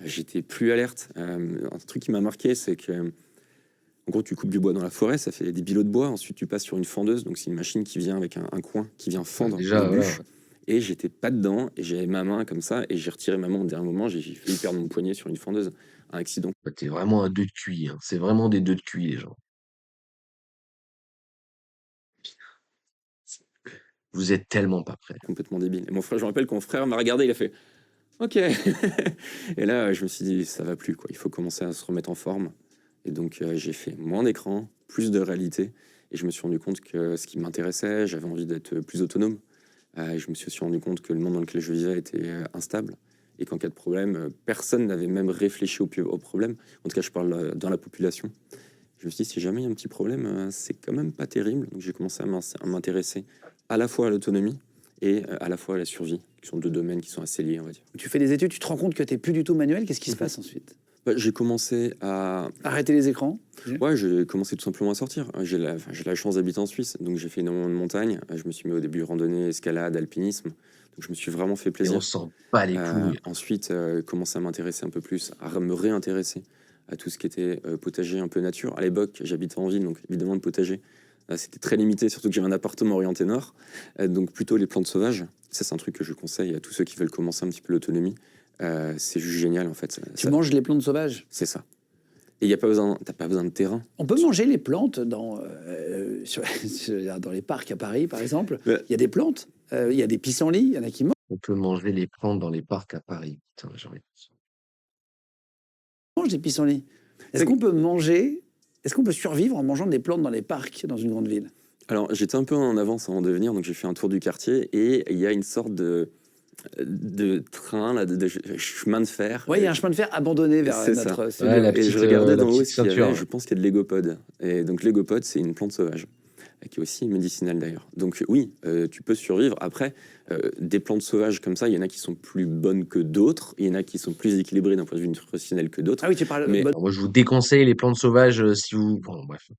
J'étais plus alerte. Un truc qui m'a marqué, c'est que, en gros, tu coupes du bois dans la forêt, ça fait des bilots de bois. Ensuite, tu passes sur une fendeuse. Donc, c'est une machine qui vient avec un coin qui vient fendre Déjà, les bûches. voilà. Et j'étais pas dedans. Et j'avais ma main comme ça. Et j'ai retiré ma main au dernier moment. J'ai failli perdre mon poignet sur une fendeuse. Un accident. Bah, t'es vraiment un 2 de QI, hein. C'est vraiment des 2 de QI, les gens. Vous êtes tellement pas prêts. Complètement débile. Et mon frère, je me rappelle que mon frère m'a regardé, il a fait OK. Et là, je me suis dit, ça va plus, quoi. Il faut commencer à se remettre en forme. Et donc, j'ai fait moins d'écran, plus de réalité. Et je me suis rendu compte que ce qui m'intéressait, j'avais envie d'être plus autonome. Et je me suis aussi rendu compte que le monde dans lequel je vivais était instable. Et qu'en cas de problème, personne n'avait même réfléchi au problème. En tout cas, je parle dans la population. Je me suis dit, si jamais il y a un petit problème, c'est quand même pas terrible. Donc, j'ai commencé à m'intéresser à la fois à l'autonomie et à la fois à la survie, qui sont 2 domaines qui sont assez liés, on va dire. Tu fais des études, tu te rends compte que tu n'es plus du tout manuel, qu'est-ce qui se passe ensuite? J'ai commencé à... Arrêter les écrans? Ouais, j'ai commencé tout simplement à sortir. J'ai la chance d'habiter en Suisse, donc j'ai fait énormément de montagnes. Je me suis mis au début randonnée, escalade, alpinisme. Donc je me suis vraiment fait Et plaisir. on s'en bat les couilles. Ensuite, commencer à m'intéresser un peu plus, à me réintéresser à tout ce qui était potager un peu nature. À l'époque, j'habitais en ville, donc évidemment le potager, c'était très limité, surtout que j'avais un appartement orienté nord. Donc plutôt les plantes sauvages. Ça, c'est un truc que je conseille à tous ceux qui veulent commencer un petit peu l'autonomie. C'est juste génial, en fait. Tu manges les plantes sauvages? C'est ça. Et t'as pas besoin de terrain. On peut manger les plantes dans les parcs à Paris, par exemple. Il y a des plantes, il y a des pissenlits, il y en a qui On peut manger les plantes dans les parcs à Paris. Putain, j'ai envie de... mangent des pissenlits. Est-ce qu'on peut survivre en mangeant des plantes dans les parcs dans une grande ville? Alors, j'étais un peu en avance avant de venir, donc j'ai fait un tour du quartier et il y a une sorte de train, là, de chemin de fer. Oui, il y a un chemin de fer abandonné vers C'est notre ça. cellule. Ouais, la Et je petite, regardais la d'en haut petite ce qu'il y ceinture, avait, ouais. je pense qu'il y a de l'égopode. Et donc l'égopode, c'est une plante sauvage, qui est aussi médicinale d'ailleurs. Donc oui, tu peux survivre. Après, des plantes sauvages comme ça, il y en a qui sont plus bonnes que d'autres, il y en a qui sont plus équilibrées d'un point de vue nutritionnel que d'autres. Ah oui, tu parles. Mais- Alors moi, je vous déconseille les plantes sauvages si vous... Bon, bref.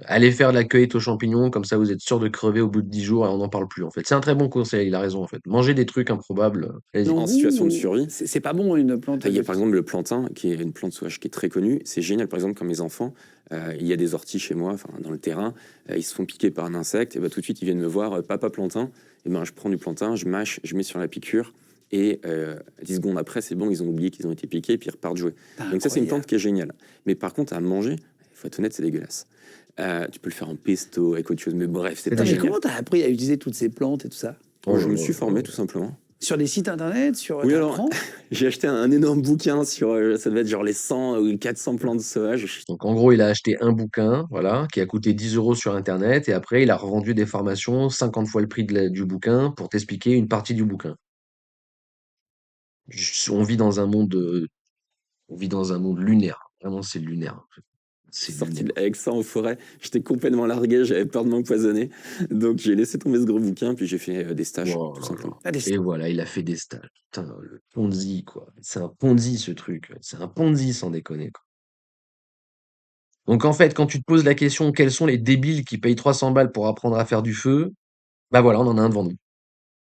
Allez faire de la cueillette aux champignons, comme ça vous êtes sûr de crever au bout de 10 jours et on n'en parle plus, en fait. C'est un très bon conseil, il a raison, en fait. Manger des trucs improbables, allez-y. Non, en situation de survie. c'est pas bon une plante. Il y a par exemple le plantain, qui est une plante sauvage qui est très connue. C'est génial, par exemple, quand mes enfants, il y a des orties chez moi, dans le terrain, ils se font piquer par un insecte, et tout de suite ils viennent me voir, papa plantain. Et je prends du plantain, je mâche, je mets sur la piqûre, et 10 secondes après, c'est bon, ils ont oublié qu'ils ont été piqués, et puis ils repartent jouer. Donc ça, c'est une plante qui est géniale. Mais par contre, à manger, faut être honnête, c'est dégueulasse. Tu peux le faire en pesto, avec autre chose, mais bref, c'est Attends, pas mais génial. comment t'as appris à utiliser toutes ces plantes et tout ça? Je me suis formé, tout simplement. Sur des sites internet, sur Oui, alors, t'apprends j'ai acheté un énorme bouquin sur, ça devait être genre les 100 ou 400 plantes sauvages. Donc en gros, il a acheté un bouquin, voilà, qui a coûté 10 euros sur Internet, et après, il a revendu des formations 50 fois le prix du bouquin pour t'expliquer une partie du bouquin. On vit dans un monde, on vit dans un monde lunaire. Vraiment, c'est lunaire, en fait. Je suis C'est sorti lunaire. avec ça en forêt, j'étais complètement largué, j'avais peur de m'empoisonner. Donc j'ai laissé tomber ce gros bouquin, puis j'ai fait des stages, Oh tout là là. simplement. Ah, des- Et voilà, il a fait des stages. Putain, le Ponzi, quoi. C'est un Ponzi, ce truc. C'est un Ponzi, sans déconner, quoi. Donc en fait, quand tu te poses la question, quels sont les débiles qui payent 300 balles pour apprendre à faire du feu? Bah voilà, on en a un devant nous.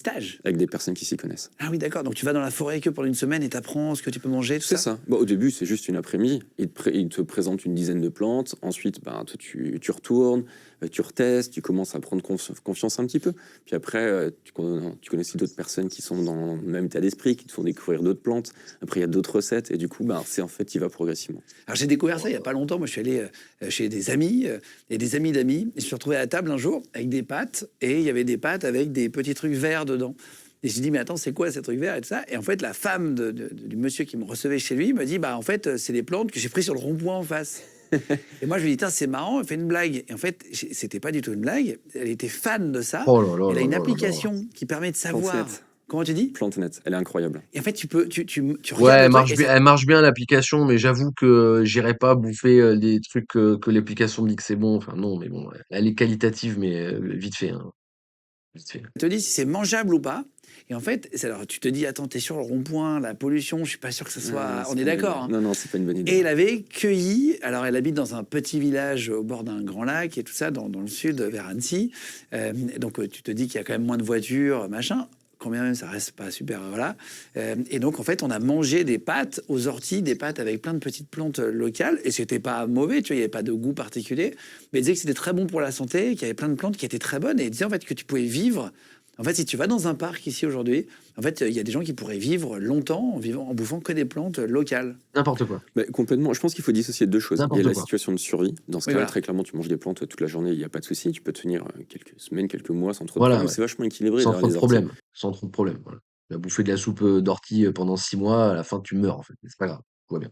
Stages. Avec des personnes qui s'y connaissent. Ah oui, d'accord. Donc tu vas dans la forêt que pendant une semaine et t'apprends ce que tu peux manger, tout C'est ça. ça. Bon, au début, c'est juste une après-midi. Il te présente une dizaine de plantes. Ensuite, ben, toi, tu retournes, tu retestes, tu commences à prendre confiance un petit peu. Puis après, tu connais aussi d'autres personnes qui sont dans le même état d'esprit, qui te font découvrir d'autres plantes. Après, il y a d'autres recettes. Et du coup, ben, c'est en fait, il va progressivement. Alors j'ai découvert ça il y a pas longtemps. Moi, je suis allé chez des amis et des amis d'amis. Et je me suis retrouvé à la table un jour avec des pâtes et il y avait des pâtes avec des petits trucs verts dedans. Et j'ai dit, mais attends, c'est quoi ces trucs verts et tout ça? Et en fait, la femme du monsieur qui me recevait chez lui me dit, bah en fait, c'est des plantes que j'ai prises sur le rond-point en face. Et moi, je lui dis, tiens, c'est marrant, elle fait une blague. Et en fait, c'était pas du tout une blague. Elle était fan de ça. Oh là là Elle a là une là là là. application qui permet de savoir. Plantenette. Comment tu dis? Plantenette, elle est incroyable. Et en fait, tu regardes Ouais, le truc et ça- elle marche bien l'application, mais j'avoue que j'irai pas bouffer des trucs que l'application me dit que c'est bon. Enfin non, mais bon, elle est qualitative, mais vite fait, hein, vite fait. te dit si c'est mangeable ou pas. Et en fait, alors tu te dis, attends, t'es sur le rond-point, la pollution, je suis pas sûr que ce soit. Non, On c'est est pas une bonne d'accord. idée. Hein. Non, non, c'est pas une bonne idée. Et elle avait cueilli, alors elle habite dans un petit village au bord d'un grand lac et tout ça, dans le sud, vers Annecy. Donc tu te dis qu'il y a quand même moins de voitures, machin. Combien même, ça reste pas super, voilà. Et donc, en fait, on a mangé des pâtes aux orties, des pâtes avec plein de petites plantes locales. Et c'était pas mauvais, tu vois, il n'y avait pas de goût particulier. Mais elle disait que c'était très bon pour la santé, qu'il y avait plein de plantes qui étaient très bonnes. Et elle disait, en fait, que tu pouvais vivre. En fait, si tu vas dans un parc ici aujourd'hui, en fait, il y a des gens qui pourraient vivre longtemps en bouffant que des plantes locales. N'importe quoi. Bah, complètement. Je pense qu'il faut dissocier deux choses. Il y N'importe a la quoi. situation de survie. Dans ce Oui, cas-là, voilà. très clairement, tu manges des plantes toute la journée, il n'y a pas de souci. Tu peux tenir quelques semaines, quelques mois sans trop de Voilà, problème. ouais. C'est vachement équilibré Sans derrière trop de les orties. problème. Sans trop de problème. Voilà. Tu as bouffé de la soupe d'ortie pendant 6 mois, à la fin tu meurs en fait. Mais c'est pas grave, tout va bien.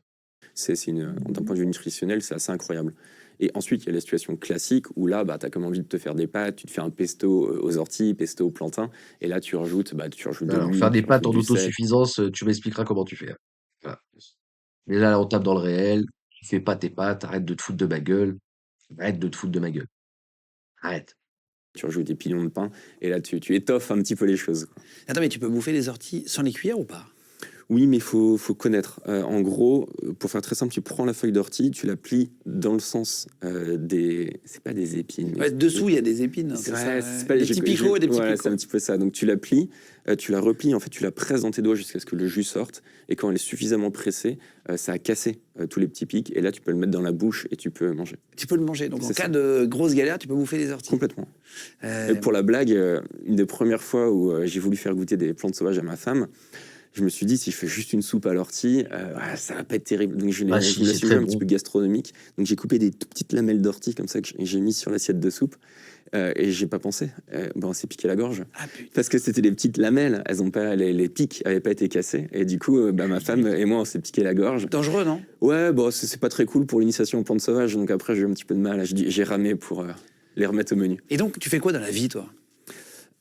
D'un point de vue nutritionnel, c'est assez incroyable. Et ensuite, il y a la situation classique où là, bah, tu as comme envie de te faire des pâtes, tu te fais un pesto aux orties, pesto aux plantains, et là, tu rajoutes de Alors, l'huile, faire des tu pâtes en rajoutes du sel. autosuffisance, tu m'expliqueras comment tu fais. Hein. Voilà. Déjà, là, on tape dans le réel. Tu fais pas tes pâtes, arrête de te foutre de ma gueule. Arrête de te foutre de ma gueule. Arrête. Tu rajoutes des pilons de pain, et là, tu étoffes un petit peu les choses, quoi. Attends, mais tu peux bouffer des orties sans les cuillères ou pas? Oui, mais faut connaître. En gros, pour faire très simple, tu prends la feuille d'ortie, tu la plies dans le sens des... C'est pas des épines. mais- Ouais, dessous, il y a des épines. Hein, C'est ça, vrai, ouais. c'est pas Des petits picots, des petits voilà, picots. c'est un petit peu ça. Donc tu la plies, tu la replies, en fait, tu la presses dans tes doigts jusqu'à ce que le jus sorte. Et quand elle est suffisamment pressée, ça a cassé tous les petits pics. Et là, tu peux le mettre dans la bouche et tu peux manger. Tu peux le manger. Donc en C'est cas ça. de grosse galère, tu peux bouffer des orties. Complètement. Euh, Et pour la blague, une des premières fois où j'ai voulu faire goûter des plantes sauvages à ma femme, je me suis dit, si je fais juste une soupe à l'ortie, ouais, ça va pas être terrible. Donc je Ah, si, je me c'est suis très fait un bon. petit peu gastronomique. Donc j'ai coupé des tout petites lamelles d'ortie comme ça que j'ai mis sur l'assiette de soupe. Et j'ai pas pensé. Bon, on s'est piqué la gorge. Ah putain. Parce que c'était des petites lamelles, elles ont pas, les pics avaient pas été cassés. Et du coup, bah, ma femme et moi, on s'est piqué la gorge. Dangereux, non? Ouais, bon, c'est pas très cool pour l'initiation aux plantes sauvages. Donc après, j'ai eu un petit peu de mal. J'ai ramé pour les remettre au menu. Et donc, tu fais quoi dans la vie, toi?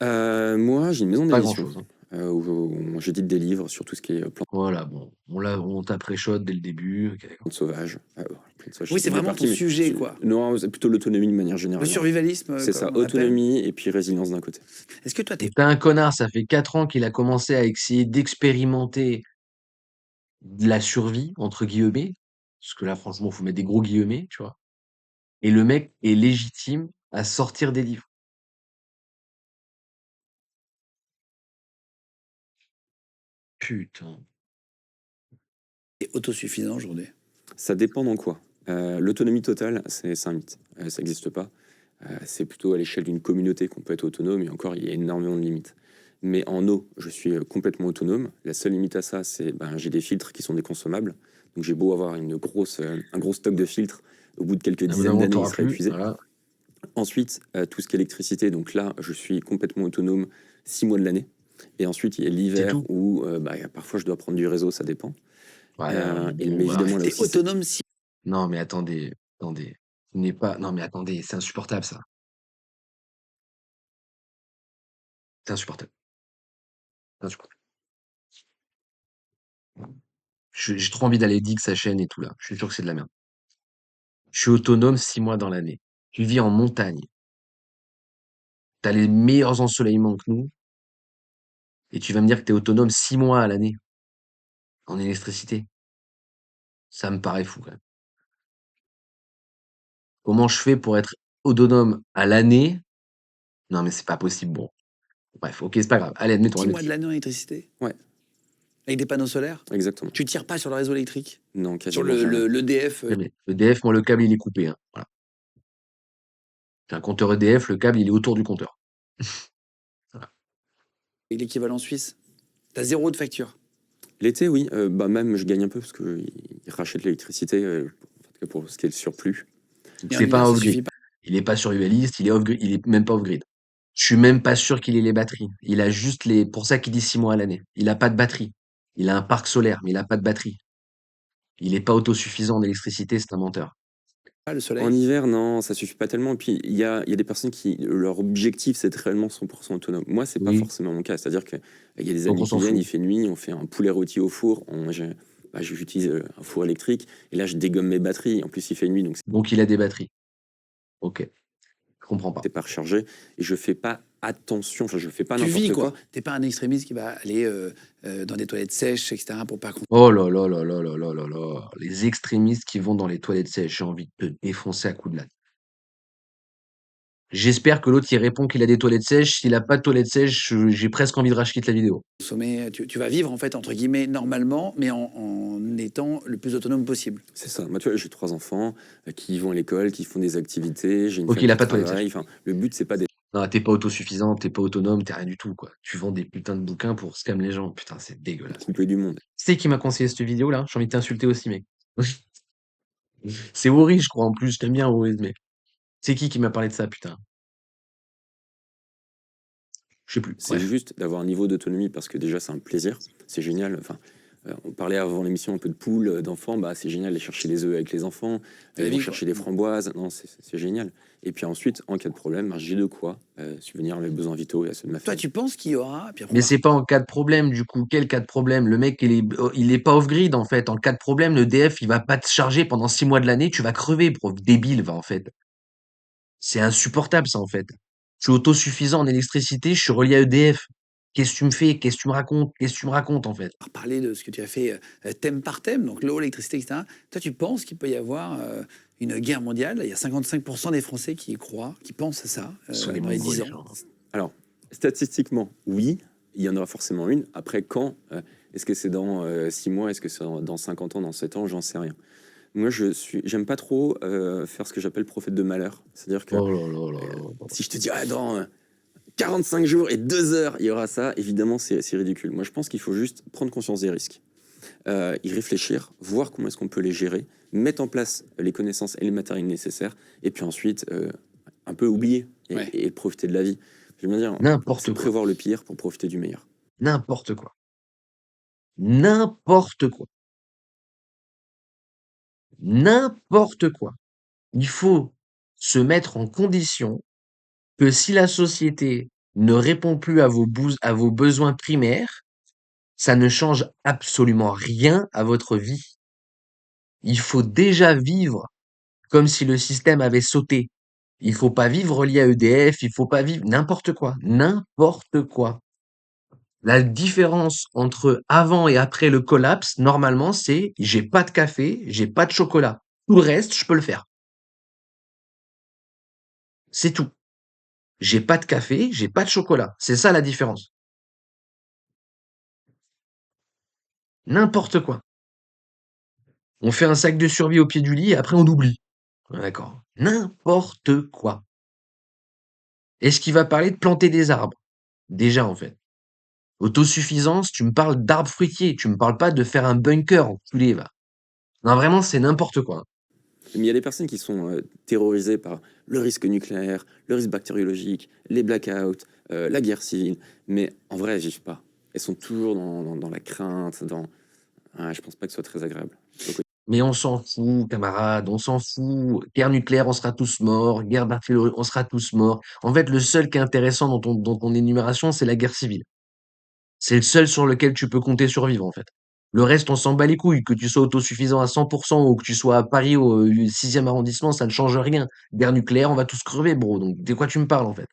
Moi, j'ai une maison Pas d'édition. grand chose. Où j'édite des livres sur tout ce qui est plantes Voilà, bon. On t'a pré-shot dès le début. Ok, d'accord. sauvages. Plantes sauvages, Oui, c'est une vraiment partie, ton mais sujet, quoi. Non, c'est plutôt l'autonomie de manière générale. Le survivalisme. C'est comme ça, on appelle. autonomie et puis résilience d'un côté. Est-ce que toi, t'es. T'as un connard, ça fait 4 ans qu'il a commencé à essayer d'expérimenter de la survie, entre guillemets. Parce que là, franchement, faut mettre des gros guillemets, tu vois. Et le mec est légitime à sortir des livres. Putain. autosuffisant aujourd'hui? Ça dépend dans quoi. L'autonomie totale, c'est un mythe. Ça n'existe pas. C'est plutôt à l'échelle d'une communauté qu'on peut être autonome, et encore, il y a énormément de limites. Mais en eau, je suis complètement autonome. La seule limite à ça, c'est j'ai des filtres qui sont déconsommables. Donc j'ai beau avoir un gros stock de filtres, Au bout de quelques À un dizaines moment, d'années, il t'auras sera plus. épuisé. Voilà. Ensuite, tout ce qui est électricité, donc là, je suis complètement autonome 6 mois de l'année. Et ensuite, il y a C'est l'hiver tout. où parfois je dois prendre du réseau, ça dépend. Ouais, Mais bon, bah, évidemment, là T'es aussi, autonome si. non, mais attendez, attendez. Ce n'est pas. Non, mais attendez, c'est insupportable ça. C'est insupportable. C'est insupportable. J'ai trop envie d'aller dig sa chaîne et tout là. Je suis sûr que c'est de la merde. Je suis autonome 6 mois dans l'année. Tu vis en montagne. T'as les meilleurs ensoleillements que nous. Et tu vas me dire que t'es autonome 6 mois à l'année en électricité. Ça me paraît fou quand même. Comment je fais pour être autonome à l'année? Non, mais c'est pas possible. Bon. Bref, ok, c'est pas grave. Allez, admettons, 6 mois de admettons. l'année en électricité Ouais, avec des panneaux solaires. exactement. Tu tires pas sur le réseau électrique, Non, sur quasiment jamais. l'EDF. Jamais. EDF, moi, le câble, il est coupé, hein. Voilà. J'ai un compteur EDF, le câble, il est autour du compteur. Voilà. Et l'équivalent suisse. T'as 0 de facture. L'été, oui, même je gagne un peu parce qu'ils rachètent l'électricité, en tout cas pour ce qui est le surplus. Et en C'est pas un hiver, ça off-grid. suffit pas. Il est pas sur Uvalist, il est off-grid, il est même pas off-grid. Je suis même pas sûr qu'il ait les batteries. Il a juste les, pour ça qu'il dit 6 mois à l'année. Il a pas de batterie. Il a un parc solaire, mais il a pas de batterie. Il est pas autosuffisant en électricité, c'est un menteur. Ah, le En soleil. hiver, non, ça suffit pas tellement. Et puis, il y a des personnes qui, leur objectif, c'est d'être réellement 100% autonome. Moi, c'est pas Oui. forcément mon cas. C'est-à-dire qu'il y a des Donc amis on qui s'en viennent, fout. il fait nuit, on fait un poulet rôti au four, j'utilise un four électrique, et là, je dégomme mes batteries. En plus, il fait nuit, donc Donc il a des batteries. Ok. Je comprends pas. c'est pas rechargé. Et je fais pas attention, enfin, je fais pas Tu vis, n'importe quoi. quoi. T'es pas un extrémiste qui va aller dans des toilettes sèches, etc., pour pas. Oh là là là là là là là là. Les extrémistes qui vont dans les toilettes sèches, j'ai envie de te défoncer à coups de latte. J'espère que l'autre il répond qu'il a des toilettes sèches. S'il a pas de toilettes sèches, j'ai presque envie de racheter la vidéo. Consommer. Tu vas vivre, en fait, entre guillemets, normalement, mais en étant le plus autonome possible. C'est ça. Moi, tu vois, j'ai 3 enfants qui vont à l'école, qui font des activités, j'ai une Ok, femme il a qui pas de toilettes travaille. sèches. Enfin, le but, c'est pas d'être. Non, t'es pas autosuffisant, t'es pas autonome, t'es rien du tout, quoi. Tu vends des putains de bouquins pour scam les gens. Putain, c'est dégueulasse. Couper du monde. C'est qui m'a conseillé cette vidéo là? J'ai envie de t'insulter aussi, mec. C'est Ori, je crois, en plus. J'aime bien Ori, mais c'est qui m'a parlé de ça, putain? Je sais plus. C'est Bref. juste d'avoir un niveau d'autonomie parce que déjà c'est un plaisir, c'est génial. Enfin, on parlait avant l'émission un peu de poules, d'enfants, c'est génial d'aller chercher les œufs avec les enfants, La aller vie, chercher quoi. des framboises, non, c'est génial. Et puis ensuite, en cas de problème, j'ai de quoi subvenir à mes besoins vitaux et à ceux de ma Toi, famille. tu penses qu'il y aura. Puis après, Mais c'est pas en cas de problème, du coup. Quel cas de problème? Le mec, il est pas off-grid, en fait. En cas de problème, le DF, il va pas te charger pendant 6 mois de l'année. Tu vas crever, prof débile, va, en fait. C'est insupportable, ça, en fait. Je suis autosuffisant en électricité, je suis relié à EDF. Qu'est-ce que tu me fais? Qu'est-ce que tu me racontes? Qu'est-ce que tu me racontes, en fait? on va reparler de ce que tu as fait thème par thème, donc l'eau, l'électricité, etc. Toi, tu penses qu'il peut y avoir une guerre mondiale? Il y a 55% des Français qui y croient, qui pensent à ça Ce sont des dans les Mongols, 10 les ans. gens. Alors, statistiquement, oui, il y en aura forcément une. Après, quand est-ce que c'est dans 6 mois? Est-ce que c'est dans 50 ans, dans 7 ans? J'en sais rien. Moi, j'aime pas trop faire ce que j'appelle prophète de malheur. C'est-à-dire que Oh là là là là. si je te dis, dans 45 jours et 2 heures, il y aura ça, évidemment, c'est ridicule. Moi, je pense qu'il faut juste prendre conscience des risques, y réfléchir, voir comment est-ce qu'on peut les gérer, mettre en place les connaissances et les matériels nécessaires, et puis ensuite, un peu oublier Ouais. et profiter de la vie. Je veux dire, N'importe c'est quoi. prévoir le pire pour profiter du meilleur. N'importe quoi. N'importe quoi. N'importe quoi. Il faut se mettre en condition que si la société ne répond plus à vos besoins primaires, ça ne change absolument rien à votre vie. Il faut déjà vivre comme si le système avait sauté. Il faut pas vivre lié à EDF, il faut pas vivre n'importe quoi, n'importe quoi. La différence entre avant et après le collapse, normalement, c'est j'ai pas de café, j'ai pas de chocolat. Tout le reste, je peux le faire. C'est tout. J'ai pas de café, j'ai pas de chocolat. C'est ça la différence. N'importe quoi. On fait un sac de survie au pied du lit et après on oublie. Ah, d'accord. N'importe quoi. Est-ce qu'il va parler de planter des arbres? Déjà, en fait. Autosuffisance, tu me parles d'arbres fruitiers, tu me parles pas de faire un bunker, enculé, va. Non, vraiment, c'est n'importe quoi. Mais il y a des personnes qui sont terrorisées par le risque nucléaire, le risque bactériologique, les blackouts, la guerre civile. Mais en vrai, elles vivent pas. Elles sont toujours dans la crainte, je pense pas que ce soit très agréable. Mais on s'en fout, camarades, on s'en fout. Guerre nucléaire, on sera tous morts. Guerre bactériologique, on sera tous morts. En fait, le seul qui est intéressant dans ton énumération, c'est la guerre civile. C'est le seul sur lequel tu peux compter survivre, en fait. Le reste, on s'en bat les couilles. Que tu sois autosuffisant à 100% ou que tu sois à Paris au 6e arrondissement, ça ne change rien. Guerre nucléaire, on va tous crever, bro. Donc, de quoi tu me parles, en fait?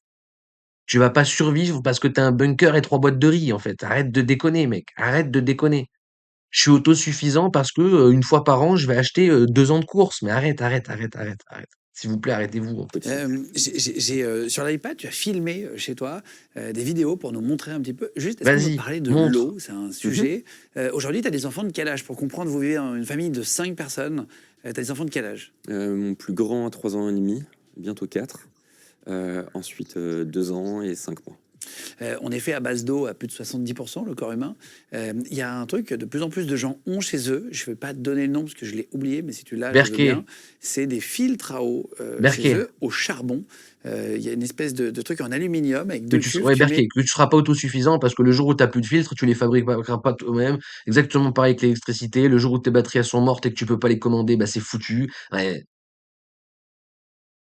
Tu vas pas survivre parce que t'as un bunker et 3 boîtes de riz, en fait. Arrête de déconner, mec. Arrête de déconner. Je suis autosuffisant parce que, une fois par an, je vais acheter, 2 ans de courses. Mais arrête, arrête, arrête, arrête, arrête. S'il vous plaît, arrêtez-vous, en fait. Sur l'iPad, tu as filmé chez toi des vidéos pour nous montrer un petit peu. Juste, est-ce qu'on peut Vas-y, parler de montre. l'eau? C'est un sujet. Aujourd'hui, tu as des enfants de quel âge? Pour comprendre, vous vivez dans une famille de 5 personnes. Tu as des enfants de quel âge? Mon plus grand a 3 ans et demi, bientôt 4. Ensuite, 2 ans et 5 mois. On est fait à base d'eau à plus de 70%, le corps humain. Il y a un truc que de plus en plus de gens ont chez eux. Je ne vais pas te donner le nom parce que je l'ai oublié, mais si tu l'as, je veux Berquet. bien. C'est des filtres à eau chez Berquet. eux, au charbon. Il y a une espèce de truc en aluminium avec Que deux tu cuves. ouais, Tu Berké, mets- que tu seras pas autosuffisant parce que le jour où tu as plus de filtres, tu les fabriqueras pas toi-même. Exactement pareil avec l'électricité. Le jour où tes batteries elles sont mortes et que tu peux pas les commander, bah c'est foutu. Ouais.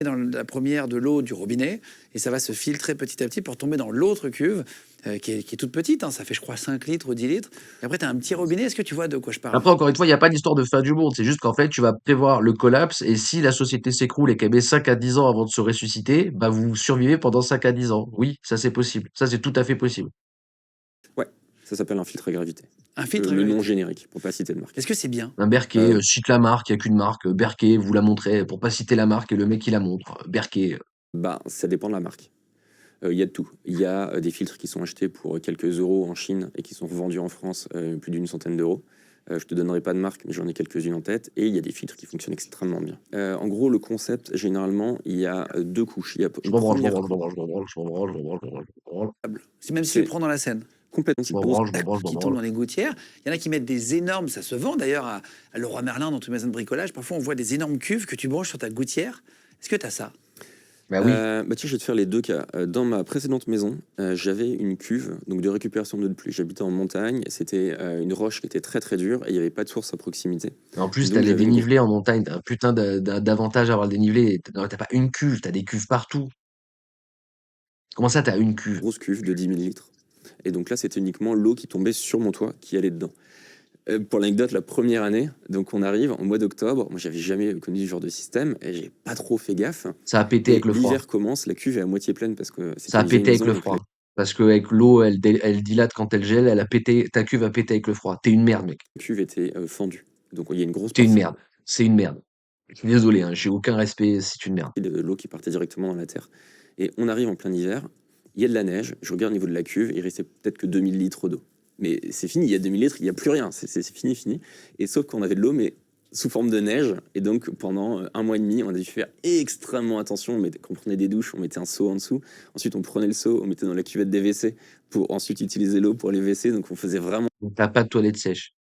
dans la première de l'eau du robinet et ça va se filtrer petit à petit pour tomber dans l'autre cuve qui est toute petite, hein, ça fait je crois 5 litres ou 10 litres. Et après tu as un petit robinet, est-ce que tu vois de quoi je parle? Après, encore une fois, il n'y a pas d'histoire de fin du monde. C'est juste qu'en fait, tu vas prévoir le collapse et si la société s'écroule et qu'elle met 5 à 10 ans avant de se ressusciter, bah vous survivez pendant 5 à 10 ans. Oui, ça c'est possible. Ça c'est tout à fait possible. Ouais, ça s'appelle un filtre à gravité. Un filtre à Le nom gravité. générique, pour pas citer de marque. Est-ce que c'est bien? Un Berké, Euh, cite la marque, il n'y a qu'une marque. Berké, vous la montrez pour pas citer la marque et le mec il la montre. Berké. Ça dépend de la marque. Il y a de tout. Il y a des filtres qui sont achetés pour quelques euros en Chine et qui sont revendus en France plus d'une centaine d'euros. Je te donnerai pas de marque, mais j'en ai quelques-unes en tête. Et il y a des filtres qui fonctionnent extrêmement bien. En gros, le concept, généralement, il y a deux couches. Il y a Je une m'en branle, je m'en première branle, je m'en branle, je m'en branle, je m'en branle, je m'en branle, je m'en branle, je m'en branle. C'est même si tu C'est- le prends dans la Seine. complètement Je m'en grosse. branle, je m'en branle, je Qui m'en tombent dans branle. les gouttières. Il y en a qui mettent des énormes, ça se vend d'ailleurs à Leroy Merlin dans tous les magasins de bricolage. Parfois on voit des énormes cuves que tu branches sur ta gouttière. Est-ce que tu as ça? Bah oui. Tiens, je vais te faire les deux cas. Dans ma précédente maison, j'avais une cuve donc de récupération d'eau de pluie. J'habitais en montagne, c'était une roche qui était très très dure et il n'y avait pas de source à proximité. En plus, Donc, t'as les j'avais une dénivelés en montagne. T'as un putain d'avantage à avoir le dénivelé. T'as pas une cuve, t'as des cuves partout. Comment ça, t'as une cuve? grosse cuve de 10 000 litres. Et donc là, c'était uniquement l'eau qui tombait sur mon toit qui allait dedans. Pour l'anecdote, la première année, donc on arrive en mois d'octobre. Moi, j'avais jamais connu ce genre de système et j'ai pas trop fait gaffe. Ça a pété Et avec le froid. l'hiver commence, la cuve est à moitié pleine parce que c'était Ça a une vieille pété avec maison, le donc froid. Parce que avec l'eau, elle dilate quand elle gèle. Elle a pété. Ta cuve a pété avec le froid. T'es une merde, mec. la cuve était fendue. Donc il y a une grosse T'es une partie merde. C'est une merde. Je suis désolé, hein, j'ai aucun respect. C'est une merde. de l'eau qui partait directement dans la terre. Et on arrive en plein hiver, il y a de la neige, je regarde au niveau de la cuve, il restait peut-être que 2000 litres d'eau. Mais c'est fini, il y a 2000 litres, il n'y a plus rien, c'est fini, fini. Et sauf qu'on avait de l'eau, mais sous forme de neige. Et donc pendant un mois et demi, on a dû faire extrêmement attention. Quand on prenait des douches, on mettait un seau en dessous. Ensuite, on prenait le seau, on mettait dans la cuvette des WC pour ensuite utiliser l'eau pour les WC. Donc on faisait vraiment... Donc, t'as pas de toilette sèche.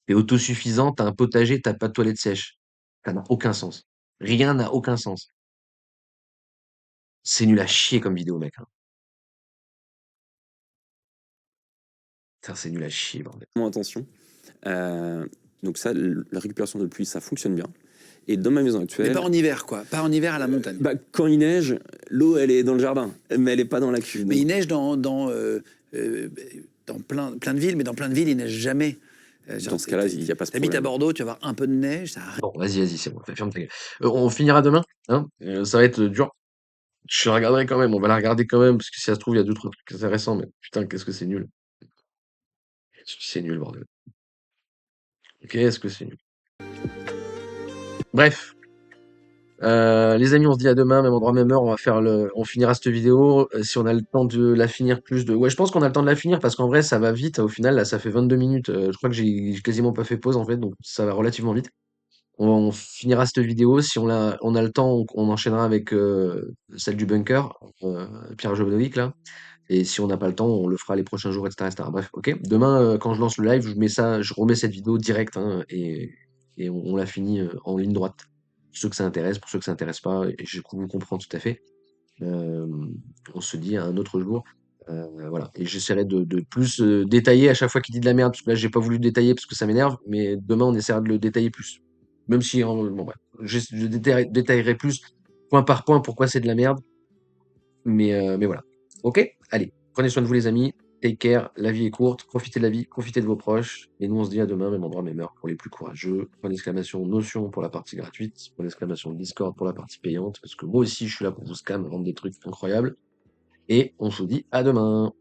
T'es autosuffisant, t'as un potager, t'as pas de toilette sèche. Ça n'a aucun sens. Rien n'a aucun sens. C'est nul à chier comme vidéo, mec, hein. Putain, c'est nul à chier, bordel. attention. Donc ça, la récupération de pluie, ça fonctionne bien. Et dans ma maison Mais actuelle... pas en hiver, quoi. Pas en hiver à la montagne. Quand il neige, l'eau, elle est dans le jardin, mais elle n'est pas dans la cuve. Mais il neige dans plein de villes, mais dans plein de villes, il neige jamais. Dans ce cas-là, il n'y a pas ce T'habites à problème. Bordeaux, tu vas avoir un peu de neige, ça arrive. Bon, vas-y, c'est bon. Ferme ta gueule. On finira demain, hein. Ça va être dur. Je la regarderai quand même. On va la regarder quand même parce que si ça se trouve, il y a d'autres trucs intéressants. Mais putain, qu'est-ce que c'est nul. C'est nul, bordel. Qu'est-ce que c'est nul. Bref. Les amis, on se dit à demain, même endroit, même heure. On finira cette vidéo. Si on a le temps de la finir ouais, je pense qu'on a le temps de la finir parce qu'en vrai, ça va vite. Au final, là, ça fait 22 minutes. Je crois que j'ai quasiment pas fait pause en fait, donc ça va relativement vite. On finira cette vidéo. Si on a le temps, on enchaînera avec celle du bunker, Pierre Jovanovic là. Et si on n'a pas le temps, on le fera les prochains jours, etc., etc. Bref, ok. Demain, quand je lance le live, je remets cette vidéo direct, hein, et on la finit en ligne droite. ceux que ça intéresse, pour ceux que ça intéresse pas, et je vous comprends tout à fait. On se dit à un autre jour. Voilà. Et j'essaierai de plus détailler à chaque fois qu'il dit de la merde, parce que là, j'ai pas voulu détailler parce que ça m'énerve, mais demain, on essaiera de le détailler plus. Même si, bon, bref, je détaillerai plus, point par point, pourquoi c'est de la merde. Mais voilà. Ok? Allez, prenez soin de vous, les amis. Take care. La vie est courte. Profitez de la vie, profitez de vos proches. Et nous, on se dit à demain, même endroit, même heure pour les plus courageux. Point d'exclamation Notion pour la partie gratuite. Point d'exclamation Discord pour la partie payante. Parce que moi aussi, je suis là pour vous scam, vendre des trucs incroyables. Et on se dit à demain.